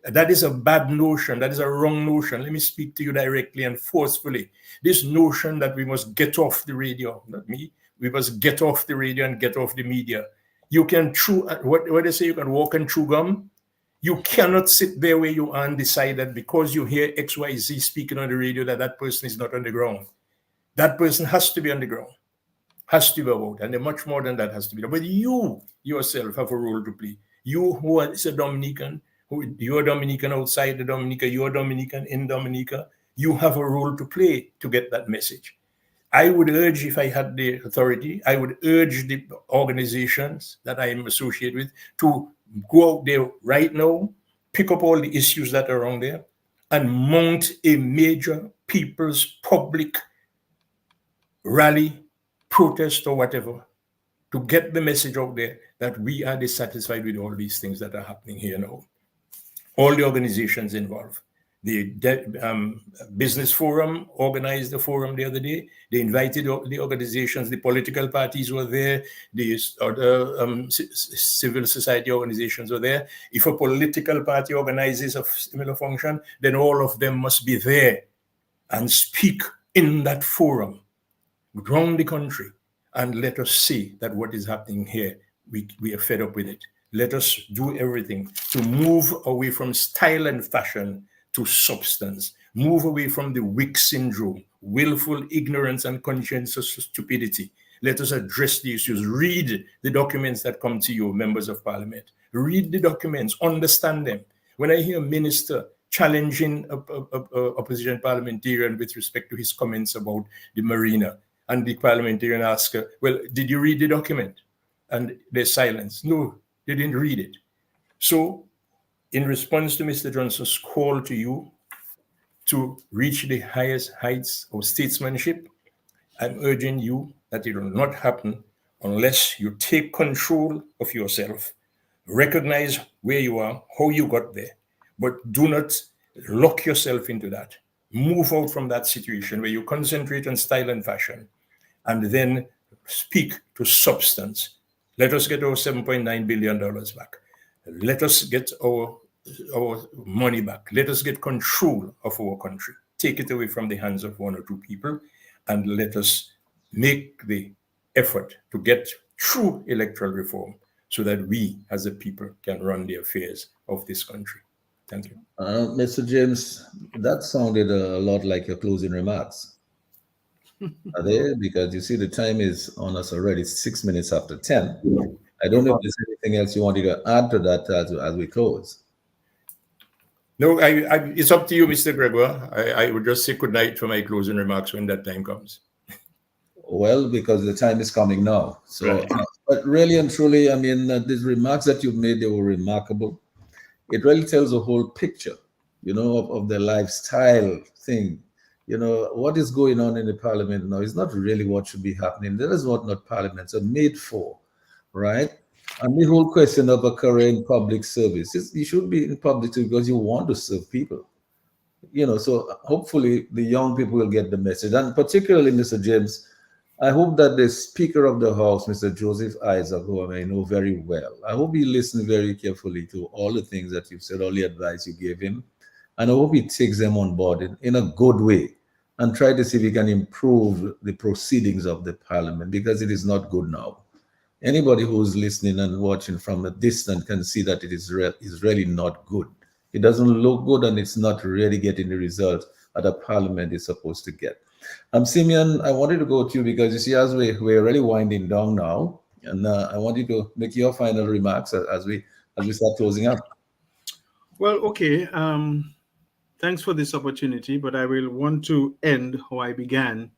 S4: That is a bad notion. That is a wrong notion. Let me speak to you directly and forcefully. This notion that we must get off the radio, not me, we must get off the radio and get off the media. You can chew, what they say, you can walk and chew gum. You cannot sit there where you are and decide that because you hear XYZ speaking on the radio that that person is not on the ground. That person has to be on the ground, has to be about, and much more than that has to be done. But you yourself have a role to play. You who is a Dominican, you're Dominican outside the Dominica, you're Dominican in Dominica, you have a role to play to get that message. I would urge, if I had the authority, I would urge the organizations that I am associated with to go out there right now, pick up all the issues that are around there, and mount a major people's public rally, protest, or whatever, to get the message out there that we are dissatisfied with all these things that are happening here now. All the organizations involved. The Business Forum organized a forum the other day. They invited the organizations, the political parties were there, the other civil society organizations were there. If a political party organizes a similar function, then all of them must be there and speak in that forum around the country, and let us see that what is happening here, we are fed up with it. Let us do everything to move away from style and fashion to substance, move away from the weak syndrome, willful ignorance and conscientious stupidity. Let us address the issues. Read the documents that come to you, members of parliament. Read the documents, understand them. When I hear a minister challenging a opposition parliamentarian with respect to his comments about the marina, and the parliamentarian asks, well, did you read the document? And there's silence. No, they didn't read it. So in response to Mr. Johnson's call to you to reach the highest heights of statesmanship, I'm urging you that it will not happen unless you take control of yourself, recognize where you are, how you got there, but do not lock yourself into that. Move out from that situation where you concentrate on style and fashion, and then speak to substance. Let us get our $7.9 billion back. Let us get our money back. Let us get control of our country. Take it away from the hands of one or two people, and let us make the effort to get true electoral reform so that we as a people can run the affairs of this country. Thank you.
S1: Mr. James, that sounded a lot like your closing remarks. Are they? Because you see the time is on us already, 6 minutes after 10. I don't know if there's anything else you wanted to add to that as we close.
S4: No, it's up to you, Mr. Gregoire. I would just say good night for my closing remarks when that time comes.
S1: Well, because the time is coming now. So,
S4: Right.
S1: But really and truly, I mean, these remarks that you've made, they were remarkable. It really tells a whole picture, of the lifestyle thing. What is going on in the parliament now is not really what should be happening. That is what not parliaments are made for, right? And the whole question of a career in public service is you should be in public because you want to serve people. So hopefully the young people will get the message. And particularly, Mr. James, I hope that the Speaker of the House, Mr. Joseph Isaac, who I know very well, I hope he listened very carefully to all the things that you've said, all the advice you gave him. And I hope he takes them on board in a good way and try to see if he can improve the proceedings of the parliament, because it is not good now. Anybody who's listening and watching from a distance can see that it is really not good. It doesn't look good, and it's not really getting the result that a parliament is supposed to get. Simeon, I wanted to go to you because you see, as we're really winding down now, and I want you to make your final remarks as we start closing up.
S5: Well, okay. Thanks for this opportunity, but I will want to end how I began.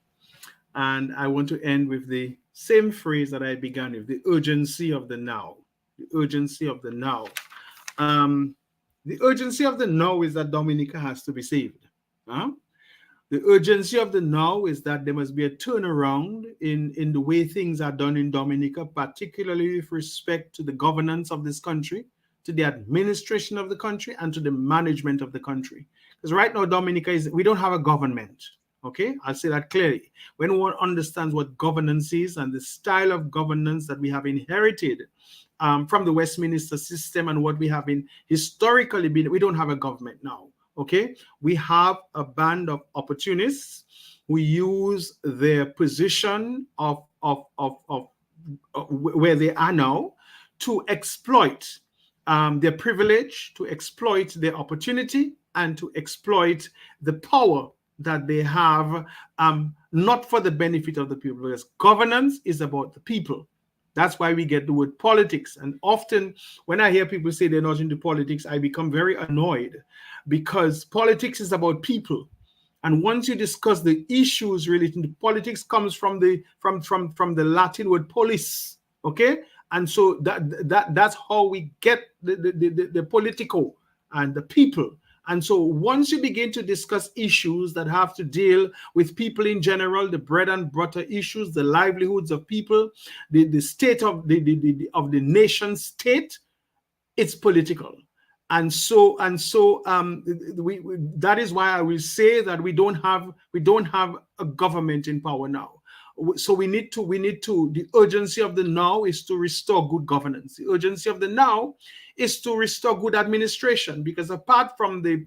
S5: And I want to end with the same phrase that I began with, the urgency of the now. The urgency of the now. The urgency of the now is that Dominica has to be saved. The urgency of the now is that there must be a turnaround in the way things are done in Dominica, particularly with respect to the governance of this country, to the administration of the country, and to the management of the country. Because right now, Dominica we don't have a government. Okay, I'll say that clearly. When one understands what governance is and the style of governance that we have inherited from the Westminster system and what we have historically been, we don't have a government now. Okay, we have a band of opportunists who use their position of where they are now to exploit their privilege, to exploit their opportunity, and to exploit the power that they have, not for the benefit of the people, because governance is about the people. That's why we get the word politics. And often when I hear people say they're not into politics, I become very annoyed, because politics is about people. And once you discuss the issues relating to politics, comes from the Latin word polis. Okay, and so that's how we get the political and the people. And so once you begin to discuss issues that have to deal with people in general, the bread and butter issues, the livelihoods of people, the state of the nation state, it's political. And so that is why I will say that we don't have a government in power now. So we need to the urgency of the now is to restore good governance. The urgency of the now is to restore good administration, because apart from the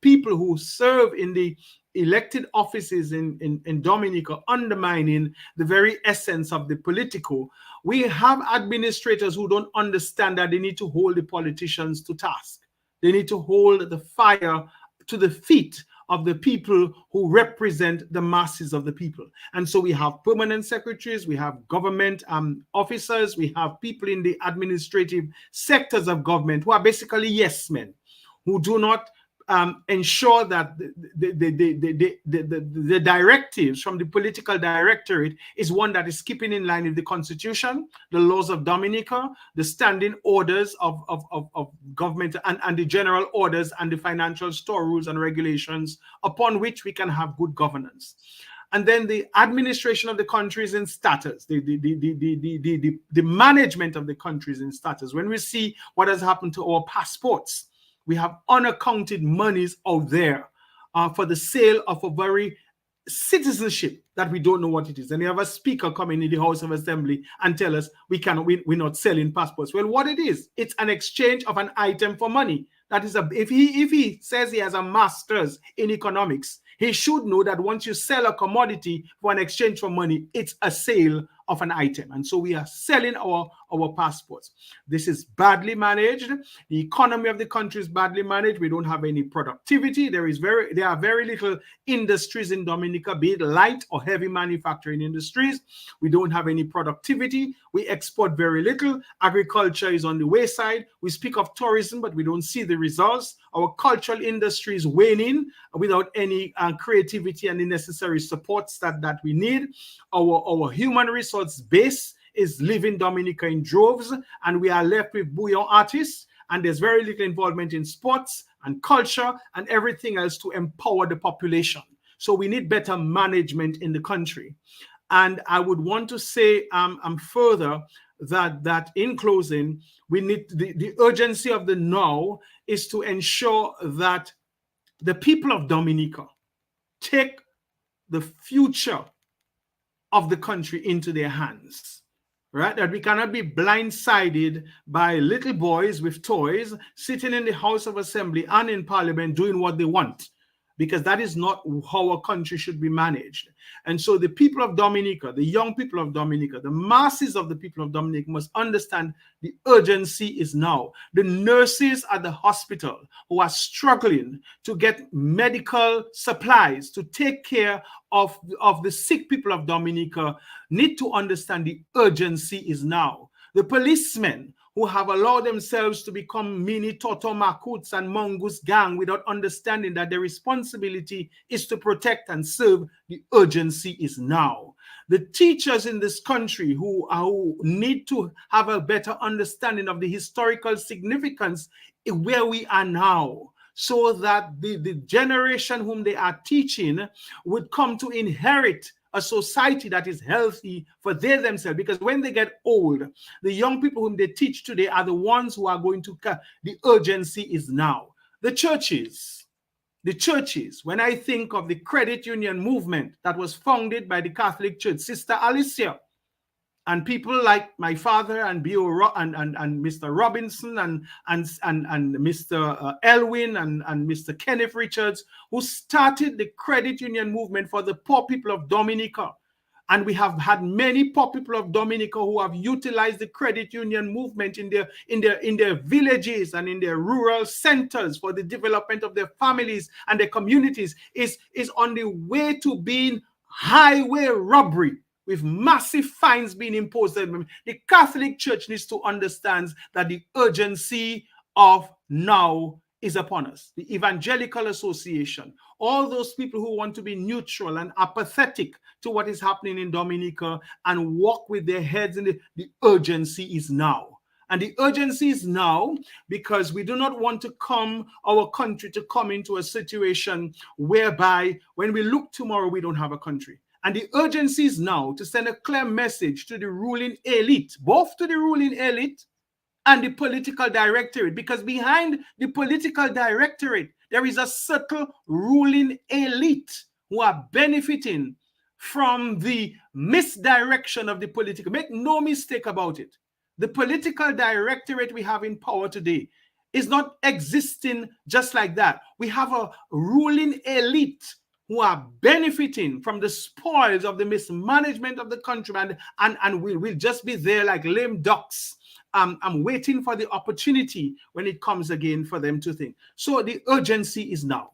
S5: people who serve in the elected offices in Dominica undermining the very essence of the political, we have administrators who don't understand that they need to hold the politicians to task. They need to hold the fire to the feet of the people who represent the masses of the people. And so we have permanent secretaries, we have government officers, we have people in the administrative sectors of government who are basically yes men, who do not ensure that the directives from the political directorate is one that is keeping in line with the constitution, the laws of Dominica, the standing orders of government, and the general orders and the financial store rules and regulations upon which we can have good governance. And then the administration of the country is in status, the management of the country is in status. When we see what has happened to our passports, we have unaccounted monies out there for the sale of a very citizenship that we don't know what it is. And we have a speaker coming in the House of Assembly and tell us we're not selling passports. Well, what it is, it's an exchange of an item for money. That is if he says he has a master's in economics, he should know that once you sell a commodity for an exchange for money, it's a sale of an item. And so we are selling our passports. This is badly managed. The economy of the country is badly managed. We don't have any productivity. There are very little industries in Dominica, be it light or heavy manufacturing industries. We don't have any productivity. We export very little. Agriculture is on the wayside. We speak of tourism, but we don't see the results. Our cultural industry is waning without any creativity and the necessary supports that we need. Our human resource base is leaving Dominica in droves, and we are left with bouillon artists, and there's very little involvement in sports and culture and everything else to empower the population. So we need better management in the country. And I would want to say further that in closing, we need the urgency of the now is to ensure that the people of Dominica take the future of the country into their hands, right? That we cannot be blindsided by little boys with toys sitting in the House of Assembly and in Parliament doing what they want, because that is not how a country should be managed. And so the people of Dominica, the young people of Dominica, the masses of the people of Dominica must understand the urgency is now. The nurses at the hospital who are struggling to get medical supplies to take care of the sick people of Dominica need to understand the urgency is now. The policemen who have allowed themselves to become mini Toto Makuts and Mongoose gang without understanding that their responsibility is to protect and serve, the urgency is now. The teachers in this country who need to have a better understanding of the historical significance where we are now, so that the generation whom they are teaching would come to inherit a society that is healthy for they themselves. Because when they get old, the young people whom they teach today are the ones who are going to, the urgency is now. The churches, when I think of the credit union movement that was founded by the Catholic Church, Sister Alicia, and people like my father and Mr. Robinson and Mr. Elwin and Mr. Kenneth Richards, who started the credit union movement for the poor people of Dominica. And we have had many poor people of Dominica who have utilized the credit union movement in their villages and in their rural centers for the development of their families and their communities, is on the way to being highway robbery, with massive fines being imposed. The Catholic Church needs to understand that the urgency of now is upon us. The Evangelical Association, all those people who want to be neutral and apathetic to what is happening in Dominica and walk with their heads in the urgency is now. And the urgency is now because we do not want our country to come into a situation whereby when we look tomorrow, we don't have a country. And the urgency is now to send a clear message to the ruling elite, both to the ruling elite and the political directorate, because behind the political directorate, there is a subtle ruling elite who are benefiting from the misdirection of the political. Make no mistake about it. The political directorate we have in power today is not existing just like that. We have a ruling elite who are benefiting from the spoils of the mismanagement of the country, and will just be there like lame ducks. I'm waiting for the opportunity when it comes again for them to think. So the urgency is now.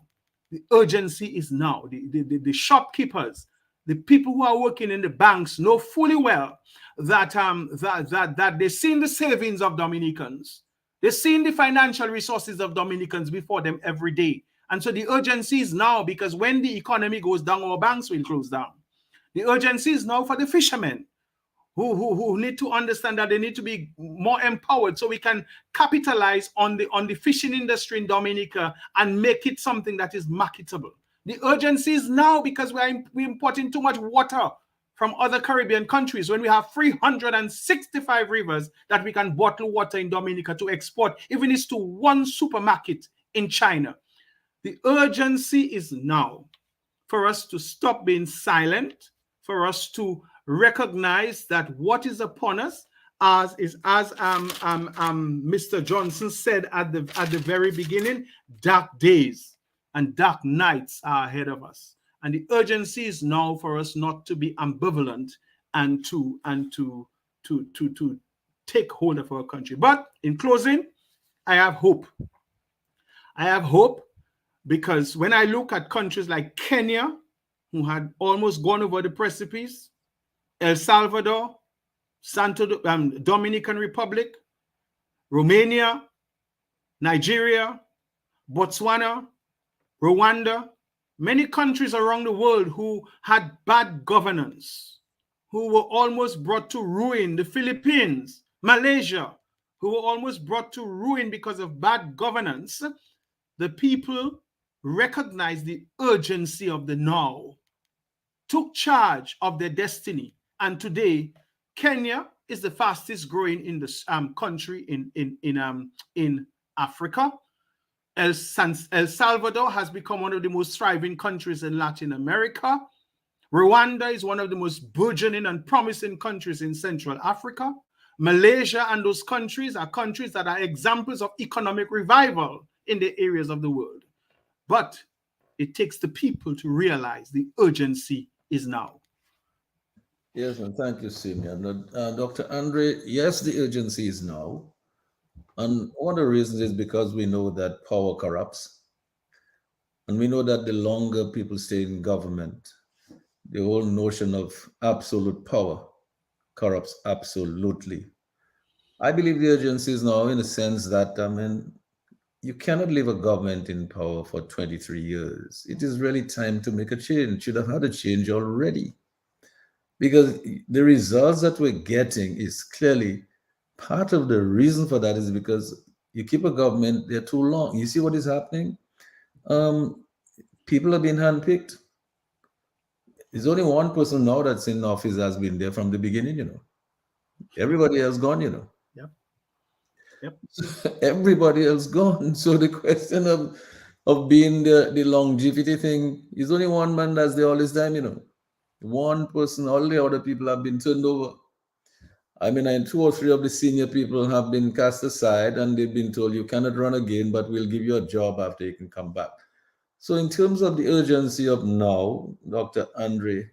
S5: The urgency is now. The shopkeepers, the people who are working in the banks know fully well that they've seen the savings of Dominicans. They've seen the financial resources of Dominicans before them every day. And so the urgency is now, because when the economy goes down, our banks will close down. The urgency is now for the fishermen who need to understand that they need to be more empowered so we can capitalize on the fishing industry in Dominica and make it something that is marketable. The urgency is now because we're importing too much water from other Caribbean countries when we have 365 rivers that we can bottle water in Dominica to export, even if it's to one supermarket in China. The urgency is now for us to stop being silent, for us to recognize that what is upon us, as Mr. Johnson said at the very beginning, dark days and dark nights are ahead of us. And the urgency is now for us not to be ambivalent and to take hold of our country. But in closing, I have hope. I have hope because when I look at countries like Kenya, who had almost gone over the precipice, El Salvador, Dominican Republic, Romania, Nigeria, Botswana, Rwanda, many countries around the world who had bad governance, who were almost brought to ruin, the Philippines, Malaysia, who were almost brought to ruin because of bad governance, the people recognized the urgency of the now, took charge of their destiny. And today, Kenya is the fastest growing in the country in Africa. El Salvador has become one of the most thriving countries in Latin America. Rwanda is one of the most burgeoning and promising countries in Central Africa. Malaysia and those countries are countries that are examples of economic revival in the areas of the world. But it takes the people to realize the urgency is now.
S1: Yes, and thank you, Simeon. Dr. Andre, yes, the urgency is now. And one of the reasons is because we know that power corrupts. And we know that the longer people stay in government, the whole notion of absolute power corrupts absolutely. I believe the urgency is now in the sense that, you cannot leave a government in power for 23 years. It is really time to make a change. Should have had a change already. Because the results that we're getting is clearly part of the reason for that is because you keep a government there too long. You see what is happening? People are being handpicked. There's only one person now that's in office has been there from the beginning, Everybody else gone,
S5: Yep.
S1: Everybody else gone. So the question of being the longevity thing is only one man that's there all this time, One person, all the other people have been turned over. And 2 or 3 of the senior people have been cast aside and they've been told you cannot run again, but we'll give you a job after you can come back. So in terms of the urgency of now, Dr. Andre,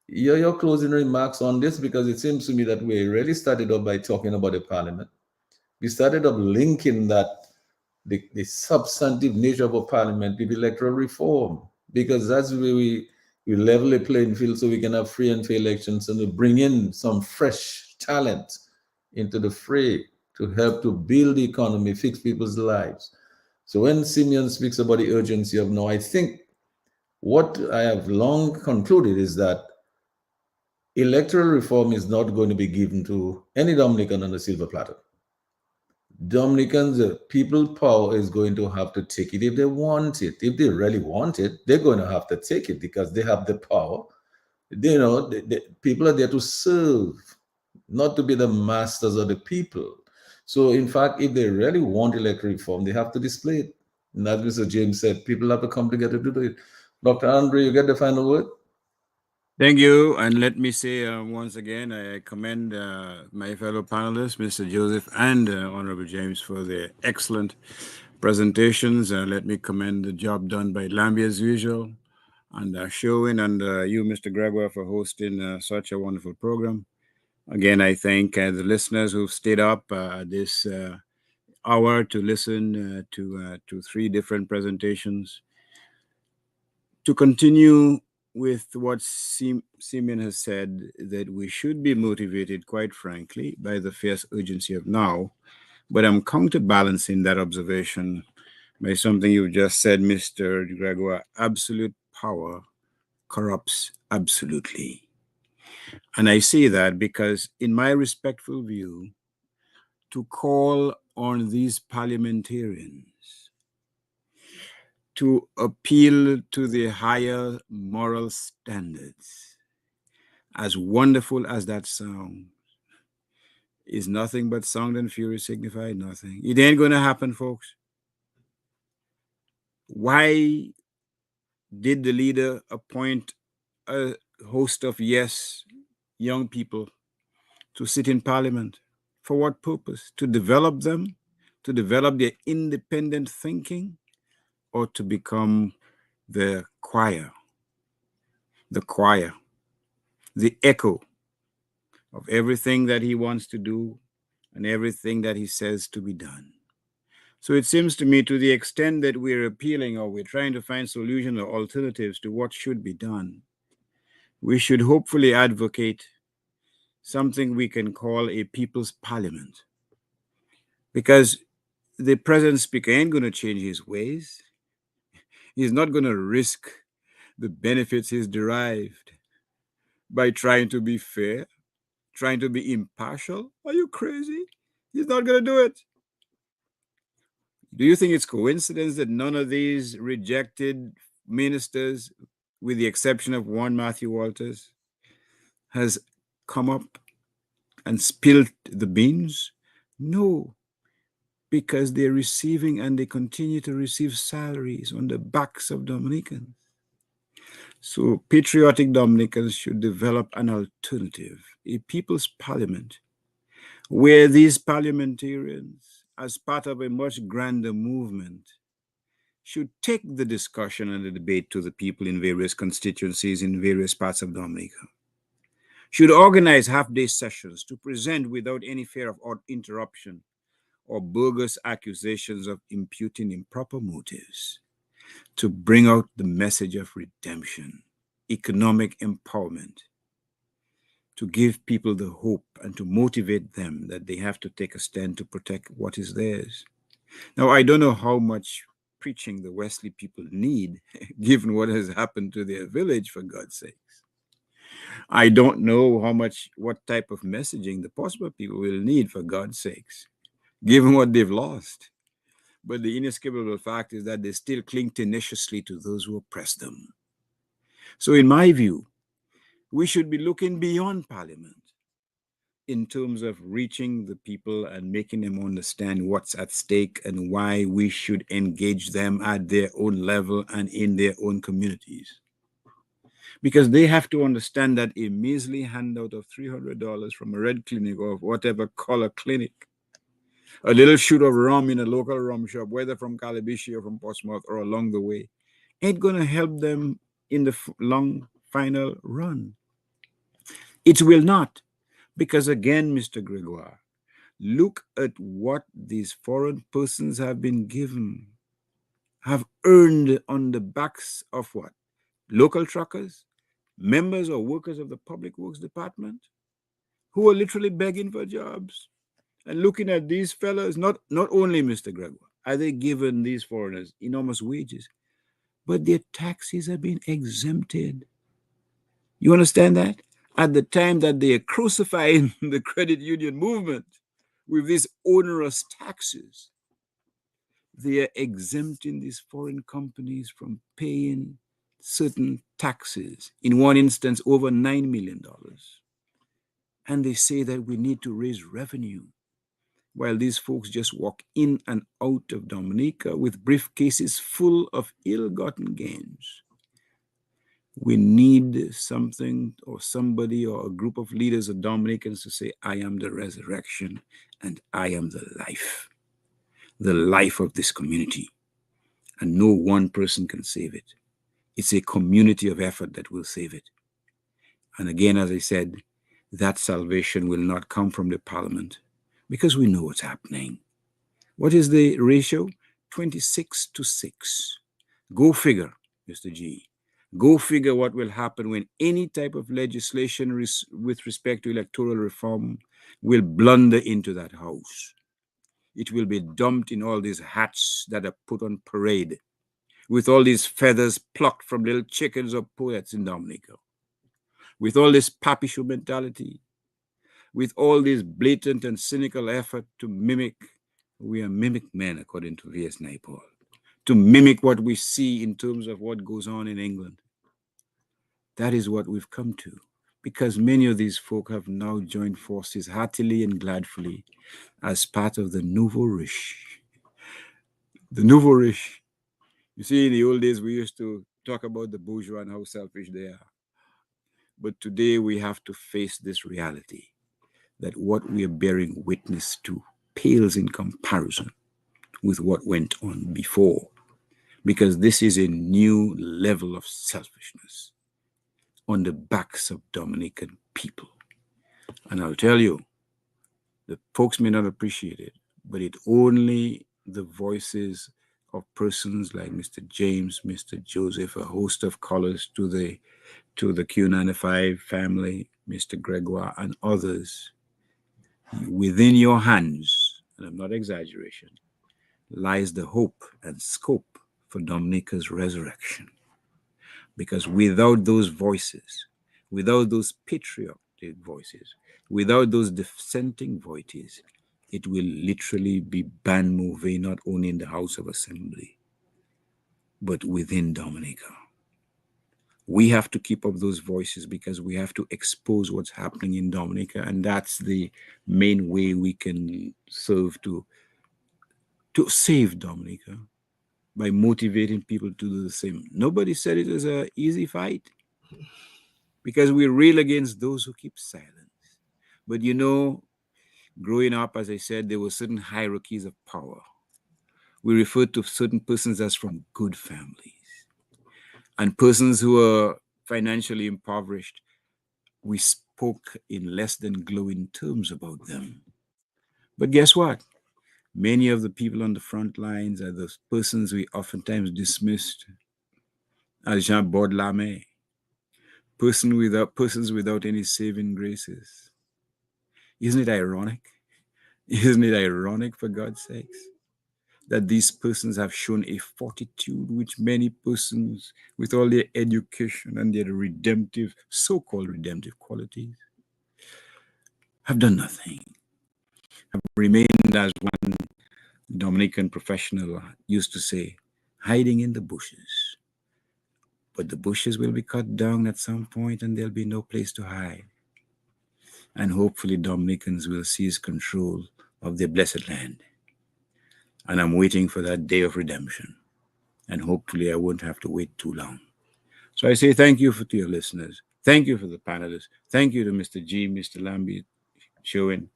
S1: your closing remarks on this, because it seems to me that we really started off by talking about the parliament. We started off linking that the substantive nature of a parliament with electoral reform, because that's where we level the playing field so we can have free and fair elections and to bring in some fresh talent into the fray to help to build the economy, fix people's lives. So when Simeon speaks about the urgency of now, I think what I have long concluded is that electoral reform is not going to be given to any Dominican on a silver platter. Dominicans, the people power is going to have to take it if they want it. If they really want it, they're going to have to take it because they have the power. The people are there to serve, not to be the masters of the people. So, in fact, if they really want electoral reform, they have to display it. And as Mr. James said, people have to come together to do it. Dr. Andre, you get the final word?
S3: Thank you. And let me say once again, I commend my fellow panelists, Mr. Joseph and Honorable James, for their excellent presentations. Let me commend the job done by Lambie as usual, and Sherwin and you, Mr. Gregoire, for hosting such a wonderful program. Again, I thank the listeners who've stayed up this hour to listen to three different presentations. To continue with what Simeon has said, that we should be motivated, quite frankly, by the fierce urgency of now. But I'm counterbalancing that observation by something you just said, Mr. Gregoire. Absolute power corrupts absolutely. And I say that because, in my respectful view, to call on these parliamentarians to appeal to the higher moral standards, as wonderful as that sounds, is nothing but sound and fury signify nothing. It ain't going to happen, folks. Why did the leader appoint a host of young people to sit in parliament? For what purpose? To develop them, to develop their independent thinking, or to become the choir, the echo of everything that he wants to do and everything that he says to be done. So it seems to me, to the extent that we're appealing or we're trying to find solutions or alternatives to what should be done, we should hopefully advocate something we can call a people's parliament. Because the present speaker ain't going to change his ways. He's not going to risk the benefits he's derived by trying to be fair, trying to be impartial. Are you crazy? He's not going to do it. Do you think it's coincidence that none of these rejected ministers, with the exception of one, Matthew Walters, has come up and spilled the beans? No, because they're receiving and they continue to receive salaries on the backs of Dominicans. So patriotic Dominicans should develop an alternative, a people's parliament, where these parliamentarians, as part of a much grander movement, should take the discussion and the debate to the people in various constituencies in various parts of Dominica, should organize half-day sessions to present without any fear of interruption or bogus accusations of imputing improper motives, to bring out the message of redemption, economic empowerment, to give people the hope and to motivate them that they have to take a stand to protect what is theirs. Now, I don't know how much preaching the Wesley people need, given what has happened to their village, for God's sakes. I don't know what type of messaging the Possible people will need, for God's sakes, given what they've lost. But the inescapable fact is that they still cling tenaciously to those who oppress them. So in my view, we should be looking beyond Parliament in terms of reaching the people and making them understand what's at stake and why we should engage them at their own level and in their own communities. Because they have to understand that a measly handout of $300 from a red clinic or whatever color clinic, a little shoot of rum in a local rum shop, whether from Calabishi or from Portsmouth or along the way, ain't going to help them in the long final run. It will not. Because again, Mr. Gregoire, look at what these foreign persons have been given, have earned on the backs of what? Local truckers, members or workers of the Public Works Department, who are literally begging for jobs. And looking at these fellows, not only, Mr. Gregoire, are they given these foreigners enormous wages, but their taxes have been exempted. You understand that? At the time that they are crucifying the credit union movement with these onerous taxes, they are exempting these foreign companies from paying certain taxes, in one instance over $9 million. And they say that we need to raise revenue. while these folks just walk in and out of Dominica with briefcases full of ill-gotten gains. We need something or somebody or a group of leaders of Dominicans to say, I am the resurrection and I am the life of this community. And no one person can save it. It's a community of effort that will save it. And again, as I said, that salvation will not come from the parliament because we know what's happening. What is the ratio? 26-6. Go figure, Mr. G. Go figure what will happen when any type of legislation with respect to electoral reform will blunder into that house. It will be dumped in all these hats that are put on parade, with all these feathers plucked from little chickens or poets in Dominica, with all this pappy show mentality, with all this blatant and cynical effort to mimic. We are mimic men, according to V.S. Naipaul, to mimic what we see in terms of what goes on in England. That is what we've come to, because many of these folk have now joined forces heartily and gladfully as part of the nouveau riche. The nouveau riche. You see, in the old days, we used to talk about the bourgeois and how selfish they are. But today we have to face this reality that what we are bearing witness to pales in comparison with what went on before, because this is a new level of selfishness on the backs of Dominican people. And I'll tell you, the folks may not appreciate it, but it only the voices of persons like Mr. James, Mr. Joseph, a host of callers to the Q95 family, Mr. Gregoire, and others. Within your hands, and I'm not exaggeration, lies the hope and scope for Dominica's resurrection. Because without those voices, without those patriotic voices, without those dissenting voices, it will literally be ban mauvais, not only in the House of Assembly, but within Dominica. We have to keep up those voices because we have to expose what's happening in Dominica, and that's the main way we can serve to save Dominica, by motivating people to do the same. Nobody said it was an easy fight, because we rail against those who keep silence. But you know, growing up, as I said, there were certain hierarchies of power. We referred to certain persons as from good families. And persons who are financially impoverished, we spoke in less than glowing terms about them. But guess what? Many of the people on the front lines are those persons we oftentimes dismissed as Jean Baudelaire, persons without any saving graces. Isn't it ironic? Isn't it ironic, for God's sakes, that these persons have shown a fortitude which many persons, with all their education and their redemptive, so-called redemptive qualities, have done nothing, have remained, as one Dominican professional used to say, hiding in the bushes. But the bushes will be cut down at some point and there'll be no place to hide. And hopefully Dominicans will seize control of their blessed land. And I'm waiting for that day of redemption. And hopefully I won't have to wait too long. So I say thank you to your listeners. Thank you for the panelists. Thank you to Mr. G, Mr. Lambie, Sherwin.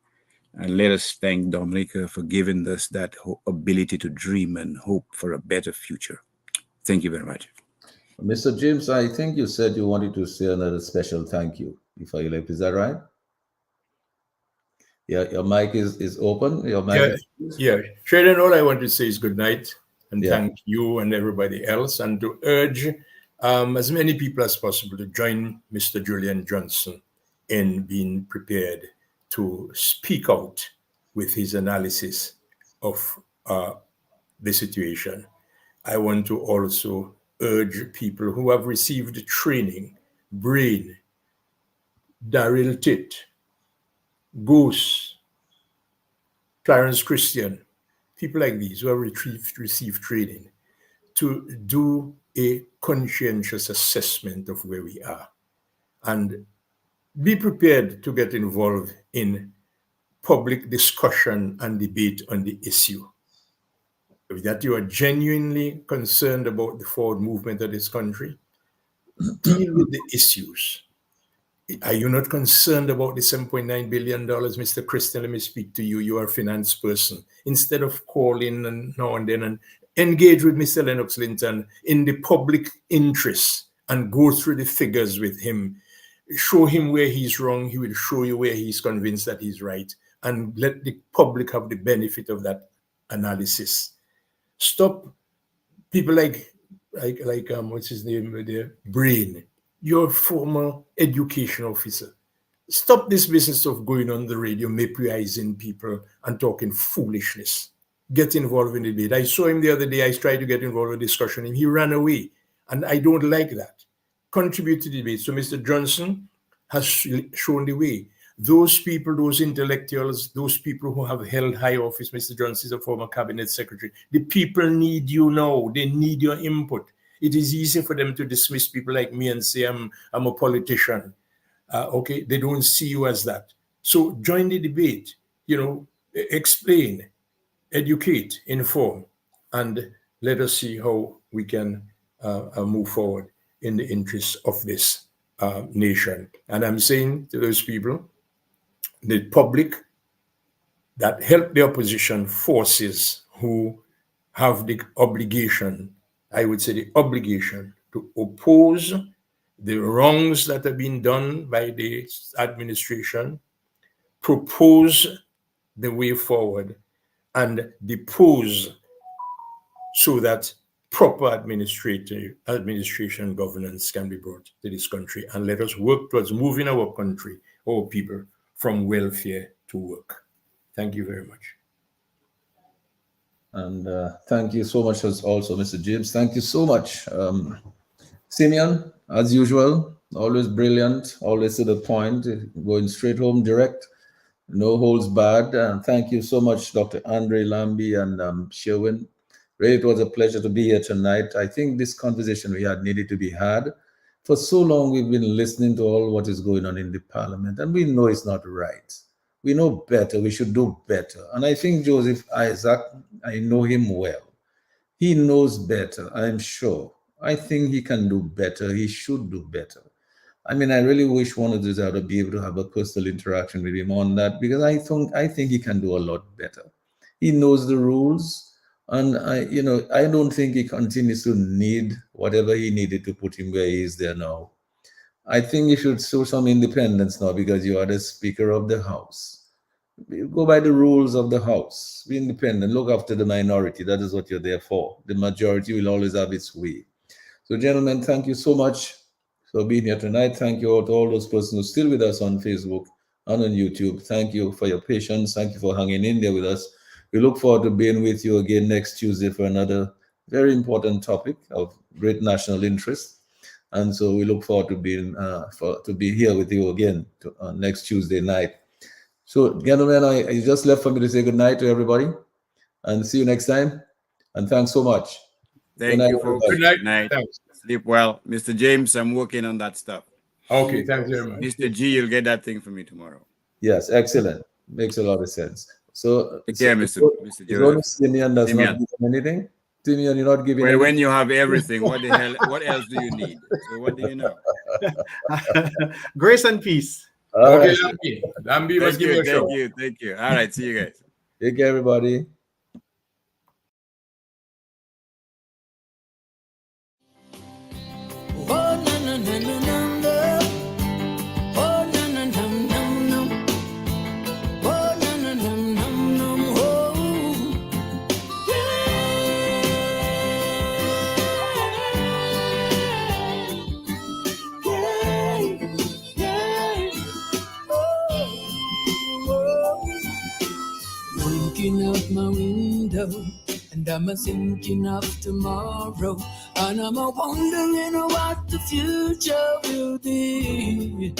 S3: And let us thank Dominica for giving us that ability to dream and hope for a better future. Thank you very much.
S1: Mr. James, I think you said you wanted to say another special thank you before you left. Is that right? Yeah, your mic is open. Your mic
S4: yeah. Sheridan, all I want to say is good night and
S1: Yeah.
S4: thank you and everybody else, and to urge as many people as possible to join Mr. Julian Johnson in being prepared to speak out with his analysis of the situation. I want to also urge people who have received training, Brain, Daryl Titt, Goose, Clarence Christian, people like these who have received training, to do a conscientious assessment of where we are and be prepared to get involved in public discussion and debate on the issue. That you are genuinely concerned about the forward movement of this country, deal with the issues. Are you not concerned about the $7.9 billion, Mr. Christian? Let me speak to you. You are a finance person. Instead of calling and now and then and engage with Mr. Lennox Linton in the public interest and go through the figures with him. Show him where he's wrong. He will show you where he's convinced that he's right. And let the public have the benefit of that analysis. Stop people like what's his name, the Brain, your former education officer. Stop this business of going on the radio, méprising people and talking foolishness. Get involved in the debate. I saw him the other day. I tried to get involved in a discussion and he ran away. And I don't like that. Contribute to the debate. So Mr. Johnson has shown the way. Those people, those intellectuals, those people who have held high office, Mr. Johnson is a former cabinet secretary. The people need you now. They need your input. It is easy for them to dismiss people like me and say, I'm a politician. Okay, they don't see you as that. So join the debate, explain, educate, inform, and let us see how we can move forward in the interests of this nation. And I'm saying to those people, the public that help the opposition forces who have the obligation, I would say the obligation to oppose the wrongs that have been done by the administration, propose the way forward, and depose so that proper administration governance can be brought to this country. And let us work towards moving our country, our people, from welfare to work. Thank you very much.
S1: And thank you so much also, Mr. James. Thank you so much. Simeon, as usual, always brilliant, always to the point, going straight home direct, no holds barred. Thank you so much, Dr. Andre Lambie and Sherwin. Really, it was a pleasure to be here tonight. I think this conversation we had needed to be had. For so long, we've been listening to all what is going on in the parliament, and we know it's not right. We know better. We should do better. And I think Joseph Isaac, I know him well. He knows better, I'm sure. I think he can do better. He should do better. I mean, I really wish one of these I would be able to have a personal interaction with him on that, because I think he can do a lot better. He knows the rules. And I don't think he continues to need whatever he needed to put him where he is there now. I think you should show some independence now, because you are the Speaker of the House. You go by the rules of the House. Be independent. Look after the minority. That is what you're there for. The majority will always have its way. So, gentlemen, thank you so much for being here tonight. Thank you all to all those persons who are still with us on Facebook and on YouTube. Thank you for your patience. Thank you for hanging in there with us. We look forward to being with you again next Tuesday for another very important topic of great national interest. And so we look forward to be here with you again next Tuesday night. So, gentlemen, I just left for me to say good night to everybody and see you next time. And thanks so much.
S3: Thank you, folks. Good night. Thanks. Sleep well. Mr. James, I'm working on that stuff.
S4: Okay, thanks very much.
S3: Mr. G, you'll get that thing for me tomorrow.
S1: Yes, excellent. Makes a lot of sense. So,
S3: take care, Mr. Joseph.
S1: Simeon does not give anything. Simeon, you're not giving.
S3: Well, when you have everything, what the hell? What else do you need? So, what do you know?
S5: Grace and peace.
S4: Okay, Lambie, must give you a show.
S3: Thank you. All right, see you guys.
S1: Take care, everybody.
S8: Out my window, and I'm a thinking of tomorrow, and I'm a wondering what the future will be.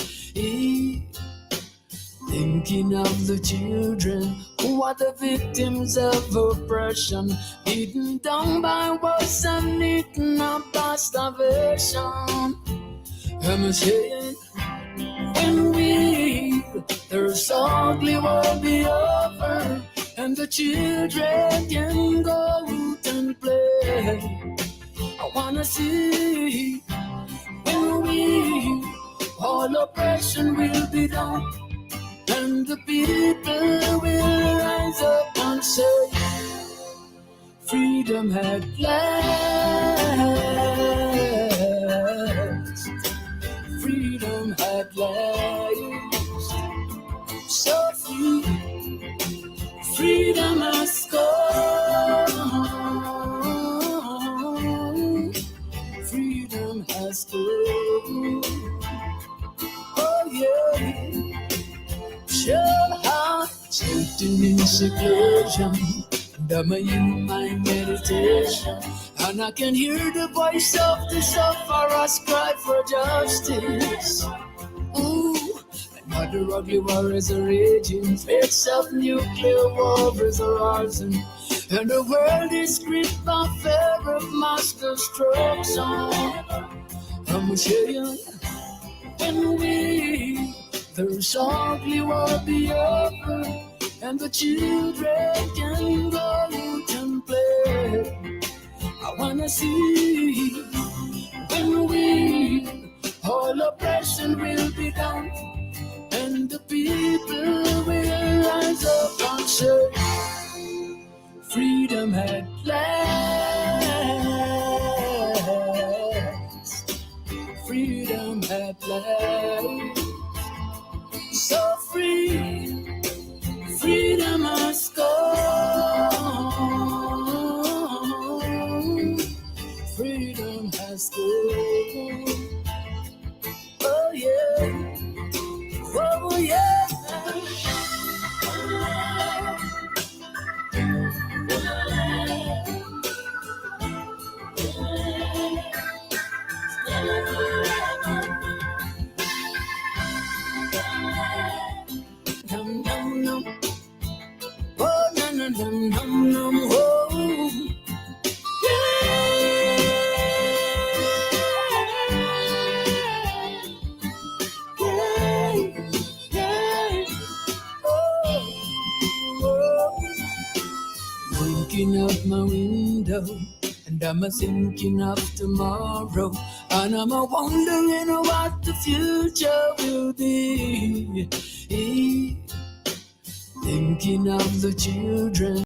S8: Thinking of the children who are the victims of oppression, beaten down by wars and eaten up by starvation. I'm saying, when we, the this ugly world be over, and the children can go out and play. I wanna see when we all oppression will be done, and the people will rise up and say, freedom at last, freedom at last, so free, freedom has come, freedom has come, oh yeah. Sure heart, sitting in seclusion, and I'm in my meditation, and I can hear the voice of the sufferers cry for justice. Ooh, another ugly war is a raging, threats of nuclear war is arising, and the world is gripped by fear of mass destruction. I'm saying, when we this ugly world be over, and the children can go out and play. I wanna see when we all oppression will be done, and the people will rise up and say, freedom at last, freedom at last. So free, freedom has come, freedom has come, oh yeah, oh yeah. Num num num, oh num num num num num, oh yeah, yeah, yeah, oh. Looking out my window, and I'm a thinking of tomorrow, and I'm a wondering what the future will be. Thinking of the children